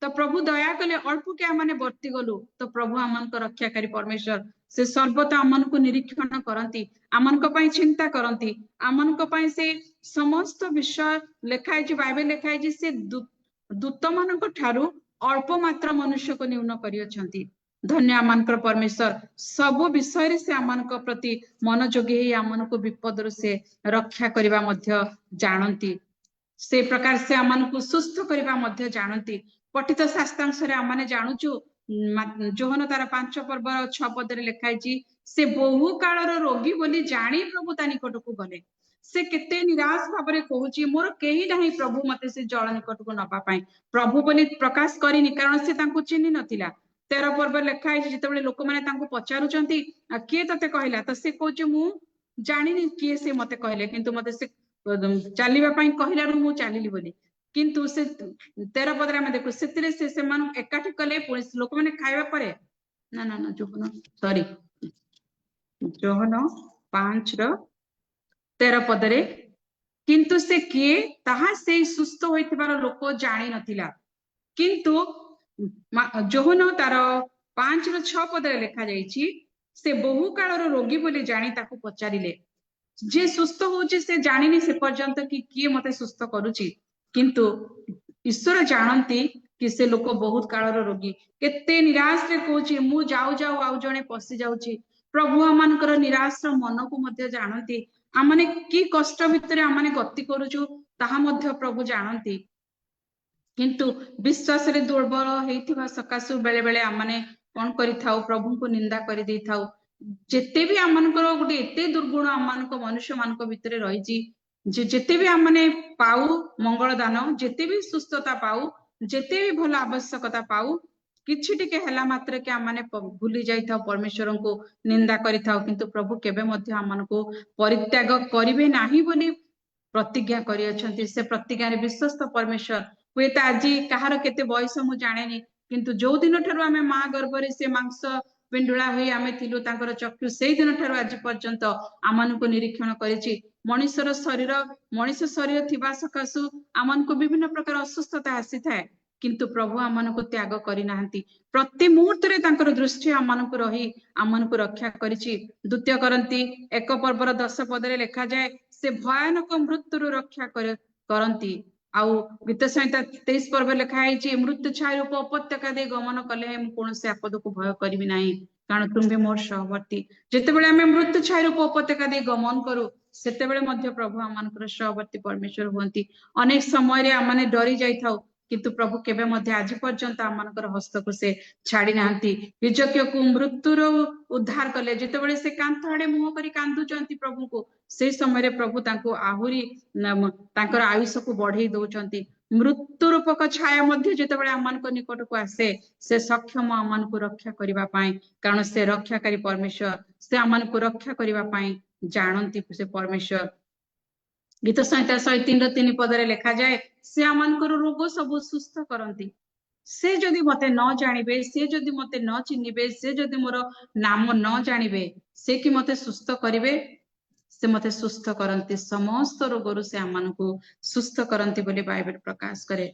ତ ପ୍ରଭୁ ଦୟା କଲେ ଅଳ୍ପକେ ଆମେ ବର୍ତ୍ତି ଗଲୁ, ତ ପ୍ରଭୁ ଆମମାନଙ୍କ ରକ୍ଷାକାରୀ ପରମେଶ୍ୱର ସେ ସର୍ବଦା ଆମମାନଙ୍କୁ ନିରୀକ୍ଷଣ କରନ୍ତି, ଆମମାନଙ୍କ ପାଇଁ ଚିନ୍ତା କରନ୍ତି, ଆମମାନଙ୍କ ପାଇଁ ସେ ସମସ୍ତ ବିଷୟ ଲେଖା ହେଇଛି, ବାଇବେଲ ଲେଖା ହେଇଛି ସେ ଦୂତ ମାନଙ୍କ ଠାରୁ ଅଳ୍ପ ମାତ୍ର ମନୁଷ୍ୟକୁ ନ୍ୟୁନ କରିଅଛନ୍ତି। ଧନ୍ୟ ଆମମାନଙ୍କର ପରମେଶ୍ୱର, ସବୁ ବିଷୟରେ ସେ ଆମମାନଙ୍କ ପ୍ରତି ମନୋଯୋଗୀ ହେଇ ଆମମାନଙ୍କୁ ବିପଦରୁ ସେ ରକ୍ଷା କରିବା ମଧ୍ୟ ଜାଣନ୍ତି। ସେ ପ୍ରକାର ସେ ଆମମାନଙ୍କୁ ସୁସ୍ଥ କରିବା ମଧ୍ୟ ଜାଣନ୍ତି। ପଠିତ ଶାସ୍ତ୍ରାଂଶରେ ଆମେ ଜାଣୁଛୁ ଯୋହନ ତାର 5 ପର୍ବର 6 ପଦରେ ଲେଖା ହେଇଛି ସେ ବହୁ କାଳର ରୋଗୀ ବୋଲି ଜାଣି ପ୍ରଭୁ ତା ନିକଟକୁ ଗଲେ। ସେ କେତେ ନିରାଶ ଭାବରେ କହୁଛି ମୋର କେହି ନାହିଁ ପ୍ରଭୁ ମତେ ସେ ଜଳ ନିକଟକୁ ନବା ପାଇଁ। ପ୍ରଭୁ ବୋଲି ପ୍ରକାଶ କରିନି କାରଣ ସେ ତାଙ୍କୁ ଚିହ୍ନି ନଥିଲା। 13 ପର୍ବରେ ଲେଖା ହେଇଛି ଯେତେବେଳେ ଲୋକମାନେ ତାଙ୍କୁ ପଚାରୁଛନ୍ତି କିଏ ତତେ କହିଲା, ତ ସେ କହୁଛି ମୁଁ ଜାଣିନି କିଏ ସେ ମତେ କହିଲେ, କିନ୍ତୁ ମତେ ସେ ଚାଲିବା ପାଇଁ କହିଲାରୁ ମୁଁ ଚାଲିଲି ବୋଲି। କିନ୍ତୁ ସେ 13 ପଦରେ ଆମେ ଦେଖୁ ସେଥିରେ ସେ ସେମାନଙ୍କୁ ଏକାଠି କଲେ, ପୁଣି ଲୋକମାନେ ଖାଇବା ପରେ ଯୋହନ 5:13 ପଦରେ କିନ୍ତୁ ସେ କିଏ ତାହା ସେଇ ସୁସ୍ଥ ହୋଇଥିବାର ଲୋକ ଜାଣି ନଥିଲା, କିନ୍ତୁ ଯୋହନ ତାର 5:6 ପଦରେ ଲେଖା ଯାଇଛି ସେ ବହୁ କାଳର ରୋଗୀ ବୋଲି ଜାଣି ତାକୁ ପଚାରିଲେ। ଯିଏ ସୁସ୍ଥ ହଉଛି ସେ ଜାଣିନି ସେ ପର୍ଯ୍ୟନ୍ତ କି କିଏ ମତେ ସୁସ୍ଥ କରୁଛି, କିନ୍ତୁ ଈଶ୍ୱର ଜାଣନ୍ତି କି ସେ ଲୋକ ବହୁତ କାଳର ରୋଗୀ। କେତେ ନିରାଶରେ କହୁଛି ମୁଁ ଯାଉ ଯାଉ ଆଉ ଜଣେ ପଶି ଯାଉଛି। ପ୍ରଭୁ ଆମମାନଙ୍କର ନିରାଶର ମନକୁ ମଧ୍ୟ ଜାଣନ୍ତି, ଆମମାନେ କି କଷ୍ଟ ଭିତରେ ଆମମାନେ ଗତି କରୁଛୁ ତାହା ମଧ୍ୟ ପ୍ରଭୁ ଜାଣନ୍ତି। କିନ୍ତୁ ବିଶ୍ୱାସରେ ଦୁର୍ବଳ ହେଇଥିବା ସକାଶୁ ବେଳେ ବେଳେ ଆମମାନେ କଣ କରିଥାଉ ପ୍ରଭୁଙ୍କୁ ନିନ୍ଦା କରିଦେଇଥାଉ। ଯେତେ ବି ଆମମାନଙ୍କର ଗୋଟେ ଏତେ ଦୁର୍ଗୁଣ ଆମମାନଙ୍କ ମନୁଷ୍ୟ ମାନଙ୍କ ଭିତରେ ରହିଛି, ଯେତେ ବି ଆମମାନେ ପାଉ ମଙ୍ଗଳ ଦାନ, ଯେତେ ବି ସୁସ୍ଥତା ପାଉ, ଯେତେ ବି ଭଲ ଆବଶ୍ୟକତା ପାଉ, କିଛି ଟିକେ ହେଲା ମାତ୍ରେ କି ଆମମାନେ ଭୁଲି ଯାଇଥାଉ ପରମେଶ୍ୱରଙ୍କୁ ନିନ୍ଦା କରିଥାଉ। କିନ୍ତୁ ପ୍ରଭୁ କେବେ ମଧ୍ୟ ଆମମାନଙ୍କୁ ପରିତ୍ୟାଗ କରିବେ ନାହିଁ ବୋଲି ପ୍ରତିଜ୍ଞା କରିଅଛନ୍ତି। ସେ ପ୍ରତିଜ୍ଞାରେ ବିଶ୍ୱସ୍ତ ପରମେଶ୍ୱର। ହୁଏତ ଆଜି କାହାର କେତେ ବୟସ ମୁଁ ଜାଣେନି, କିନ୍ତୁ ଯୋଉ ଦିନ ଠାରୁ ଆମେ ମା ଗର୍ଭରେ ସେ ମାଂସ ପିଣ୍ଡୁଳା ହୋଇ ଆମେ ଥିଲୁ ତାଙ୍କର ଚକ୍ଷୁ ସେଇ ଦିନ ଠାରୁ ଆଜି ପର୍ଯ୍ୟନ୍ତ ଆମମାନଙ୍କୁ ନିରୀକ୍ଷଣ କରିଛି। ମଣିଷ ଶରୀର ଥିବା ସକାଶୁ ଆମମାନଙ୍କୁ ବିଭିନ୍ନ ପ୍ରକାର ଅସୁସ୍ଥତା ଆସିଥାଏ, କିନ୍ତୁ ପ୍ରଭୁ ଆମମାନଙ୍କୁ ତ୍ୟାଗ କରିନାହାନ୍ତି। ପ୍ରତି ମୁହୂର୍ତ୍ତରେ ତାଙ୍କର ଦୃଷ୍ଟି ଆମମାନଙ୍କୁ ରହି ଆମମାନଙ୍କୁ ରକ୍ଷା କରିଛି। 2 କରନ୍ତି 1 ପର୍ବର 10 ପଦରେ ଲେଖାଯାଏ ସେ ଭୟାନକ ମୃତ୍ୟୁରୁ ରକ୍ଷା କରନ୍ତି। ଆଉ ଗୀତ ସଂହିତା 23 ପର୍ବରେ ଲେଖା ହେଇଛି ମୃତ୍ୟୁ ଛାଇ ରୂପ ଉପତ୍ୟକା ଦେଇ ଗମନ କଲେ ମୁଁ କୌଣସି ଆପଦକୁ ଭୟ କରିବି ନାହିଁ, କାରଣ ତୁମେ ମୋର ସହବର୍ତ୍ତୀ। ଯେତେବେଳେ ଆମେ ମୃତ୍ୟୁ ଛାଇ ରୂପ ଉପତ୍ୟକା ଦେଇ ଗମନ କରୁ ସେତେବେଳେ ମଧ୍ୟ ପ୍ରଭୁ ଆମମାନଙ୍କର ସହବର୍ତ୍ତୀ ପରମେଶ୍ୱର ହୁଅନ୍ତି। ଅନେକ ସମୟରେ ଆମମାନେ ଡରି ଯାଇଥାଉ, କିନ୍ତୁ ପ୍ରଭୁ କେବେ ମଧ୍ୟ ଆଜି ପର୍ଯ୍ୟନ୍ତ ଆମମାନଙ୍କର ହସ୍ତକୁ ସେ ଛାଡି ନାହାନ୍ତି। ହିଜକିୟକୁ ମୃତ୍ୟୁରୁ ଉଦ୍ଧାର କଲେ, ଯେତେବେଳେ ସେ କାନ୍ଥ ଆଡେ ମୁହଁ କରି କାନ୍ଦୁଛନ୍ତି ପ୍ରଭୁଙ୍କୁ, ସେଇ ସମୟରେ ପ୍ରଭୁ ତାଙ୍କୁ ଆହୁରି ତାଙ୍କର ଆୟୁଷକୁ ବଢେଇ ଦଉଛନ୍ତି। ମୃତ୍ୟୁ ରୂପକ ଛାୟା ମଧ୍ୟ ଯେତେବେଳେ ଆମମାନଙ୍କ ନିକଟକୁ ଆସେ ସେ ସକ୍ଷମ ଆମମାନଙ୍କୁ ରକ୍ଷା କରିବା ପାଇଁ, କାରଣ ସେ ରକ୍ଷାକାରୀ ପରମେଶ୍ୱର। ସେ ଆମମାନଙ୍କୁ ରକ୍ଷା କରିବା ପାଇଁ ଜାଣନ୍ତି ସେ ପରମେଶ୍ୱର। ଗୀତ ସଂହିତା 103:3 ପଦରେ ଲେଖାଯାଏ ସେ ଆମମାନଙ୍କର ରୋଗ ସବୁ ସୁସ୍ଥ କରନ୍ତି। से जदि मते न जानिबे, से जदि मते न चिन्हिबे, से जदि मोर नाम न जानिबे, से कि मते सुस्थ करिवे, से मते सुस्थ करंती, समस्त रोगरु से आमनकु सुस्थ करंती बोली बाइबल प्रकाश करे।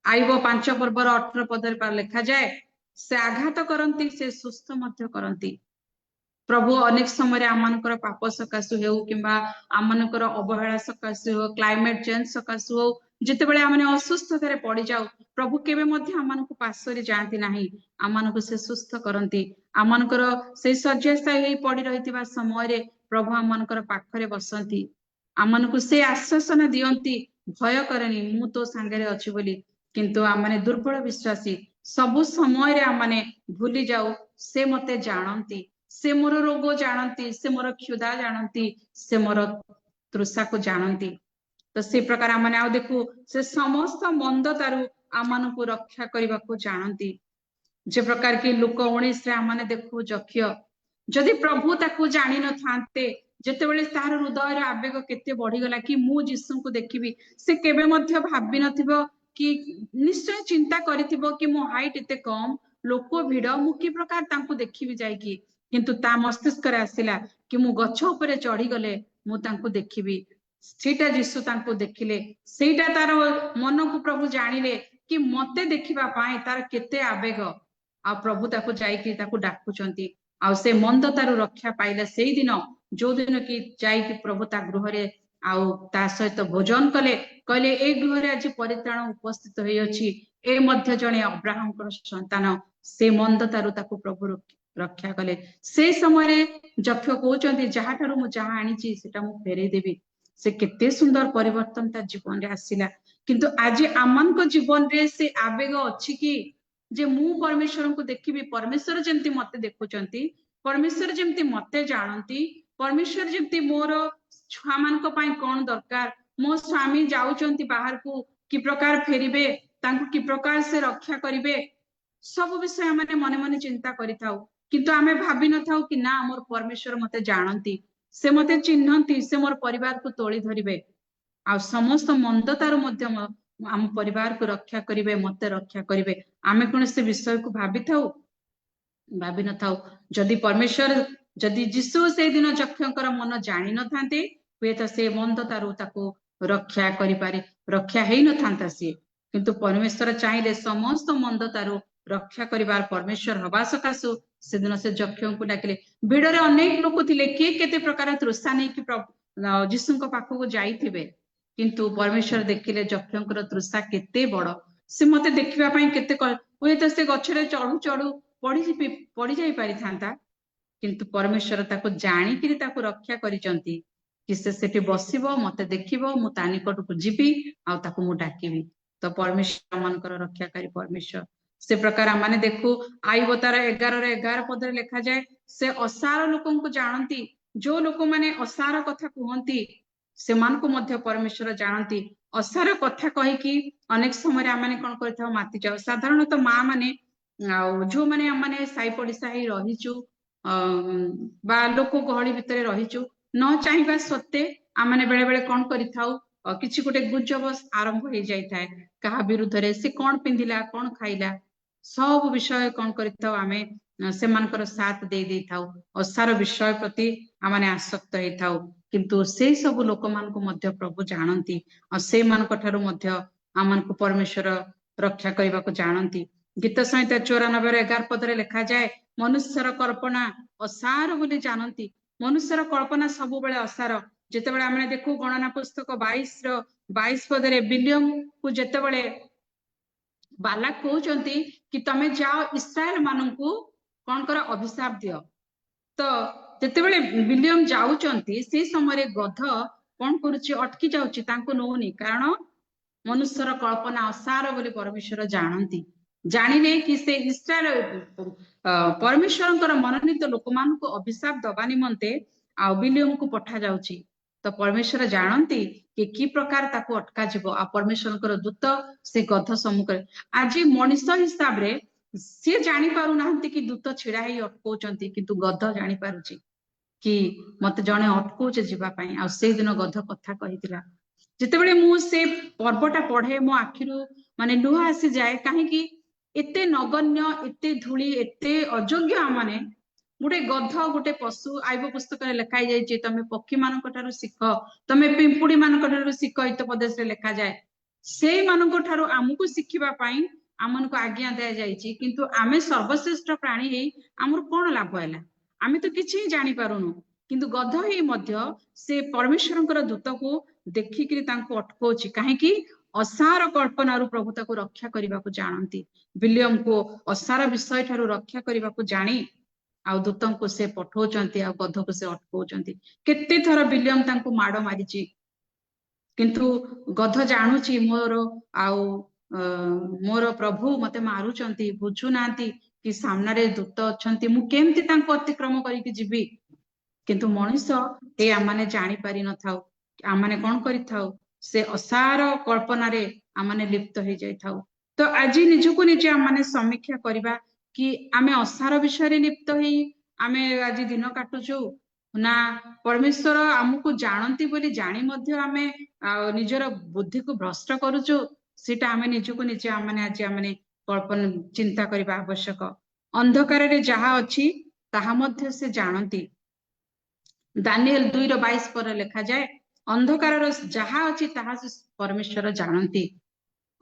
आईब 5 पर्वर 18 पदर लिखा जाए, से आघात करंती, से सुस्थ मध्य करंती। प्रभु अनेक समय आमनकर पाप सकाशु हेउ किंबा आमनकर अवहेला सकाशु हो, क्लाइमेट चेंज सकाशु हो, जितेबेले आमने असुस्थतारे पड़ी जाऊ, प्रभु केबे मध्य आमनकु पासरे जांती नाही, आमनकु से सुस्थ करंती। आमनकर से शଯ୍ୟାଶାୟୀ हेई पड़ी रहितिबा समय रे प्रभु आमनकर पाखरे बसंती, आमनकु से आश्वासन दियंती, भय करनी मु तो सांगरे अछि बोली। किंतु आमने दुर्बल विश्वासी सबु समय रे आमने भूली जाऊ, से मते जानंती, से मोर रोग जानती, से मोर क्षुधा जानती, से मोर तृषा को जानती। तो से प्रकार आमने आउ देखु, से समस्त मंदतारु आमनकु रक्षा करबा को जानती। जे प्रकार की लोक 19 रे आमने देखु जक्ष्य, जदि प्रभु ताकू जानि न थांते, जेतेबेले तार हृदय आवेग केते बढ़ी गला कि मु यीशु को देखिबी, से केबे मध्य भाबी नथिबो कि निश्चय चिंता करिथिबो कि मो हाइट एते कम, लोक भिड़ मु कि प्रकार तांकू देखिबी जायकी, किंतु ता मस्तिष्क रे आसिला कि मु गच्छ उपरे चढ़ी गले मु तांकू देखिबी। सेटा यीशु तांकू देखिले, सेटा तार मन को प्रभु जानिले कि मते देखिबा पाए तार केते आवेग, आ प्रभु ताकू जायकी ताकू डाकुचंती। आ से मंदतारु रक्षा पाइला सेई दिन, जो दिन कि जायकी प्रभु ता गृह रे आउ ता सहित भोजन कले, कहले ए गृह रे आज परित्राण उपस्थित होई अछि, ए मध्य जणे अब्राहम को संतान, से मंदतारु ताकू प्रभु रक्षा कले। से समय रे जक्ष्य कहउचंती, जहा ठारू मु जहा आनिची सेटा मु फेरै देबी। से केते सुंदर परिवर्तन ता जीवन रे आसिला। किंतु आज आमन को जीवन रे से आवेग अछि कि जे मु परमेश्वर को देखिबी, परमेश्वर जेमती मते देखुचंती, परमेश्वर जेमती मते जानती, परमेश्वर जेमती मोर छुआ मान को पाई कोन दरकार, मो स्वामी जाउचंती बाहर को कि प्रकार फेरिबे, तांको कि प्रकार से रक्षा करिवे, सब विषय माने मने मने चिंता करिथाउ। किंतु आमे भाबी न थाउ कि ना मोर परमेश्वर मते जानती, से मते चिन्हंती, से मोर परिवार को तोली धरिबे, आ समस्त मंदतारु मध्य आम परिवार को रक्षा करिवे, मते रक्षा करिवे। आमे कोन से विषय को भाबी थाउ, भाबी न थाउ। जदि परमेश्वर, जदि यीशु से दिन जक्षकर मन जानि न थांते, हुए तो से मंदतारु ताको रक्षा करि पारे, रक्षा हेई न थांता से। किंतु परमेश्वर चाहिले समस्त मंदतारु रक्षा करिवार परमेश्वर हवा सकाशु से दिन से जक्षों को डाकिले। भिड़ रे अनेक लोक थिले, के केते प्रकार तृषा नै कि यीशु को पाखो को जाइथिबे, किंतु परमेश्वर देखिले जक्षों तृषा केते बड़, से मते देखिबा पई केते हुए तो से गछरे चढ़ू चढ़ू पड़ी जाई पारि थांता, किंतु परमेश्वर ताको जानि कि ताको रक्षा करिचंती कि से सेठी बसिबो, मते देखिबो, मु ता निकट को जीबी आ ताको मु डाकिबी। तो परमेश्वर मनकर रक्षाकारी परमेश्वर। से प्रकार माने देखु आईब तार 11 रे 11 पद रे लिखा जाए, से असार लोकन को जानती, जो लोक माने असार कथा कहंती से मान को मध्य परमेश्वर जानती। असार कथा कहि कि अनेक समय आमाने कोन करथाउ, माति जाउ। साधारणतः मां माने जो माने आमाने साई पडिसा ही रहिचु बा लोक गहଳି भितरे रहिचु, न चाहिबा सत्ते आमाने बेले बेले कोन करिथाउ, किछि गोटे गुजब आरंभ हो जाय थाए, कहा विरुद्ध रे से कोन पिंधिला, कोन खाइला, सब विषय कोन करिथाउ, आमे से मानकर साथ दे दे थाउ, असार विषय प्रति आमाने आसक्त हे थाउ। किंतु से सब लोक मान को मध्य प्रभु जानती, और से मान को ठारू मध्य आमान को परमेश्वर रक्षा करबा को जानती। गीत संहिता 94 रे 11 पद रे लिखा जाए, मनुष्यर कल्पना असार बोली जानती। मनुष्यर कल्पना सब बेले असार। जेतेबेले आमे देखु गणना पुस्तक 22 पद रे विलियम को जेतेबेले बालाक कहउचंती कि तमे जाओ इस्राएल माननकु कोन कर अभिशाप दियो, तो जेतेबेले विलियम जाउचंती से समय रे गध कोन करूची, अटकी जाउची, तांको नोनी, कारण मनुष्यर कल्पना असार बोली परमेश्वर जानती। जानिले कि से इस्राएल परमेश्वरंकर मनोनीत लोक मान को अभिशाप दबा निमंते आ विलियम को पठा जाउची। तो परमेश्वर जानती कि प्रकार ताको अटका जीवो, आ परमेश्वरंकर दूत से गध सम्मुख रे। आज मनुष्य हिसाब रे से जानि पारु नाहंती कि दूत छिड़ा ही अटकोचंती, किंतु गध जानि पारुची कि मते जणे अटकोचे जीवा पई। आ से दिन गध कथा कहितिला, ଯେତେବେଳେ ମୁଁ ସେ ପର୍ବଟା ପଢେ ମୋ ଆଖିରୁ ମାନେ ଲୁହ ଆସି ଯାଏ କାହିଁକି ଏତେ ନଗଣ୍ୟ ଏତେ ଧୂଳି ଏତେ ଅଯୋଗ୍ୟ ଆମମାନେ ଗୋଟେ ଗଧ ଗୋଟେ ପଶୁ ଆଇବ ପୁସ୍ତକରେ ଲେଖା ହେଇଯାଇଛି ତମେ ପକ୍ଷୀ ମାନଙ୍କ ଠାରୁ ଶିଖ ତମେ ପିମ୍ପୁଡି ମାନଙ୍କ ଠାରୁ ଶିଖ ହିତୋପଦେଶରେ ଲେଖାଯାଏ ସେଇମାନଙ୍କ ଠାରୁ ଆମକୁ ଶିଖିବା ପାଇଁ ଆମମାନଙ୍କୁ ଆଜ୍ଞା ଦିଆଯାଇଛି କିନ୍ତୁ ଆମେ ସର୍ବଶ୍ରେଷ୍ଠ ପ୍ରାଣୀ ହେଇ ଆମର କଣ ଲାଭ ହେଲା ଆମେ ତ କିଛି ହିଁ ଜାଣିପାରୁନୁ କିନ୍ତୁ ଗଧ ହେଇ ମଧ୍ୟ ସେ ପରମେଶ୍ୱରଙ୍କର ଦୂତକୁ ଦେଖିକିରି ତାଙ୍କୁ ଅଟକଉଛି କାହିଁକି ଅସାର କଳ୍ପନାରୁ ପ୍ରଭୁ ତାକୁ ରକ୍ଷା କରିବାକୁ ଜାଣନ୍ତି ବିଲିୟମକୁ ଅସାର ବିଷୟ ଠାରୁ ରକ୍ଷା କରିବାକୁ ଜାଣି ଆଉ ଦୂତଙ୍କୁ ସେ ପଠଉଛନ୍ତି ଆଉ ଗଧକୁ ସେ ଅଟକଉଛନ୍ତି କେତେ ଥର ବିଲିୟମ ତାଙ୍କୁ ମାଡ ମାରିଛି କିନ୍ତୁ ଗଧ ଜାଣୁଛି ମୋର ପ୍ରଭୁ ମତେ ମାରୁଛନ୍ତି ବୁଝୁନାହାନ୍ତି କି ସାମ୍ନାରେ ଦୂତ ଅଛନ୍ତି ମୁଁ କେମିତି ତାଙ୍କୁ ଅତିକ୍ରମ କରିକି ଯିବି କିନ୍ତୁ ମଣିଷ ଆମମାନେ ଜାଣିପାରି ନଥାଉ ଆମମାନେ କଣ କରିଥାଉ ସେ ଅସାର କଳ୍ପନାରେ ଆମମାନେ ଲିପ୍ତ ହେଇଯାଇଥାଉ ତ ଆଜି ନିଜକୁ ନିଜେ ଆମମାନେ ସମୀକ୍ଷା କରିବା କି ଆମେ ଅସାର ବିଷୟରେ ଲିପ୍ତ ହେଇ ଆମେ ଆଜି ଦିନ କାଟୁଛୁ ନା ପରମେଶ୍ୱର ଆମକୁ ଜାଣନ୍ତି ବୋଲି ଜାଣି ମଧ୍ୟ ଆମେ ନିଜର ବୁଦ୍ଧିକୁ ଭ୍ରଷ୍ଟ କରୁଛୁ ସେଟା ଆମେ ନିଜକୁ ନିଜେ ଆମମାନେ କଳ୍ପନା ଚିନ୍ତା କରିବା ଆବଶ୍ୟକ ଅନ୍ଧକାରରେ ଯାହା ଅଛି ତାହା ମଧ୍ୟ ସେ ଜାଣନ୍ତି ଦାନିଏଲ 2:22 ପରେ ଲେଖାଯାଏ ଅନ୍ଧକାରର ଯାହା ଅଛି ତାହା ସେ ପରମେଶ୍ୱର ଜାଣନ୍ତି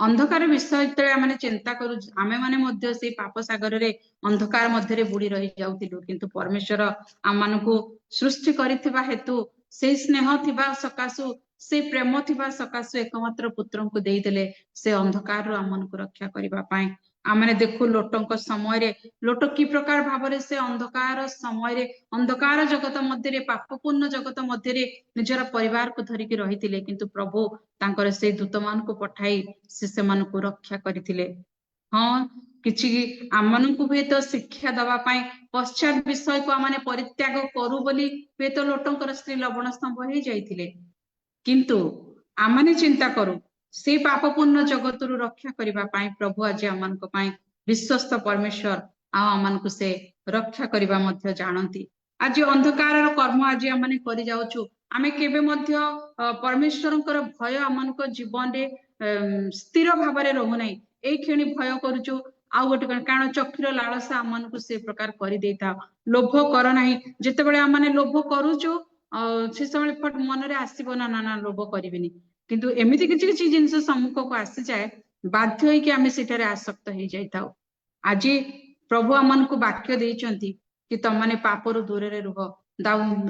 ଅନ୍ଧକାର ବିଷୟ ଯେତେବେଳେ ଆମେ ଚିନ୍ତା କରୁ ଆମେ ମାନେ ମଧ୍ୟ ସେଇ ପାପ ସାଗରରେ ଅନ୍ଧକାର ମଧ୍ୟରେ ବୁଡି ରହି ଯାଉଥିଲୁ କିନ୍ତୁ ପରମେଶ୍ୱର ଆମମାନଙ୍କୁ ସୃଷ୍ଟି କରିଥିବା ହେତୁ ସେଇ ସ୍ନେହ ଥିବା ସକାଶୁ ସେ ପ୍ରେମ ଥିବା ସକାଶୁ ଏକମାତ୍ର ପୁତ୍ରଙ୍କୁ ଦେଇଦେଲେ ସେ ଅନ୍ଧକାରରୁ ଆମମାନଙ୍କୁ ରକ୍ଷା କରିବା ପାଇଁ ଆମେ ଦେଖୁ ଲୋଟଙ୍କ ସମୟରେ ଲୋଟ କି ପ୍ରକାର ଭାବରେ ସେ ଅନ୍ଧକାର ସମୟରେ ଅନ୍ଧକାର ଜଗତ ମଧ୍ୟରେ ପାପପୂର୍ଣ୍ଣ ଜଗତ ମଧ୍ୟରେ ନିଜର ପରିବାରକୁ ଧରିକି ରହିଥିଲେ କିନ୍ତୁ ପ୍ରଭୁ ତାଙ୍କର ସେଇ ଦୂତମାନଙ୍କୁ ପଠାଇ ସେ ସେମାନଙ୍କୁ ରକ୍ଷା କରିଥିଲେ ହଁ କିଛି ଆମମାନଙ୍କୁ ହୁଏତ ଶିକ୍ଷା ଦବା ପାଇଁ ପଶ୍ଚାତ ବିଷୟକୁ ଆମମାନେ ପରିତ୍ୟାଗ କରୁ ବୋଲି ହୁଏତ ଲୋଟଙ୍କର ସ୍ତ୍ରୀ ଲବଣ ସ୍ତମ୍ଭ ହେଇଯାଇଥିଲେ କିନ୍ତୁ ଆମମାନେ ଚିନ୍ତା କରୁ ସେଇ ପାପପୂର୍ଣ୍ଣ ଜଗତରୁ ରକ୍ଷା କରିବା ପାଇଁ ପ୍ରଭୁ ଆଜି ଆମମାନଙ୍କ ପାଇଁ ବିଶ୍ୱସ୍ତ ପରମେଶ୍ୱର ଆଉ ଆମମାନଙ୍କୁ ସେ ରକ୍ଷା କରିବା ମଧ୍ୟ ଜାଣନ୍ତି ଆଜି ଅନ୍ଧକାରର କର୍ମ ଆଜି ଆମମାନେ କରି ଯାଉଛୁ ଆମେ କେବେ ମଧ୍ୟ ପରମେଶ୍ୱରଙ୍କର ଭୟ ଆମମାନଙ୍କ ଜୀବନରେ ସ୍ଥିର ଭାବରେ ରହୁନାହିଁ ଏଇ କ୍ଷଣି ଭୟ କରୁଛୁ ଆଉ ଗୋଟେ କାରଣ ଚକ୍ଷୁର ଲାଳସା ଆମମାନଙ୍କୁ ସେ ପ୍ରକାର କରିଦେଇଥାଉ ଲୋଭ କର ନାହିଁ ଯେତେବେଳେ ଆମମାନେ ଲୋଭ କରୁଛୁ ସେ ସମୟ ମନରେ ଆସିବ ନା ନା ନା ଲୋଭ କରିବିନି କିନ୍ତୁ ଏମିତି କିଛି କିଛି ଜିନିଷ ସମ୍ମୁଖକୁ ଆସିଯାଏ ବାଧ୍ୟ ହେଇକି ଆମେ ସେଠାରେ ଆସକ୍ତ ହେଇଯାଇଥାଉ ଆଜି ପ୍ରଭୁ ଆମମାନଙ୍କୁ ବାକ୍ୟ ଦେଇଛନ୍ତି କି ତମମାନେ ପାପରୁ ଦୂରରେ ରୁହ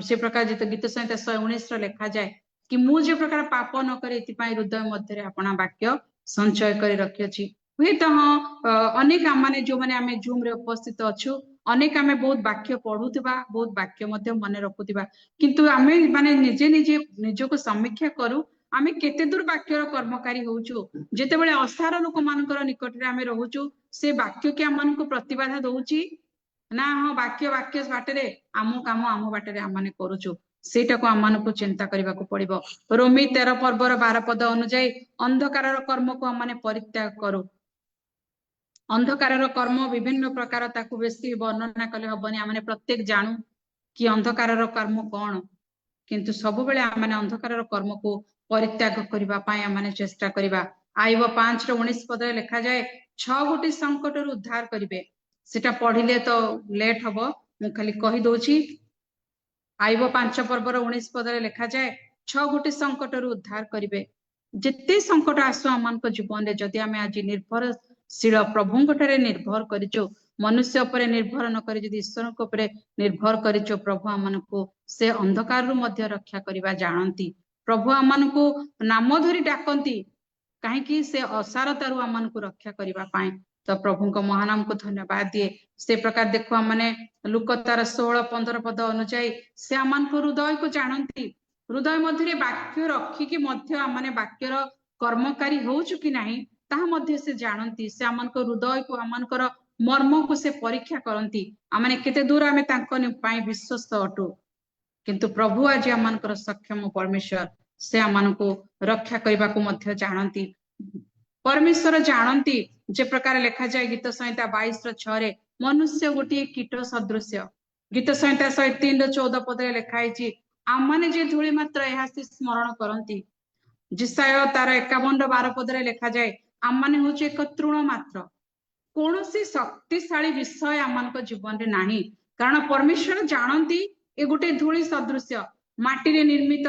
ସେ ପ୍ରକାର ଯେତେ ଗୀତ ସଂହିତା 119 ଲେଖାଯାଏ କି ମୁଁ ଯେ ପ୍ରକାର ପାପ ନ କରେ ଏଥିପାଇଁ ହୃଦୟ ମଧ୍ୟରେ ଆପଣା ବାକ୍ୟ ସଞ୍ଚୟ କରି ରଖିଅଛି ହୁଏତ ହଁ ଅନେକ ଆମମାନେ ଯୋଉମାନେ ଆମେ ଜୁମ ରେ ଉପସ୍ଥିତ ଅଛୁ ଅନେକ ଆମେ ବହୁତ ବାକ୍ୟ ପଢୁଥିବା ବହୁତ ବାକ୍ୟ ମଧ୍ୟ ମନେ ରଖୁଥିବା କିନ୍ତୁ ଆମେ ମାନେ ନିଜେ ନିଜେ ନିଜକୁ ସମୀକ୍ଷା କରୁ ଆମେ କେତେ ଦୂର ବାକ୍ୟର କର୍ମକାରୀ ହଉଛୁ ଯେତେବେଳେ ଅସାର ଲୋକମାନଙ୍କର ନିକଟରେ ଆମେ ରହୁଛୁ ସେ ବାକ୍ୟ କି ଆମମାନଙ୍କୁ ପ୍ରତିବାଧା ଦଉଛି ନା ହଁ ବାକ୍ୟ ବାଟରେ ଆମ କାମ ଆମ ବାଟରେ ଆମମାନେ କରୁଛୁ ସେଇଟାକୁ ଆମମାନଙ୍କୁ ଚିନ୍ତା କରିବାକୁ ପଡିବ ରୋମୀ 13 ପର୍ବର 12 ପଦ ଅନୁଯାୟୀ ଅନ୍ଧକାରର କର୍ମକୁ ଆମମାନେ ପରିତ୍ୟାଗ କରୁ ଅନ୍ଧକାରର କର୍ମ ବିଭିନ୍ନ ପ୍ରକାର ତାକୁ ବେଶୀ ବର୍ଣ୍ଣନା କଲେ ହବନି ଆମେ ପ୍ରତ୍ୟେକ ଜାଣୁ କି ଅନ୍ଧକାରର କର୍ମ କଣ କିନ୍ତୁ ସବୁବେଳେ ଆମେ ଅନ୍ଧକାରର କର୍ମକୁ ପରିତ୍ୟାଗ କରିବା ପାଇଁ ଆମେ ଚେଷ୍ଟା କରିବା ଆଇବ 5:19 ପଦରେ ଲେଖାଯାଏ 6 ଗୋଟି ସଂକଟରୁ ଉଦ୍ଧାର କରିବେ ସେଟା ପଢିଲେ ତ ଲେଟ୍ ହବ ମୁଁ ଖାଲି କହି ଦଉଛି ଆଇବ 5 ପର୍ବର 19 ପଦରେ ଲେଖାଯାଏ 6 ଗୋଟି ସଂକଟରୁ ଉଦ୍ଧାର କରିବେ ଯେତେ ସଂକଟ ଆସୁ ଆମମାନଙ୍କ ଜୀବନରେ ଯଦି ଆମେ ଆଜି ନିର୍ଭରଶୀଳ ପ୍ରଭୁଙ୍କ ଠାରେ ନିର୍ଭର କରିଛୁ ମନୁଷ୍ୟ ଉପରେ ନିର୍ଭର ନ କରି ଯଦି ଈଶ୍ୱରଙ୍କ ଉପରେ ନିର୍ଭର କରିଛୁ ପ୍ରଭୁ ଆମମାନଙ୍କୁ ସେ ଅନ୍ଧକାରରୁ ମଧ୍ୟ ରକ୍ଷା କରିବା ଜାଣନ୍ତି ପ୍ରଭୁ ଆମମାନଙ୍କୁ ନାମ ଧରି ଡାକନ୍ତି କାହିଁକି ସେ ଅସାରତାରୁ ଆମମାନଙ୍କୁ ରକ୍ଷା କରିବା ପାଇଁ ତ ପ୍ରଭୁଙ୍କ ମହାନାମକୁ ଧନ୍ୟବାଦ ଦିଏ ସେ ପ୍ରକାର ଦେଖୁ ଆମମାନେ ଲୁକ ତାର 16-15 ପଦ ଅନୁଯାୟୀ ସେ ଆମମାନଙ୍କ ହୃଦୟକୁ ଜାଣନ୍ତି ହୃଦୟ ମଧ୍ୟରେ ବାକ୍ୟ ରଖିକି ମଧ୍ୟ ଆମମାନେ ବାକ୍ୟର କର୍ମକାରୀ ହଉଛୁ କି ନାହିଁ ତାହା ମଧ୍ୟ ସେ ଜାଣନ୍ତି ସେ ଆମମାନଙ୍କ ହୃଦୟକୁ ଆମମାନଙ୍କର ମର୍ମକୁ ସେ ପରୀକ୍ଷା କରନ୍ତି ଆମମାନେ କେତେ ଦୂର ଆମେ ତାଙ୍କ ପାଇଁ ବିଶ୍ୱସ୍ତ ଅଟୁ କିନ୍ତୁ ପ୍ରଭୁ ଆଜି ଆମମାନଙ୍କର ସକ୍ଷମ ପରମେଶ୍ୱର ସେ ଆମମାନଙ୍କୁ ରକ୍ଷା କରିବାକୁ ମଧ୍ୟ ଜାଣନ୍ତି ପରମେଶ୍ୱର ଜାଣନ୍ତି ଯେ ପ୍ରକାର ଲେଖାଯାଏ ଗୀତ ସଂହିତା 22:6 ମନୁଷ୍ୟ ଗୋଟିଏ କୀଟ ସଦୃଶ୍ୟ ଗୀତ ସଂହିତା 103:14 ପଦରେ ଲେଖା ହେଇଛି ଆମମାନେ ଯେ ଧୂଳି ମାତ୍ର ଏହା ସେ ସ୍ମରଣ କରନ୍ତି जिसाय तार 51:12 पदरे लिखा जाए आम माने हूँ एक तृण मात्र कौन सी शक्तिशाली विषय आम जीवन रे नाही कारण परमेश्वर जानती ए गोटे धूली सदृश माटी रे निर्मित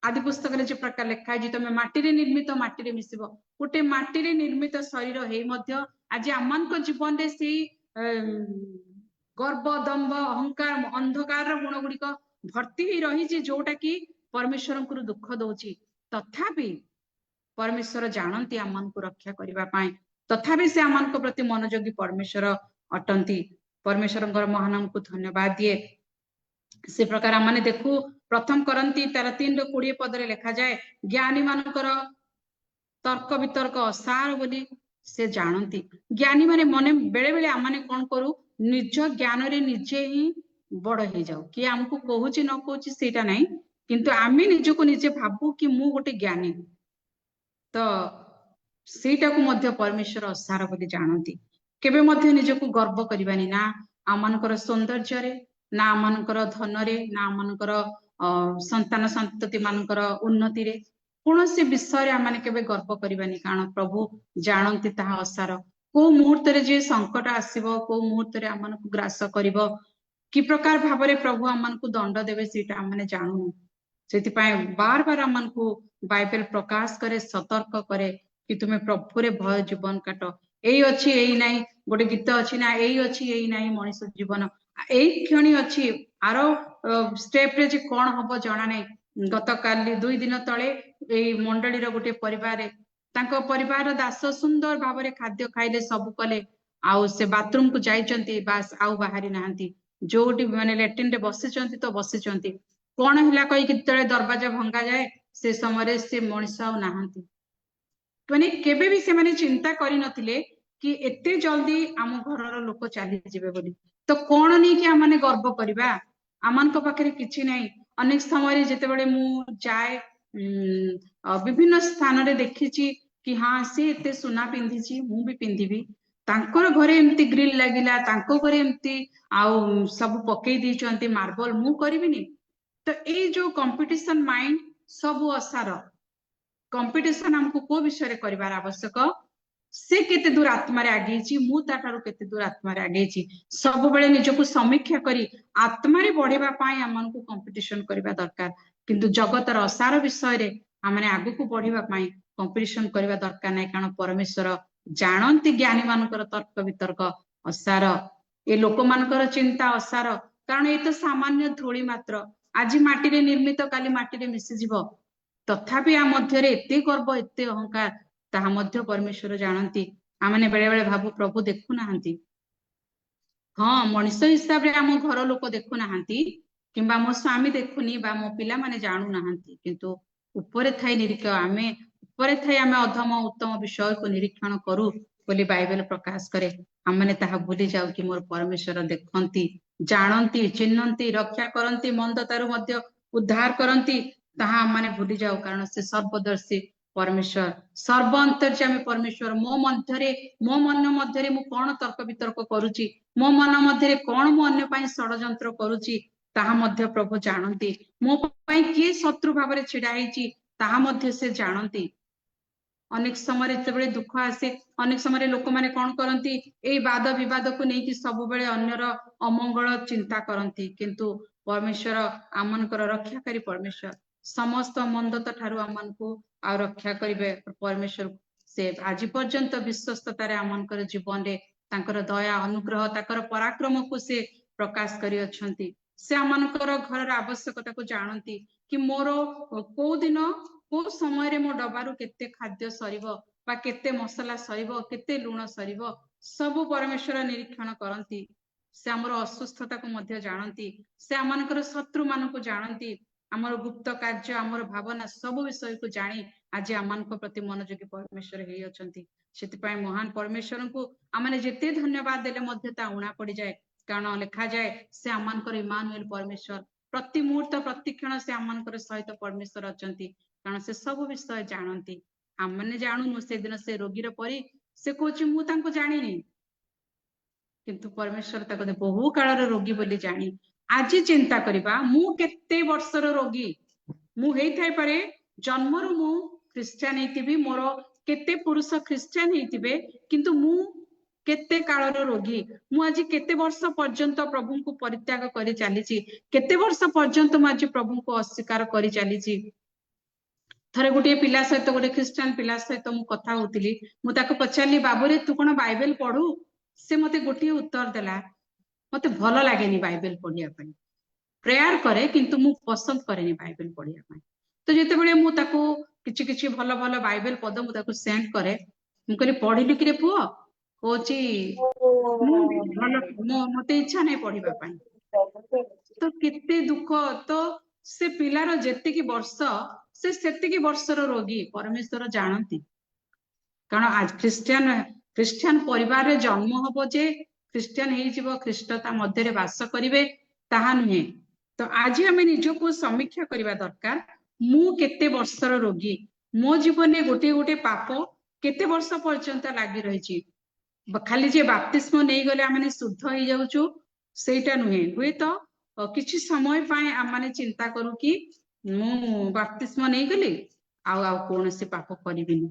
आदि पुस्तक रे जे प्रकार लिखा है तुम माटी रे निर्मित माटी रे मिसिबो गोटे माटी रे निर्मित शरीर हे मध्य आज आम जीवन रे से गर्व दम्भ अहंकार अंधकार गुण गुड़िक भर्ती ही रही जोटा कि परमेश्वर को दुख दौची तथापि परमेश्वर जानती आम को रक्षा करने तथापि से आम प्रति मनोयोगी परमेश्वर अटंती परमेश्वर महानाम को धन्यवाद दिए से प्रकार आम देखू प्रथम करंती 3:20 पदरे लिखा जाए ज्ञानी मानकर तर्क वितर्क असार बोली से जानती ज्ञानी माने मने बेले बेले आम कौन करू निज ज्ञान रे निजे ही बड़ हो जाऊ कि आमको कहूची न कहूची सेटा नहीं किंतु आमे निजको निजे भाबू कि मु गोटे ज्ञानी तो सेटा को मध्य परमेश्वर असार बोली जानती केबे मध्य निजको गर्व करबानी ना आमनकर सौंदर्य रे ना आमनकर धन रे ना आमनकर संतान संतति मानकर उन्नति रे कौनसी विषय रे आमने केबे गर्व करबानी कारण प्रभु जानती ताहा असार को मुहूर्त रे जे संकट आसीबो को मुहूर्त रे आमनकु ग्रास करिवो कि प्रकार भाबरे प्रभु आमनकु दंड देबे सेटा आमने जानू सेति पाए बार बार आमनकु बाइबल प्रकाश करे सतर्क करे कि तुम्हें प्रभु रे भय जीवन काट एई अछि एई नाही गोटे गीत अछि ना एई अछि एई नाही मनुष्य जीवन एई क्षणी अछि आरो स्टेप रे जे कोन हबो जाना नाही गत काली 2 दिन तळे एई मंडली रो गोटे परिवार तांको परिवार दास सुंदर भाबरे खाद्य खाइले सब कले आउ से बाथरूम को जाइचंती बास आउ बाहरी नाहंती जोटी माने लैट्रिन रे बसिचंती तो बसिचंती कोन हिला कहि कि तळे दरवाजा भंगा जाए से समय से मनुष्य आउ नाहंती माने केबे भी से माने चिंता करि नथिले कि एते जल्दी आम घरर लोक चली जिवे बोली तो कोन नै कि आमाने गर्व करबा आमान को पाखरे किछि नै अनेक समय जेते बेले मु जाए विभिन्न स्थान रे देखिछि कि हाँ से एते सुना पिंधिछि मु भी पिंधिबी तांकर घरे एमती ग्रिल लागिला तांको घरे एमती आउ सब पकई दीचंती मार्बल मु करबिनी तो ए जो कंपटीशन माइंड सब असार कंपटीशन हमको को विषय करिवार आवश्यक से केते दूर आत्मा रे आगेची मु ताठारु केते दूर आत्मा रे आगेची सब बेले निजको समीक्षा करी आत्मा रे बढ़ेबा पाई हमन को कंपटीशन करबा दरकार किंतु जगतर असार विषय रे हमने आगु को बढ़ेबा पाई कंपटीशन करबा दरकार नै कारण परमेश्वर जानती ज्ञानी मानकर तर्क वितर्क असार ए लोक मानकर चिंता असार कारण ए तो सामान्य धूली मात्र आज माटी रे निर्मित काली माटी रे मिसि जीव तथापि आ मध्य रे एते गर्व एते अहंकार ताहा मध्य परमेश्वर जानती आमने बेले बेले भाबु प्रभु देखु नाहंती हाँ मनुष्य हिसाब रे आम घर लोक देखु नाहंती किंबा मो स्वामी देखुनी बा मो पिला माने जानू नाहंती किंतु ऊपरे थाई निरीक्षण आमे ऊपरे थाई आमे अधम उत्तम विषय को निरीक्षण करू बोली बाइबल प्रकाश करे आमने ताहा भूली जाऊ कि मोर परमेश्वर देखंती जानती चिन्हंती रक्षा करंती मंदतारु मध्य उद्धार करंती ताहा आमने भूली जाऊ कारण से सर्वदर्शी परमेश्वर सर्व अंतर्यामी परमेश्वर मो मन मध्यरे मु कोन तर्क वितर्क करूची मो मन मध्यरे कोन मु अन्य पई षडयंत्र करूची ताहा मध्य प्रभु जानती मो पई के शत्रु भाबरे छिडा हेची ताहा मध्य से जानती अनेक समय जेबे दुख आसे अनेक समय लोक माने कोन करंती ए वाद विवाद को नै कि सब बेले अन्यर अमंगल चिंता करंती किंतु परमेश्वर आमनकर रक्षाकारी परमेश्वर समस्त मंदत ठारू आमनको आ रक्षा करिवे परमेश्वर से आज पर्यंत विश्वस्तता रे आमनकर जीवन रे तांकर दया अनुग्रह ताकर पराक्रम को से प्रकाश करी अछंती से आमनकर घर आवश्यकता को जानती कि मोर को दिन को समय रे मो डबारु केते खाद्य सरीबो बा केते मसला सरीबो केते लूण सरीबो सब परमेश्वर निरीक्षण करंती से हमर असुस्थता को मध्य जानती से आमनकर शत्रु मान को जानती आमर गुप्त कार्य आमर भावना सब विषय को जानी आज आमनक प्रति मनोयोगी परमेश्वर हेई अछंती सेति पय महान परमेश्वर को आमने जेते धन्यवाद देले मध्य ता उणा पड़ी जाए कारण लिखा जाए से आमनकर इमानुएल परमेश्वर प्रति मुहूर्त प्रति क्षण से आमनकर सहित परमेश्वर अछंती कारण से सब विषय जानती आमने जानू से दिन से रोगीर परी से कोची मु तांको जानिनी किंतु परमेश्वर ताको बहु कालर रोगी बोली जानी आज चिंता करबा मु केते वर्षर रोगी मु हेई थाई पारे जन्मरू मु ख्रिस्टियान हेतिबी मोर केते पुरुष ख्रिस्टियान हेतिबे किंतु मु केते कालर रोगी मु आज केते वर्ष पर्यंत प्रभु को परित्याग करि चलीची केते वर्ष पर्यंत मु आज प्रभु को अस्वीकार करि चलीची थरे गोटे पिला सहित गोटे ख्रिस्टियान पिला सहित मु कथा होतिली मु ताको पचारली बाबूरे तू कोन बाइबल पढू से मते गोटे उत्तर देला मते भलो लागेनी बाइबल पढिया पई प्रेयर करे किंतु मु पसंद करेनी बाइबल पढिया पई तो जेते बेले मु ताको किछि किछि भलो भलो बाइबल पद मु ताको सेंड करे मु कहली पढिलु कि रे पुओ होची मु मते इच्छा नै पढिबा पई तो केते दुख तो से पिलार जेतिकी वर्ष से सेतिकी वर्षर रोगी परमेश्वर जानती कारण आज ख्रिस्टियान परिवार रे जन्म हबो जे ख्रिस्टियान हेई जीवो ख्रिस्टता मध्य रे वास करिवे ताहा नुहे तो आज हमें निजको समीक्षा करबा दरकार मु केते वर्षर रोगी मो जीवन में गोटे गोटे पाप केते वर्ष पर्यंत लागि रहिछि खाली जे बाप्तिस्म नै गले आमे शुद्ध होई जाउछु सेटा नुहे हुए तो किछि समय पाए आमे चिंता करू कि मु बाप्तिस्म नै गली आउ कोनोसी पाप करिबिनी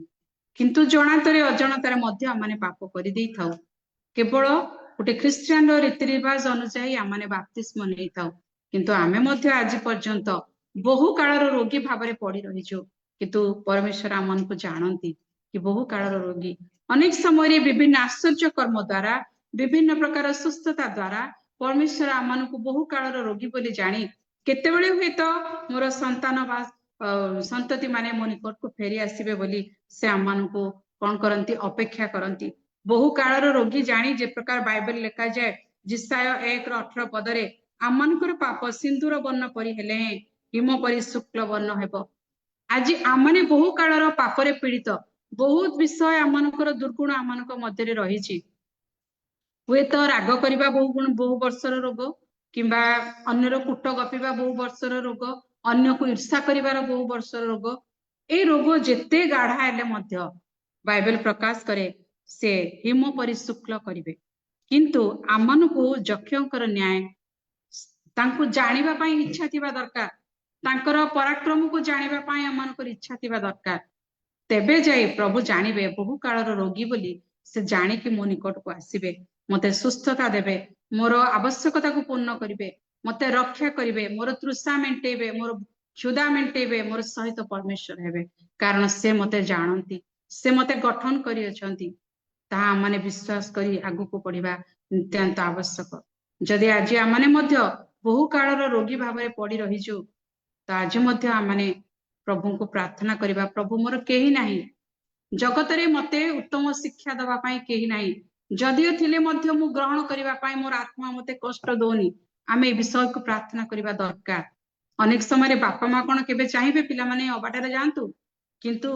किंतु जणातरे अजणातरे मध्य आमे पाप करि देई थाउ केवल गोटे ख्रिस्टियान रीति रिवाज अनुसार आमे बाप्तिस्म नै थाउ किंतु आमे मध्य आज पर्यंत बहु कालर रोगी भाबरे पड़ी रहिछु किंतु परमेश्वर आमन को जानती कि बहु कालर रोगी अनेक समय विभिन्न आश्चर्य कर्म द्वारा विभिन्न प्रकार सुस्थता द्वारा परमेश्वर आमन को बहु कालर रोगी बोली जानी केतेबेले हुए तो मोर संतान बा संतति माने मो निकट को फेरी आसीबे बोली से आमन को कोन करंती अपेक्षा करंती बहु कालर रोगी जानी जे प्रकार बाइबल लेखा जाए जिसाय 1:18 पदरे आमनकर पाप सिंदूर वर्ण परि हेले हिम परि शुक्ल वर्ण हेबो आज आमने बहु कालर पापरे पीड़ित बहुत विषय आमनकर दुर्गुण आमनक मध्य रे रहिछि हुए तो राग करिबा बहु वर्षर रोग किंबा अन्यर कूट गपिबा बहु वर्षर रोग अन्य को ईर्षा करिवार बहु वर्षर रोग ए रोग जेते गाढ़ा हेले मध्य बाइबल प्रकाश करे से हिम परि शुक्ल करिवे किंतु आमन को जक्षकर न्याय तांको जानिबा पई इच्छा थिबा दरकार तांकर पराक्रम को जानिबा पई आमनकर इच्छा थिबा दरकार तेबे जाई प्रभु जानिबे बहु कालर रोगी बोली से जानि कि मो निकट को आसीबे मते सुस्थता देबे मोर आवश्यकता को पूर्ण करिवे मते रक्षा करिवे मोर तृषा मेंटेबे मोर क्षुधा मेंटेबे मोर सहित परमेश्वर हेबे कारण से मते जानती से मते गठन करि अछंती ता माने विश्वास करी आगु को पढ़िबा नित्यांत आवश्यक जदि आज आमने मध्य बहु कालर रोगी भाबरे पड़ी रहिजु तो आज मध्य आमने प्रभु को प्रार्थना करिबा प्रभु मोर केही नाही जगत रे मते उत्तम शिक्षा दबा पाई केही नाही जदियो थिले मध्य मु ग्रहण करिबा पाई मोर आत्मा मते कष्ट दोनी आमे विषय को प्रार्थना करिबा दरकार अनेक समय रे बापा मां कोन केबे चाहिबे पिला माने अबाटारे जानतु किंतु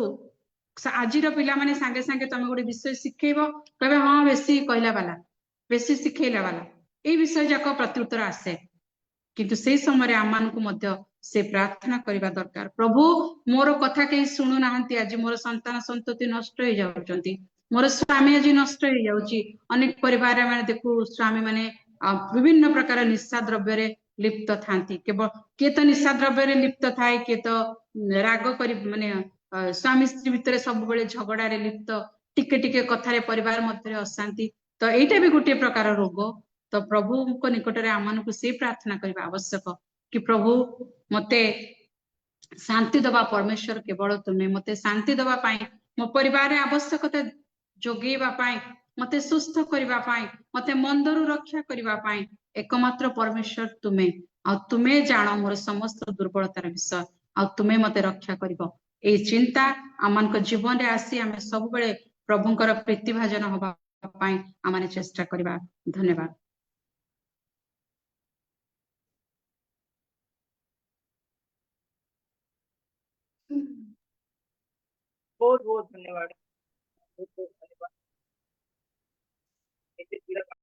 आजिर पिला माने संगे संगे तमे गोटे विषय शिखेबो कहबे हां बेसी कहला वाला बेसी शिखेला वाला ए विषय जाक प्रत्युत्तर आसे किंतु से समय आमान को मध्य से प्रार्थना करिबा दरकार प्रभु मोर कथा के सुनु नाहंती आज मोर संतान संतति नष्ट हो जाउचंती मोर स्वामी आज नष्ट हो जाउची अनेक परिवार माने देखु स्वामी माने विभिन्न प्रकार निशा द्रव्य रे लिप्त थांती केवल के तो निशा द्रव्य रे लिप्त थाए के तो राग करी माने स्वामी स्त्री भितर सब बेले झगड़ा रे लिप्त टिके टिके कथा रे परिवार मध्य अशांति तो एटा भी गोटे प्रकार रोग तो प्रभु को निकट रे आमान को से प्रार्थना करबा आवश्यक कि प्रभु मते शांति दबा परमेश्वर केवल तुमे मते शांति दबा पाई मो परिवार रे आवश्यकता जोगेबा पाई मते सुस्थ करबा पाई मते मंदरु रक्षा करबा पाई एकमात्र परमेश्वर तुमे आ तुमे जानो मोर समस्त दुर्बलतार विषय आ तुमे मते रक्षा करबो ए चिंता आमान को जीवन रे आसी आमे सब बेले प्रभुंकर प्रीतिभाजन होबा पाई आमाने चेष्टा करबा धन्यवाद बहुत बहुत धन्यवाद बहुत बहुत धन्यवाद